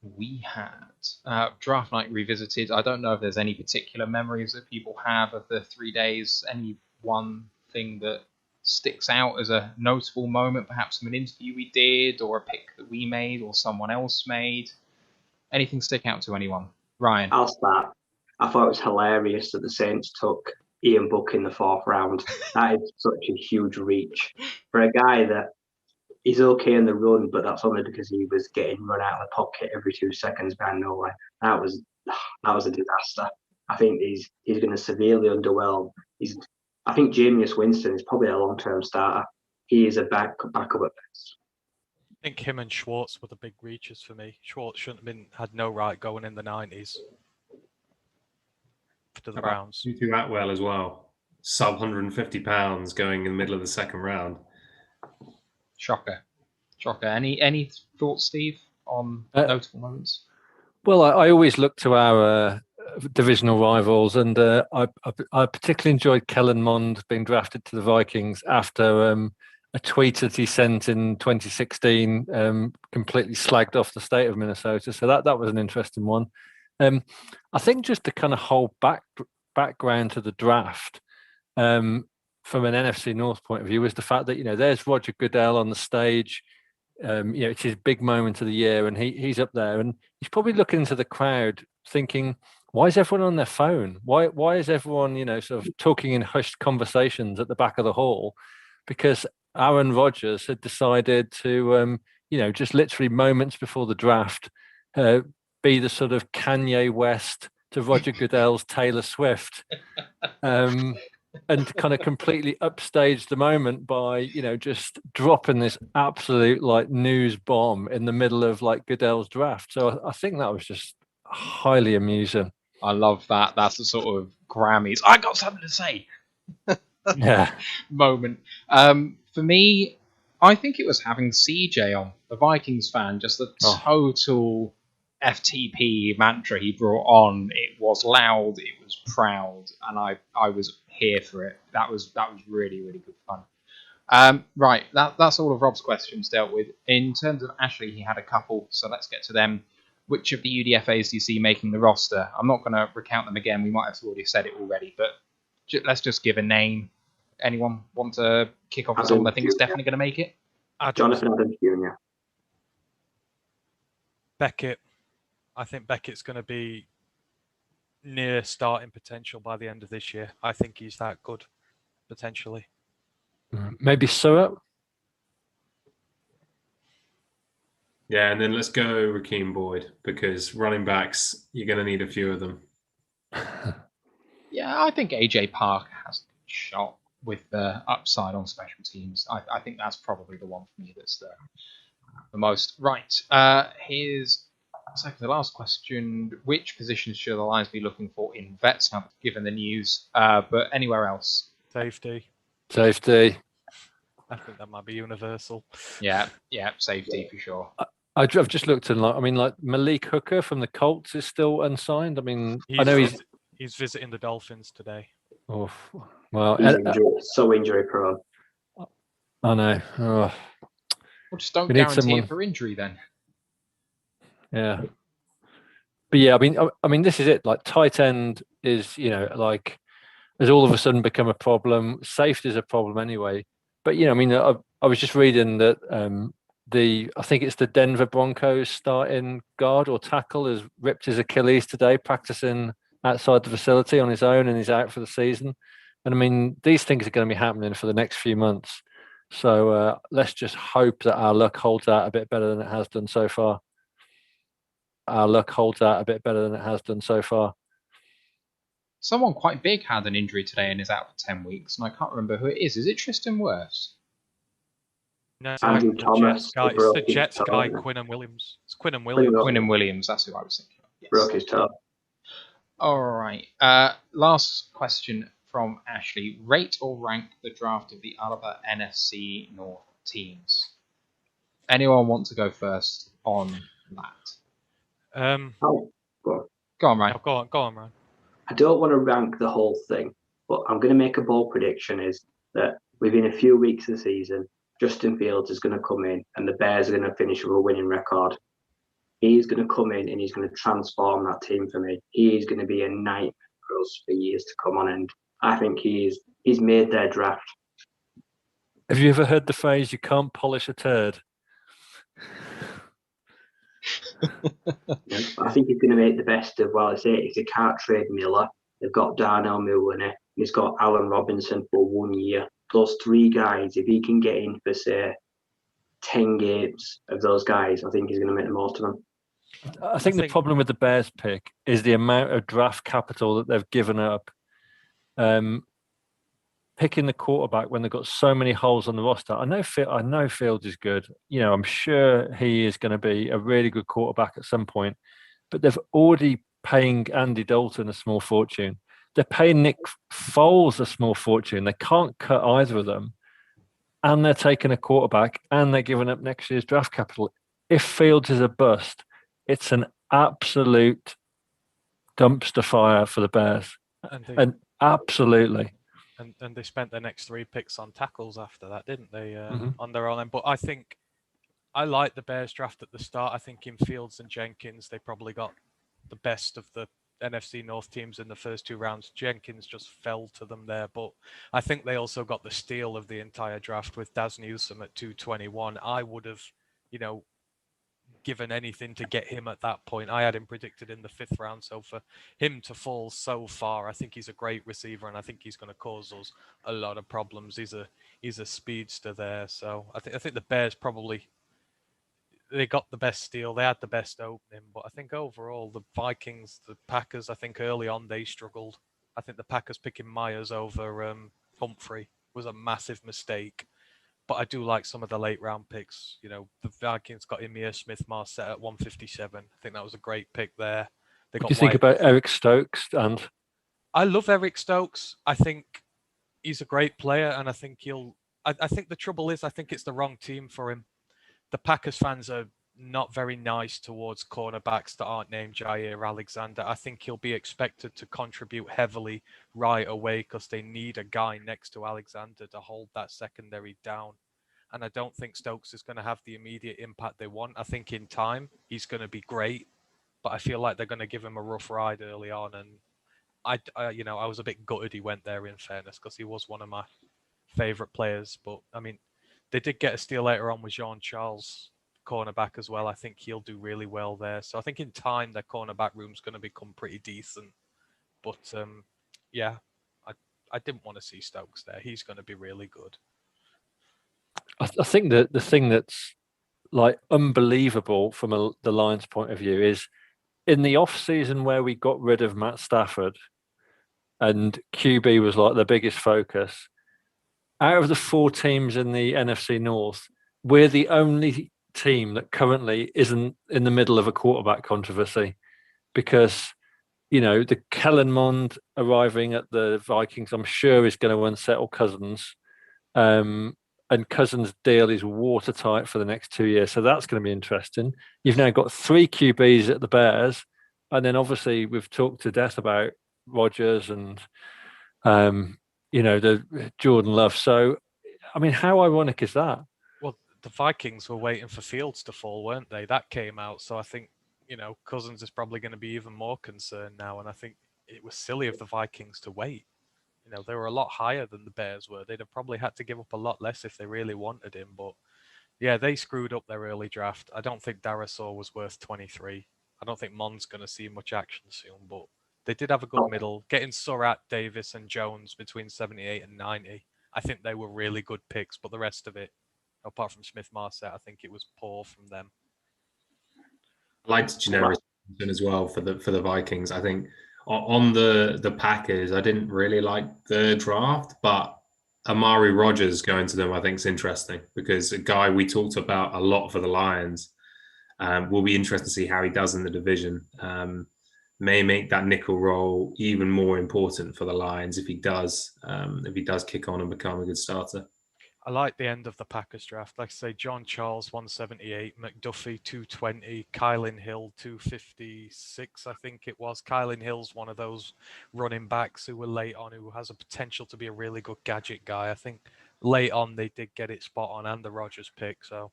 we had Draft Night Revisited. I don't know if there's any particular memories that people have of the 3 days. Any one thing that sticks out as a notable moment, perhaps from an interview we did, or a pick that we made, or someone else made? Anything stick out to anyone? Ryan? I'll start. I thought it was hilarious that the Saints took Ian Book in the 4th round. That is such a huge reach for a guy that is okay in the run, but that's only because he was getting run out of the pocket every 2 seconds behind nowhere. That was a disaster. I think he's going to severely underwhelm. I think Jameis Winston is probably a long-term starter. He is a backup at best. I think him and Schwartz were the big reaches for me. Schwartz shouldn't have had no right going in the 90s to the Browns. Tutu Atwell as well. Sub 150 pounds going in the middle of the 2nd round. Shocker. Any thoughts, Steve, on notable moments? Well, I always look to our divisional rivals, and I particularly enjoyed Kellen Mond being drafted to the Vikings after a tweet that he sent in 2016 completely slagged off the state of Minnesota. So that was an interesting one. I think just the kind of whole background to the draft from an NFC North point of view was the fact that, there's Roger Goodell on the stage. It's his big moment of the year, and he's up there, and he's probably looking into the crowd, thinking, "Why is everyone on their phone? Why is everyone, sort of talking in hushed conversations at the back of the hall?" Because Aaron Rodgers had decided to, just literally moments before the draft, be the sort of Kanye West to Roger Goodell's Taylor Swift. And kind of completely upstage the moment by, just dropping this absolute like news bomb in the middle of like Goodell's draft. So I think that was just highly amusing. I love that. That's the sort of Grammys. I got something to say. Yeah. Moment. For me, I think it was having CJ on, the Vikings fan, just the total FTP mantra he brought on. It was loud, it was proud, and I was here for it. That was really, really good fun. Right, that's all of Rob's questions dealt with. In terms of Ashley, he had a couple, so let's get to them. Which of the UDFAs do you see making the roster? I'm not going to recount them again. We might have already said it already, but let's just give a name. Anyone want to kick off with someone I think is definitely going to make it? Jonathan Adams Jr. Beckett. I think Beckett's going to be near starting potential by the end of this year. I think he's that good, potentially. Maybe Surratt? Yeah, and then let's go Rakeem Boyd, because running backs, you're going to need a few of them. Yeah, I think AJ Park has a good shot with the upside on special teams. I think that's probably the one for me that's the most. Right, here's second to last question. Which positions should the Lions be looking for in vets, now given the news? But anywhere else? Safety. I think that might be universal. Yeah, safety for sure. I've just looked and like Malik Hooker from the Colts is still unsigned. I mean, I know he's visiting the Dolphins today. Oh, well, he's so injury prone. I know. Oh. Well, just don't guarantee it for injury then. Yeah. But yeah, I mean, this is it. Like tight end is, has all of a sudden become a problem. Safety is a problem anyway. But I was just reading that I think it's the Denver Broncos starting guard or tackle has ripped his Achilles today, practicing outside the facility on his own, and he's out for the season. And I mean, these things are going to be happening for the next few months. So let's just hope that our luck holds out a bit better than it has done so far. Someone quite big had an injury today and is out for 10 weeks, and I can't remember who it is. Is it Tristan Wirfs? No, Andrew Thomas. It's the Jets guy, Quinnen Williams. It's Quinnen Williams. Quinnen Williams, that's who I was thinking of. Yes. Broke his toe. All right. Last question from Ashley. Rate or rank the draft of the other NFC North teams? Anyone want to go first on that? Go on, Ryan. No, go on, Ryan. I don't want to rank the whole thing, but I'm going to make a bold prediction is that within a few weeks of the season, Justin Fields is going to come in and the Bears are going to finish with a winning record. He's going to come in and he's going to transform that team for me. He is going to be a nightmare for us for years to come on, and I think he's made their draft. Have you ever heard the phrase, you can't polish a turd? Yeah, I think he's going to make the best of, well, I say, if they can't trade Miller, they've got Darnell Mooney, he's got Allen Robinson for 1 year. Those three guys, if he can get in for, say, 10 games of those guys, I think he's going to make the most of them. I think the problem with the Bears pick is the amount of draft capital that they've given up. Picking the quarterback when they've got so many holes on the roster. I know Fields is good. I'm sure he is going to be a really good quarterback at some point. But they've already paying Andy Dalton a small fortune. They're paying Nick Foles a small fortune. They can't cut either of them. And they're taking a quarterback and they're giving up next year's draft capital. If Fields is a bust, it's an absolute dumpster fire for the Bears. And absolutely. And they spent their next 3 picks on tackles after that, didn't they? On their own end. But I think I like the Bears draft at the start. I think in Fields and Jenkins, they probably got the best of the NFC North teams in the first 2 rounds. Jenkins just fell to them there. But I think they also got the steal of the entire draft with Daz Newsome at 221. I would have given anything to get him at that point. I had him predicted in the 5th round, so for him to fall so far, I think he's a great receiver, and I think he's going to cause us a lot of problems. He's a speedster there, so I think the Bears probably, they got the best steal, they had the best opening, but I think overall the Vikings, the Packers, I think early on they struggled. I think the Packers picking Myers over Humphrey was a massive mistake. But I do like some of the late round picks. The Vikings got Emir Smith-Marset at 157. I think that was a great pick there. What do you think about Eric Stokes? And I love Eric Stokes. I think he's a great player, and I think I think the trouble is, I think it's the wrong team for him. The Packers fans are not very nice towards cornerbacks that aren't named Jair Alexander. I think he'll be expected to contribute heavily right away because they need a guy next to Alexander to hold that secondary down. And I don't think Stokes is going to have the immediate impact they want. I think in time he's going to be great, but I feel like they're going to give him a rough ride early on. And I was a bit gutted he went there, in fairness, because he was one of my favorite players. But I mean, they did get a steal later on with Jean Charles, cornerback as well. I think he'll do really well there. So I think in time their cornerback room's going to become pretty decent. But yeah, I didn't want to see Stokes there. He's going to be really good. I think that the thing that's like unbelievable from the Lions' point of view is in the off season where we got rid of Matt Stafford and QB was like the biggest focus. Out of the 4 teams in the NFC North, we're the only team that currently isn't in the middle of a quarterback controversy, because the Kellen Mond arriving at the Vikings, I'm sure, is going to unsettle Cousins. And Cousins' deal is watertight for the next 2 years, so that's going to be interesting. You've now got 3 QBs at the Bears, and then obviously we've talked to death about Rodgers and the Jordan Love. So, I mean, how ironic is that? Well, the Vikings were waiting for Fields to fall, weren't they? That came out, so I think Cousins is probably going to be even more concerned now, and I think it was silly of the Vikings to wait. They were a lot higher than the Bears were. They'd have probably had to give up a lot less if they really wanted him. But yeah, they screwed up their early draft. I don't think Darasaur was worth 23. I don't think Mond's going to see much action soon, but they did have a good middle. Getting Surratt, Davis, and Jones between 78 and 90, I think they were really good picks. But the rest of it, apart from Smith-Marset, I think it was poor from them. I liked Janoris as well for the Vikings. I think on the Packers, I didn't really like the draft, but Amari Rodgers going to them, I think, is interesting because a guy we talked about a lot for the Lions. Will be interesting to see how he does in the division. May make that nickel role even more important for the Lions if he does kick on and become a good starter. I like the end of the Packers draft. Like I say, John Charles 178, McDuffie 220, Kylan Hill 256, I think it was. Kylan Hill's one of those running backs who were late on, who has a potential to be a really good gadget guy. I think late on they did get it spot on, and the Rodgers pick. So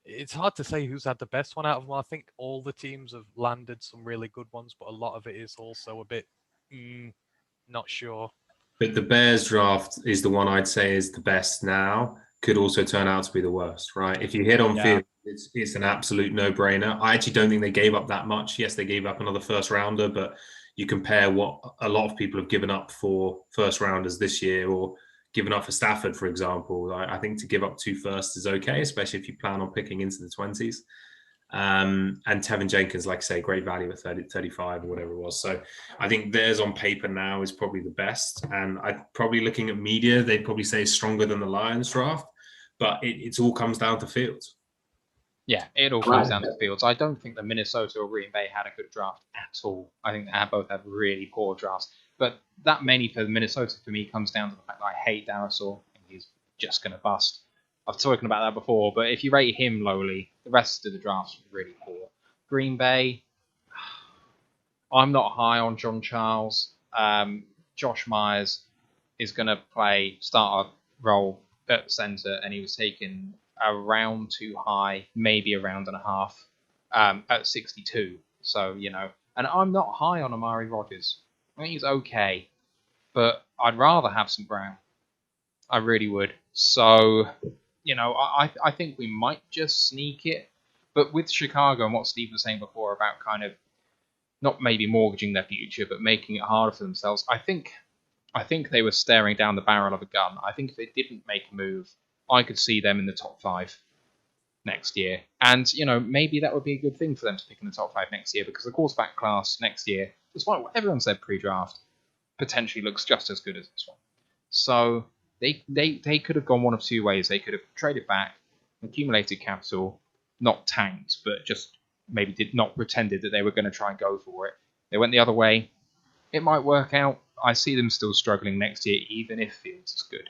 it's hard to say who's had the best one out of them. I think all the teams have landed some really good ones, but a lot of it is also a bit not sure. But the Bears draft is the one I'd say is the best now. Could also turn out to be the worst, right? If you hit on field, it's an absolute no-brainer. I actually don't think they gave up that much. Yes, they gave up another first rounder, but you compare what a lot of people have given up for first rounders this year, or given up for Stafford, for example. I think to give up 2 firsts is okay, especially if you plan on picking into the 20s. And Tevin Jenkins, like I say, great value at 35 or whatever it was. So I think theirs on paper now is probably the best. And I probably looking at media, they'd probably say stronger than the Lions draft, but it all comes down to Fields. Yeah, it all comes down to Fields. I don't think that Minnesota or Green Bay had a good draft at all. I think they both had really poor drafts. But that mainly for Minnesota, for me, comes down to the fact that I hate Darasaur. He's just going to bust. I've spoken about that before, but if you rate him lowly, the rest of the draft's really poor. Green Bay, I'm not high on John Charles. Josh Myers is going to play starter role at centre, and he was taken a round too high, maybe a round and a half, at 62. So, and I'm not high on Amari Rodgers. I think he's okay, but I'd rather have some Brown. I really would. So I think we might just sneak it. But with Chicago and what Steve was saying before about kind of not maybe mortgaging their future, but making it harder for themselves, I think they were staring down the barrel of a gun. I think if they didn't make a move, I could see them in the top 5 next year. And, maybe that would be a good thing for them to pick in the top 5 next year, because the quarterback class next year, despite what everyone said pre-draft, potentially looks just as good as this one. So they could have gone one of two ways. They could have traded back, accumulated capital, not tanked, but just maybe did not pretended that they were going to try and go for it. They went the other way. It might work out. I see them still struggling next year, even if Fields is good.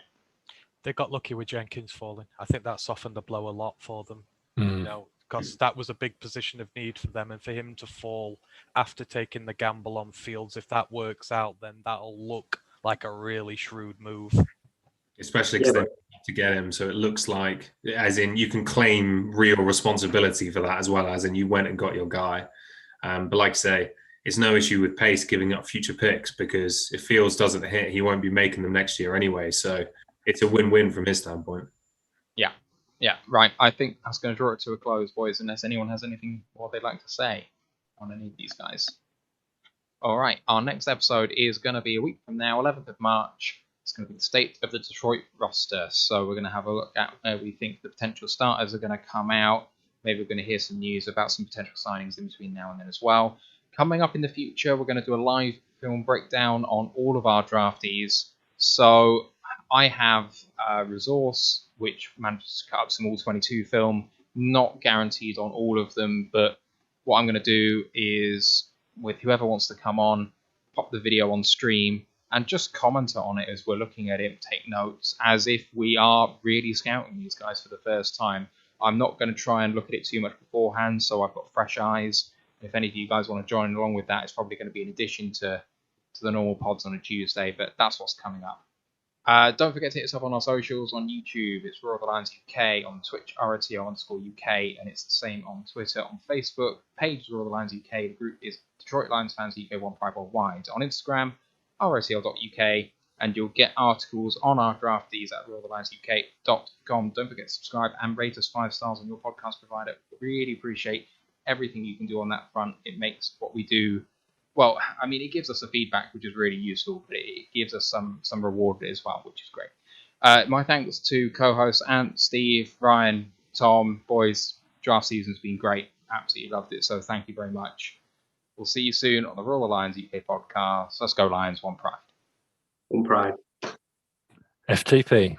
They got lucky with Jenkins falling. I think that softened the blow a lot for them. Because that was a big position of need for them, and for him to fall after taking the gamble on Fields, if that works out, then that'll look like a really shrewd move. Especially because they need to get him, so it looks like, as in, you can claim real responsibility for that, as well as in you went and got your guy. But like I say, it's no issue with Pace giving up future picks, because if Fields doesn't hit, he won't be making them next year anyway. So it's a win-win from his standpoint. Yeah, right. I think that's going to draw it to a close, boys, unless anyone has anything more they'd like to say on any of these guys. All right, our next episode is going to be a week from now, 11th of March. It's going to be the state of the Detroit roster. So we're going to have a look at where we think the potential starters are going to come out. Maybe we're going to hear some news about some potential signings in between now and then as well. Coming up in the future, we're going to do a live film breakdown on all of our draftees. So I have a resource which manages to cut up some all-22 film. Not guaranteed on all of them, but what I'm going to do is, with whoever wants to come on, pop the video on stream and just comment on it as we're looking at it, take notes, as if we are really scouting these guys for the first time. I'm not going to try and look at it too much beforehand, so I've got fresh eyes. If any of you guys want to join along with that, it's probably going to be in addition to the normal pods on a Tuesday, but that's what's coming up. Don't forget to hit us up on our socials on YouTube. It's Roar of the Lions UK, on Twitch, ROTO_UK, and it's the same on Twitter. On Facebook, page Roar of the Lions UK. The group is Detroit Lions Fans UK 150 Worldwide. On Instagram, ROTL.UK, and you'll get articles on our draftees at roarofthelionsuk.com. Don't forget to subscribe and rate us 5 stars on your podcast provider. Really appreciate everything you can do on that front. It makes what we do, well, I mean, it gives us a feedback, which is really useful, but it gives us some reward as well, which is great. My thanks to co-hosts Ant, Steve, Ryan, Tom. Boys, draft season's been great. Absolutely loved it, so thank you very much. We'll see you soon on the Roar of the Lions UK podcast. Let's go Lions, one pride. One pride. FTP.